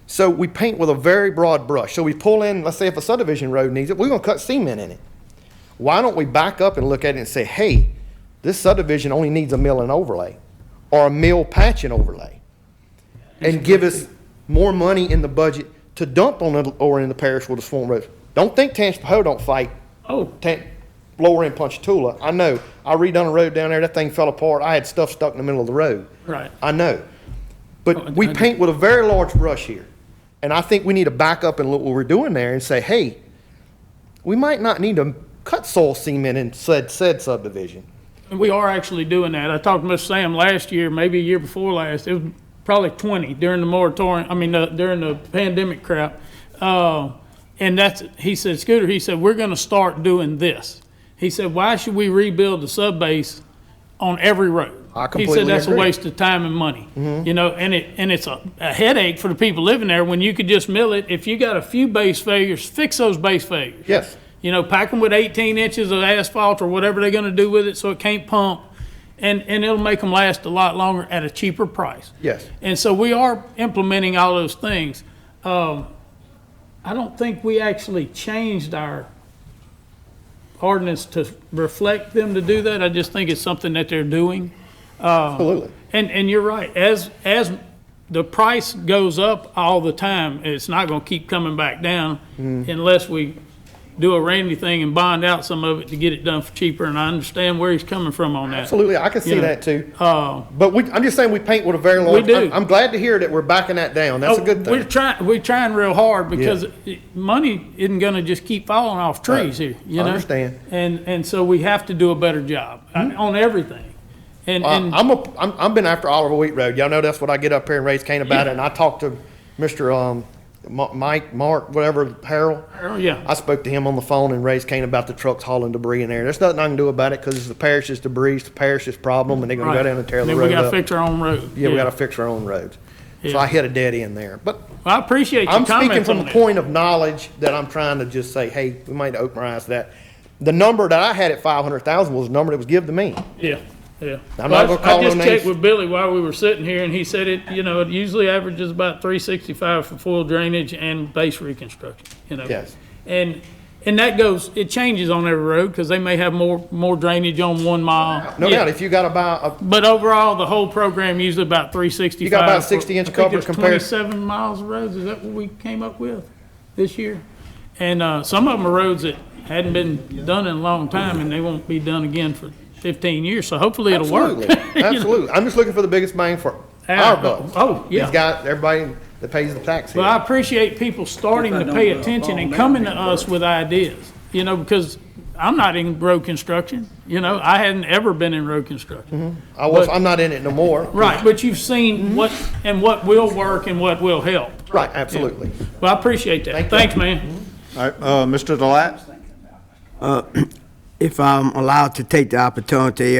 So we paint with a very broad brush. So we pull in, let's say if a subdivision road needs it, we're going to cut cement in it. Why don't we back up and look at it and say, hey, this subdivision only needs a mill and overlay or a mill patch and overlay, and give us more money in the budget to dump on the lower end of the parish with the swamp roads. Don't think Tangipahoa don't fight. Lower end Ponchatoula. I know. I redone a road down there. That thing fell apart. I had stuff stuck in the middle of the road. Right. I know. But we paint with a very large brush here. And I think we need to back up and look what we're doing there and say, hey, we might not need to cut soil cement in said subdivision. And we are actually doing that. I talked to Miss Sam last year, maybe a year before last. It was probably 20 during the moratorium, during the pandemic crap. And he said, Scooter, we're going to start doing this. He said, why should we rebuild the subbase on every road? I He completely said that's agree. a waste of time and money. And it's a headache for the people living there when you could just mill it. If you got a few base failures, fix those base failures. Yes. Pack them with 18 inches of asphalt or whatever they're going to do with it so it can't pump. And it'll make them last a lot longer at a cheaper price. Yes. And so we are implementing all those things. I don't think we actually changed our ordinance to reflect them to do that. I just think it's something that they're doing. Absolutely. And you're right. As the price goes up all the time, it's not going to keep coming back down unless we do a Randy thing and bond out some of it to get it done for cheaper, and I understand where he's coming from on that. Absolutely, I can see You know, that too. But I'm just saying we paint with a very large. We do. I'm glad to hear that we're backing that down. That's a good thing. We're trying real hard because money isn't gonna just keep falling off trees here, you know? I understand. And so we have to do a better job on everything. And I'm been after Oliver Wheat Road. Y'all know that's what I get up here and raise Cain about it. And I talked to Mr. Mark, whatever, Harold. Yeah. I spoke to him on the phone and raised Cain about the trucks hauling debris in there. There's nothing I can do about it because it's the parish's debris, it's the parish's problem, and they're gonna go down and tear the road up. Then we gotta fix our own road. Yeah, we gotta fix our own roads. So Yeah. I hit a dead end there. But I appreciate your I'm speaking comments from on the that. point of knowledge that I'm trying to just say, hey, we might open our eyes to that. The number that I had at 500,000 was the number that was given to me. Yeah, yeah. I'm not gonna call I no just names. checked with Billy while we were sitting here, and he said it usually averages about 365 for full drainage and base reconstruction, Yes. And that it changes on every road, because they may have more drainage on 1 mile. No doubt, if you got about But overall, the whole program usually about 365. You got about 60-inch I think cover it's compared- 27 miles of roads, is that what we came up with this year? And some of them are roads that hadn't been done in a long time, and they won't be done again for 15 years, so hopefully it'll work. Absolutely. Absolutely. I'm just looking for the biggest bang for our buck. Oh, yeah. These guys, everybody that pays the tax here. Well, I appreciate people starting to pay attention and coming to us with ideas, because I'm not in road construction, I hadn't ever been in road construction. I'm not in it no more. Right, but you've seen what will work and what will help. Right, absolutely. Yeah. Well, I appreciate that. Thanks, man. All right, Mr. Delat? If I'm allowed to take the opportunity,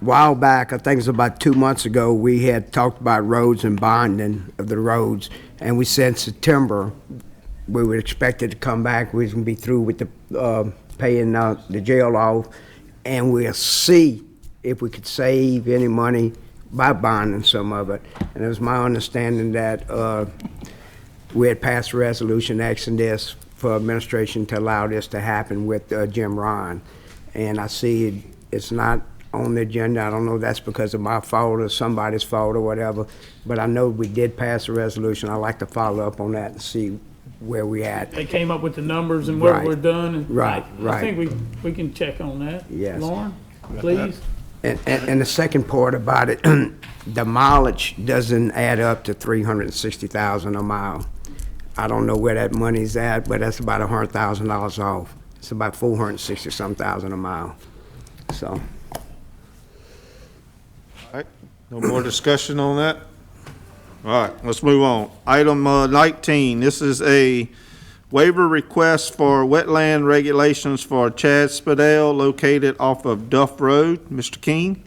while back, I think it's about 2 months ago, we had talked about roads and bonding of the roads, and we said September, we would expect it to come back, we was gonna be through with the paying the jail off, and we'll see if we could save any money by bonding some of it. And it was my understanding that we had passed a resolution asking this for administration to allow this to happen with Jim Ron. And I see it's not on the agenda. I don't know if that's because of my fault or somebody's fault or whatever, but I know we did pass a resolution. I'd like to follow up on that and see where we at. They came up with the numbers and where Right. we're done. And Right. I think we can check on that. Yes. Lauren, please. And the second part about it, the mileage doesn't add up to 360,000 a mile. I don't know where that money's at, but that's about $100,000 off. It's about 460-some thousand a mile. So. All right, no more discussion on that? All right, let's move on. Item 19, this is a waiver request for wetland regulations for Chad Spadell located off of Duff Road. Mr. King?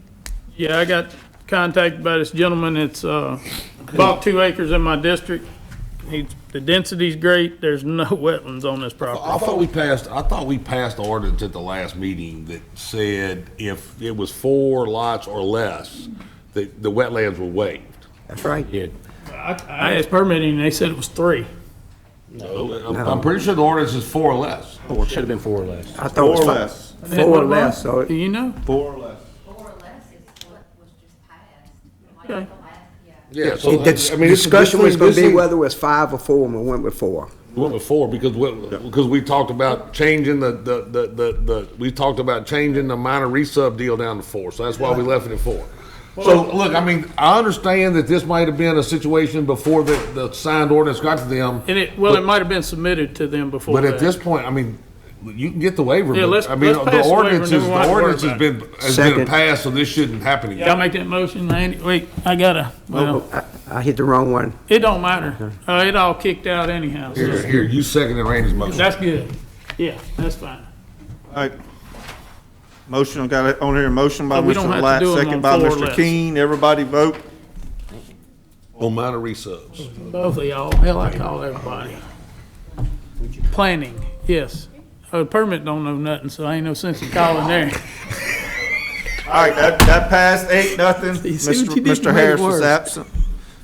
Yeah, I got contacted by this gentleman that's bought 2 acres in my district. The density's great. There's no wetlands on this property. I thought we passed the ordinance at the last meeting that said if it was 4 lots or less, the wetlands were waived. That's right. Yeah. I asked permitting, and they said it was 3. No, I'm pretty sure the ordinance is 4 or less. Oh, it should have been 4 or less. I thought it was 4 or less. 4 or less, so. Do you know? 4 or less. Okay. Yeah, so, The discussion was gonna be whether it was 5 or 4, and we went with 4. We went with 4 because we talked about changing we talked about changing the minor resub deal down to 4, so that's why we left it at 4. So, look, I mean, I understand that this might have been a situation before the signed ordinance got to them. And it might have been submitted to them before But that. at this point, I mean, you can get the waiver, Yeah, but, let's I mean, pass the the waiver ordinance and then we won't have to worry has been Second. passed, so this shouldn't happen again. Y'all make that motion, Randy? Wait, I gotta, well, I hit the wrong one. it don't matter. It all kicked out anyhow. so- Here, you seconded Randy's motion. That's good. Yeah, that's fine. All right. Motion, got it on here, motion by But we Mr. don't have to Lat, do them second on by 4 or Mr. less. King. Everybody vote. On minor resubs. Both of y'all, hell, I call everybody. Planning, yes. The permit don't know nothing, so ain't no sense in calling there. All right, that passed 8-0. see what you did? You Mr. made it Harris was worse. absent.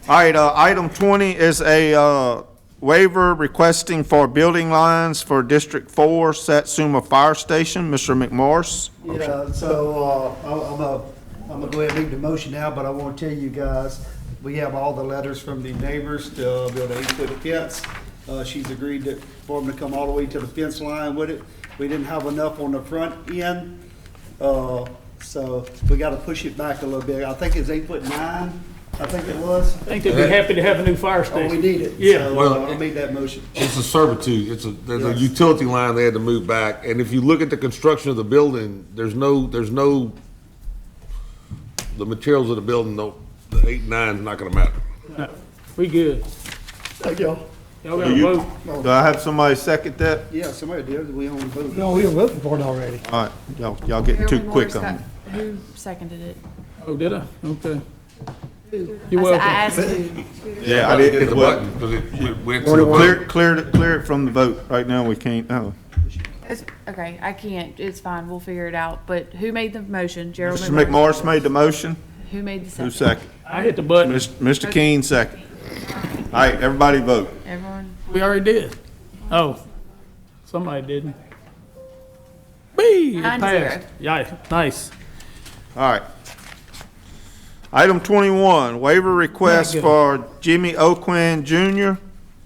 All right, item 20 is a waiver requesting for building lines for District 4 Satsuma Fire Station. Mr. McMorris? Yeah, so, I'm gonna go ahead and leave the motion now, but I wanna tell you guys, we have all the letters from the neighbors to build an 8-foot fence. She's agreed for them to come all the way to the fence line with it. We didn't have enough on the front end, so we got to push it back a little bit. I think it's 8'9", I think it was. I think they'd be happy to have a new fire Oh, station. we need it. Yeah. So, Well, I made that motion. It's a servitude. There's a Yes. utility line they had to move back. And if you look at the construction of the building, there's no, the materials of the building, the 8'9" is not gonna matter. No, we good. Thank y'all. Y'all got a vote? Do I have somebody second that? Yeah, somebody did. We only voted. No, we were voting for it already. All right, y'all getting too quick on it. Who seconded it? Oh, did I? Okay. You're I welcome. asked who. Yeah, I didn't Hit hit the the button, button. because it went to the vote. Clear it from the vote. Right now, we can't, no. Okay, I can't, it's fine, we'll figure it out, but who made the motion? Gerald Mr. McMorris made the motion. Who made the Who second? second? I hit the button. Mr. King second. All right, everybody vote. Everyone? We already did. Oh, somebody didn't. Whee! It 9-0. passed. Yeah, nice. All right. Item 21, waiver request Very good. for Jimmy O'Quinn Jr.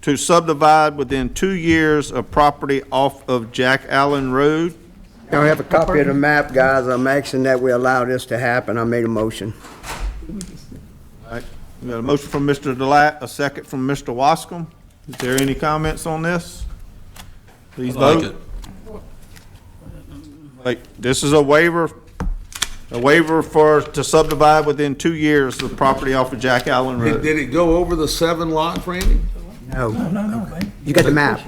to subdivide within 2 years of property off of Jack Allen Road. I have a copy of the map, guys. I'm asking that we allow this to happen. I made a motion. All right, we got a motion from Mr. Delat, a second from Mr. Wascom. Is there any comments on this? Please I like vote. Like, this is a waiver to subdivide within 2 years of property off of Jack Allen Road. Did it go over the 7 lots, Randy? No. You got the map.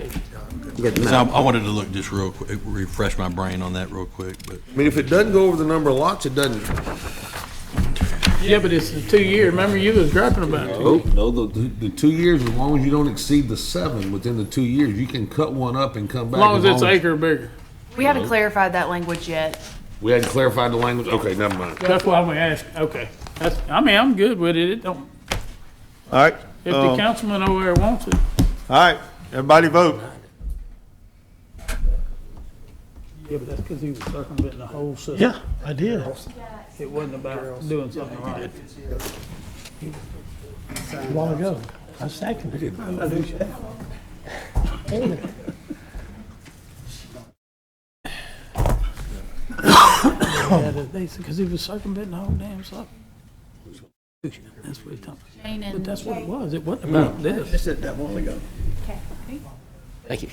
You got the So map. I wanted to look just real quick, refresh my brain on that real quick, but I mean, if it doesn't go over the number of lots, it doesn't. Yeah, but it's 2 years. Remember you was griping about it. No, the 2 years, as long as you don't exceed the 7 within the 2 years, you can cut one up and come back. As long as it's acre or bigger. We haven't clarified that language yet. We hadn't clarified the language? Okay, never mind. That's why we asked. Okay. I'm good with it. It don't, All right. if the councilman over there wants it. All right, everybody vote. Yeah, but that's because he was circumventing the whole system. Yeah, I did. It wasn't about doing something right. A while ago. I seconded it. Because he was circumventing the whole damn something. That's what he told me. Shane But and. that's what it was. It wasn't about this. said that while ago. Okay. Thank you.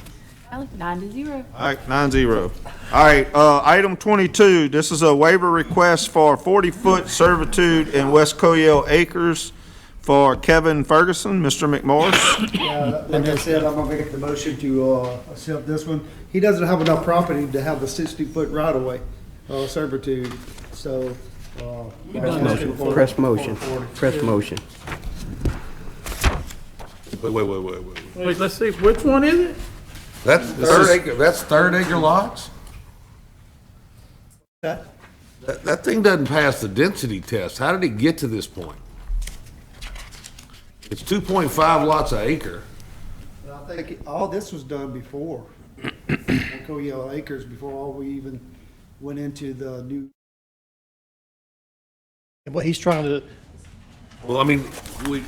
9-0. All right, 9-0. All right, item 22, this is a waiver request for 40-foot servitude in West Coyell Acres for Kevin Ferguson. Mr. McMorris? Yeah, like I said, I'm gonna make the motion to, accept this one. He doesn't have enough property to have the 60-foot right-of-way, servitude, so, Press motion. Press motion. Wait. Wait, let's see. Which one is it? That's third acre lots? that, That thing doesn't pass the density test. How did it get to this point? It's 2.5 lots an acre. I think all this was done before, Coyell Acres, before all we even went into the new. What he's trying to, Well, I mean,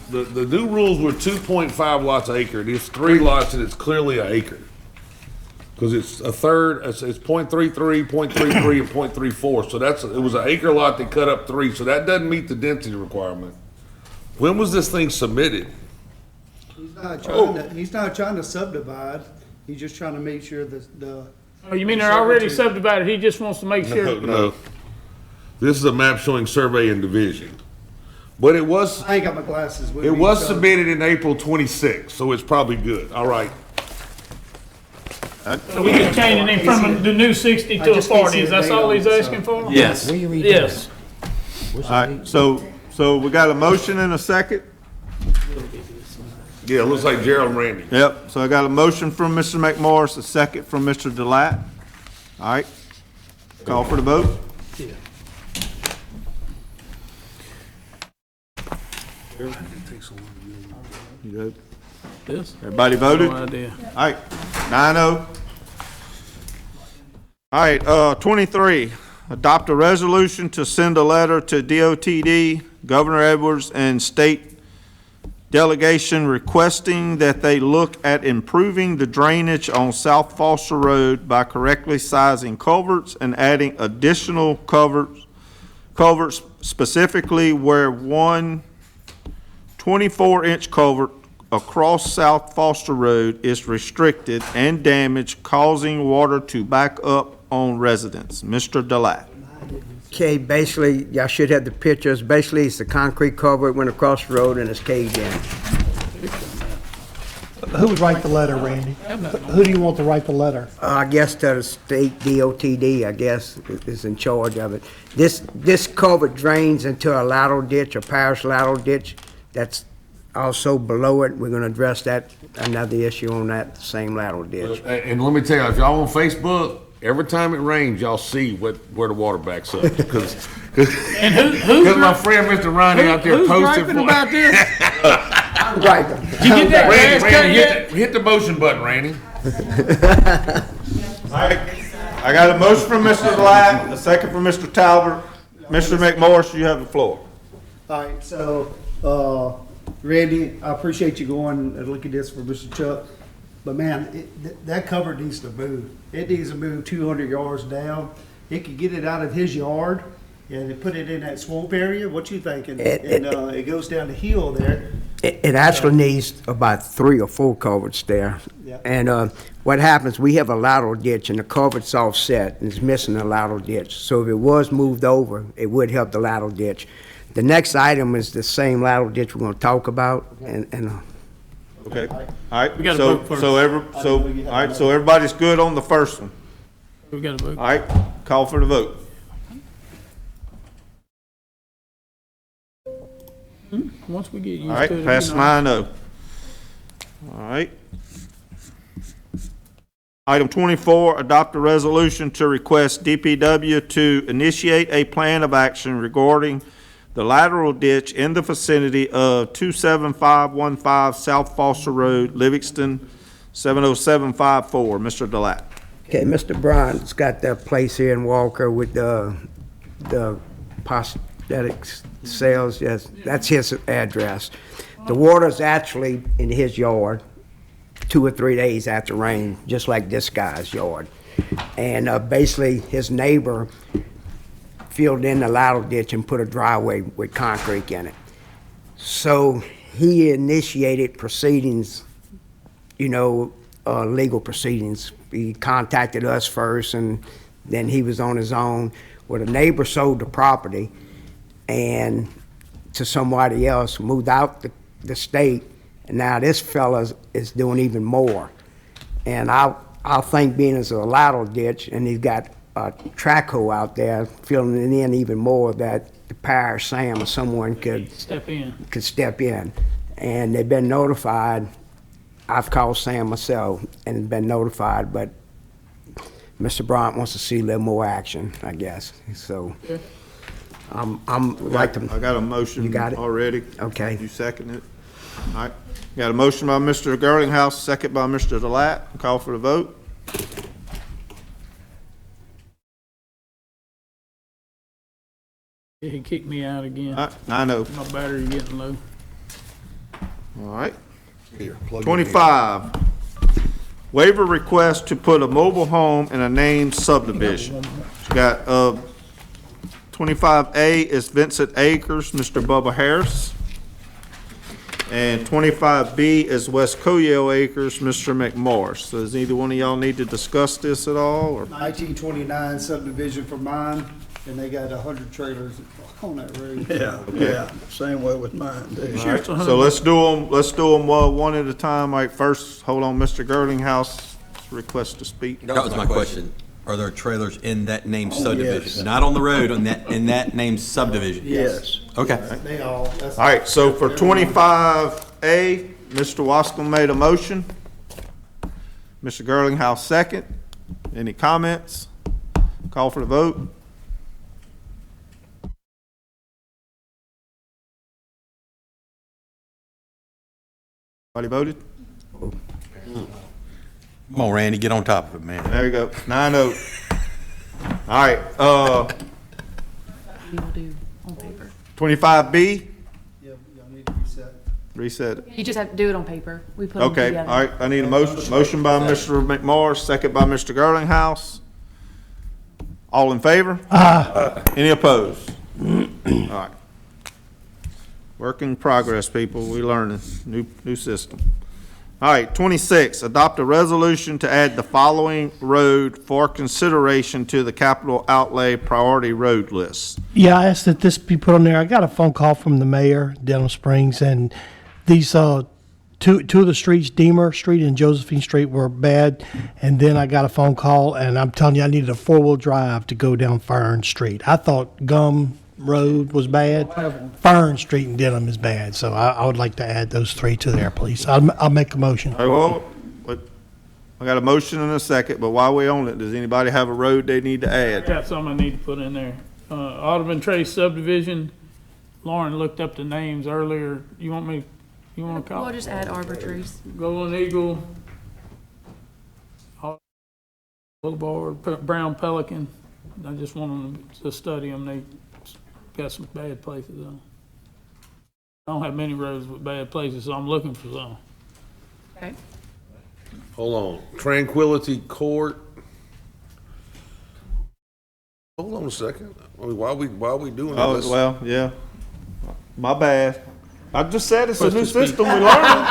the new rules were 2.5 lots an acre. It is 3 lots and it's clearly an acre. Because it's a third, it's .33, .33, and .34. So it was an acre lot that cut up 3. So that doesn't meet the density requirement. When was this thing submitted? He's not trying to subdivide, he's just trying to make sure that the. Oh, you mean they're already subdivided? He just wants to make sure. No. This is a map showing survey and division. But it was. I ain't got my glasses with me. It was so- submitted in April 26th, so it's probably good. All right. So we just changing him from the new 60 to a 40. Is that all he's asking for? yes. Yes. All right, so we got a motion and a second? Yeah, it looks like Gerald and Randy. Yep, so I got a motion from Mr. McMorris, a second from Mr. Delat. All right, call for the vote. You good? This? Everybody voted? No idea. All right, 9-0. All right, 23, adopt a resolution to send a letter to DOTD, Governor Edwards, and State delegation requesting that they look at improving the drainage on South Foster Road by correctly sizing culverts and adding additional culverts specifically where one 24-inch culvert across South Foster Road is restricted and damaged, causing water to back up on residents. Mr. Delat. Okay, basically, y'all should have the pictures. Basically, it's the concrete culvert went across the road and it's caved in. Who would write the letter, Randy? Who do you want to write the letter? I guess the state DOTD, I guess, is in charge of it. This culvert drains into a lateral ditch, a parish lateral ditch. That's also below it. We're gonna address that, another issue on that same lateral ditch. And let me tell you, if y'all on Facebook, every time it rains, y'all see where the water backs up. Because my friend Mr. Ronnie out there posted griping about this? Right. Did you get that grass cut yet? Hit the motion button, Randy. All right, I got a motion from Mr. Delat, a second from Mr. Talbot. Mr. McMorris, you have the floor. All right, so, Randy, I appreciate you going and look at this for Mr. Chuck. But man, that cover needs to move. It needs to move 200 yards down. It could get it out of his yard and put it in that swamp area. What you thinking? It goes down the hill there. It actually needs about 3 or 4 culverts there. Yeah. And what happens, we have a lateral ditch and the culvert's offset and it's missing a lateral ditch. So if it was moved over, it would help the lateral ditch. The next item is the same lateral ditch we're gonna talk about, Okay, all right, We gotta vote first. all right, so everybody's good on the first one. We got to vote. All right, call for the vote. Once we get used All right, to it. pass 9-0. All right. Item 24, adopt a resolution to request DPW to initiate a plan of action regarding the lateral ditch in the vicinity of 27515 South Foster Road, Livingston, 70754. Mr. Delat. Okay, Mr. Bryant's got that place here in Walker with the prosthetic sales. Yes, that's his address. The water's actually in his yard 2 or 3 days after rain, just like this guy's yard. And basically, his neighbor filled in the lateral ditch and put a driveway with concrete in it. So he initiated proceedings, legal proceedings. He contacted us first and then he was on his own. Well, the neighbor sold the property and to somebody else, moved out the state, and now this fella is doing even more. And I'll think being as a lateral ditch and he's got a track hole out there, filling it in even more, that the parish, Sam, or someone could step in. And they've been notified. I've called Sam myself and been notified, but Mr. Bryant wants to see a little more action, I guess. So I'm like to. I got a motion. You got it already. Okay. You second it. All right. Got a motion by Mr. Girlinghouse, second by Mr. Delat. Call for the vote. He kicked me out again. I know. My battery getting low. All right. 25, waiver request to put a mobile home in a named subdivision. Got 25A is Vincent Acres, Mr. Bubba Harris. And 25B is West Coyell Acres, Mr. McMorris. So does either one of y'all need to discuss this at all? Or? 1929 subdivision for mine, and they got 100 trailers on that road. Yeah, same way with mine, too. All right, so let's do them one at a time. All right, first, hold on, Mr. Girlinghouse, request to speak. That was my question. Are there trailers in that named subdivision? Yes. Not on the road, in that named subdivision? Yes. Okay. They all. All right, so for 25A, Mr. Wascom made a motion. Mr. Girlinghouse second. Any comments? Call for the vote. Everybody voted? Come on, Randy, get on top of it, man. There you go, 9-0. All right, 25B, Y'all need to be set. Reset it. You just have to do it on paper. We put them Okay, together. all right, I need a motion by Mr. McMorris, second by Mr. Girlinghouse. All in favor? Any opposed? All right. Work in progress, people, we learning, new system. All right, 26, adopt a resolution to add the following road for consideration to the capital outlay priority road list. Yeah, I asked that this be put on there. I got a phone call from the mayor, Denham Springs, and these, two of the streets, Deemer Street and Josephine Street, were bad. And then I got a phone call, and I'm telling you, I needed a 4-wheel drive to go down Fern Street. I thought Gum Road was bad. Fern Street in Denham is bad, so I would like to add those 3 to there, please. I'll make a motion. All right, well, I got a motion and a second, but while we on it, does anybody have a road they need to add? Got something I need to put in there. Audubon Trace subdivision, Lauren looked up the names earlier. You want to call? We'll just add arbor trees. Golden Eagle, Boulevard, Brown Pelican. I just want them to study them. They got some bad places on. I don't have many roads with bad places, so I'm looking for some. Okay. Hold on, Tranquility Court. Hold on a second. I mean, why are we doing Oh, this? well, yeah, my bad. I just said it's a new system, we learning.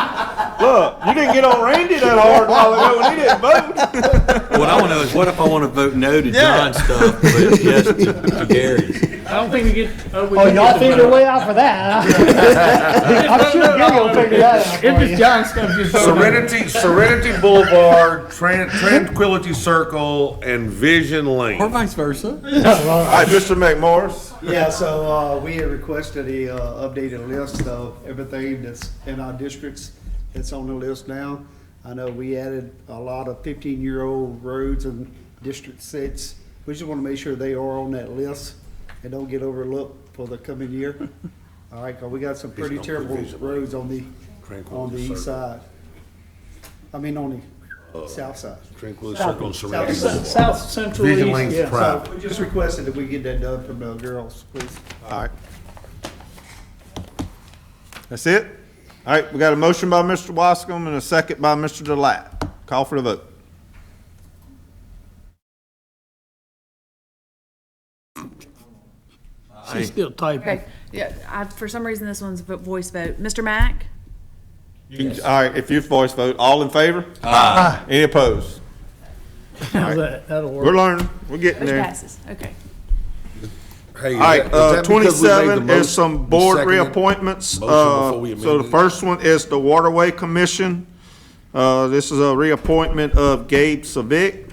Look, you didn't get on Randy that hard a while ago when he didn't vote. What I want to know is, what if I want to vote no to John's stuff, but yes to Gary's? I don't think we get. Y'all figured a way out for that, huh? I'm sure Gary will figure that out. If it's John stuff, just vote no. Serenity Boulevard, Tranquility Circle, and Vision Lane. Or vice versa. All right, Mr. McMorris. Yeah, so, we had requested a, updated list of everything that's in our districts. It's on the list now. I know we added a lot of 15-year-old roads in District 6. We just want to make sure they are on that list and don't get overlooked for the coming year. All right, 'cause we got some pretty terrible roads on the east side. I mean, on the south side. Tranquility Circle and Serenity. South Central Vision East, Lane's yeah. private. So we just requested that we get that done from the girls, please. All right. That's it? All right, we got a motion by Mr. Wascom and a second by Mr. Delat. Call for the vote. She's still typing. Okay, yeah, for some reason, this one's a voice vote. Mr. Mack? All right, if you voice vote, all in favor? Aye. Any opposed? How's that? That'll work. We're learning, we're getting Motion there. passes, okay. Hey, All right, is that because we made the 27 motion is some and board seconded? reappointments. Motion before we So the amended? first one is the Waterway Commission. This is a reappointment of Gabe Savick,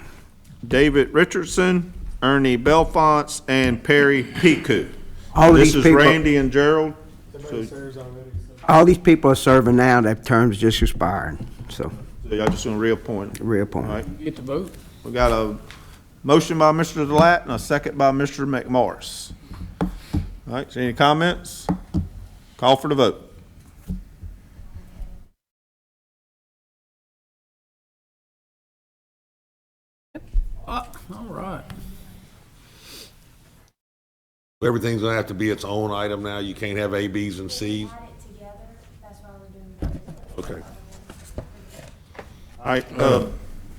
David Richardson, Ernie Belfonts, and Perry Piku. All This these is people- Randy and Gerald. All these people are serving now, their terms just expired, so So y'all just gonna reappoint them. reappoint. All right, You get to vote. we got a motion by Mr. Delat and a second by Mr. McMorris. All right, so any comments? Call for the vote. All right. Everything's gonna have to be its own item now. You can't have A, Bs, and Cs. Okay. All right,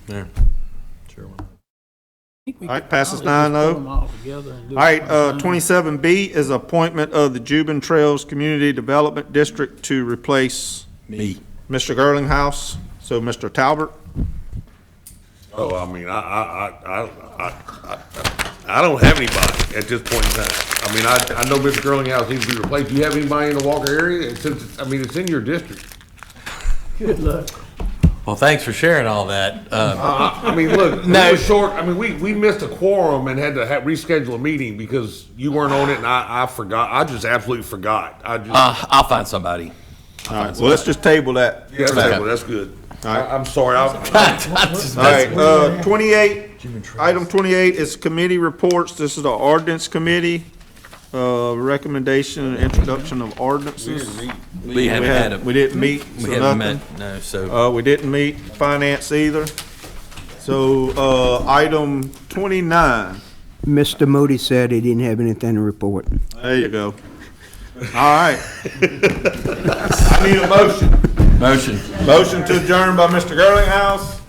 There. Sure. all right, passes 9-0. All right, 27B is appointment of the Jubin Trails Community Development District to replace Me. Mr. Girlinghouse. So Mr. Talbert. Oh, I mean, I don't have anybody at this point in time. I mean, I know Mr. Girlinghouse needs to be replaced. Do you have anybody in the Walker area? It's in your district. Good luck. Well, thanks for sharing all that. I mean, look, No. it was short. I mean, we missed a quorum and had to reschedule a meeting because you weren't on it, and I forgot. I just absolutely forgot. I'll find somebody. All right, well, let's just table that. Yeah, that's good. I'm sorry. All right, 28, item 28 is committee reports. This is the ordinance committee, recommendation and introduction of ordinances. We haven't had a. We didn't meet, We so haven't nothing. met, no, so. We didn't meet finance either. So, item 29, Mr. Moody said he didn't have anything to report. there you go. All right. I need a motion. Motion to adjourn by Mr. Girlinghouse.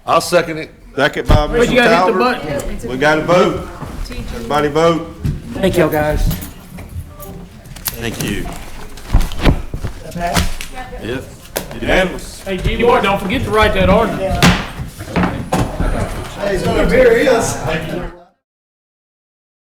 I'll second it. Second by But Mr. you gotta hit the Talbot. button. We got to vote. Everybody vote. Thank y'all, guys. Thank you. Yep. Unanimous. Hey, Jimmy Ward, don't forget to write that ordinance. Hey, here he is.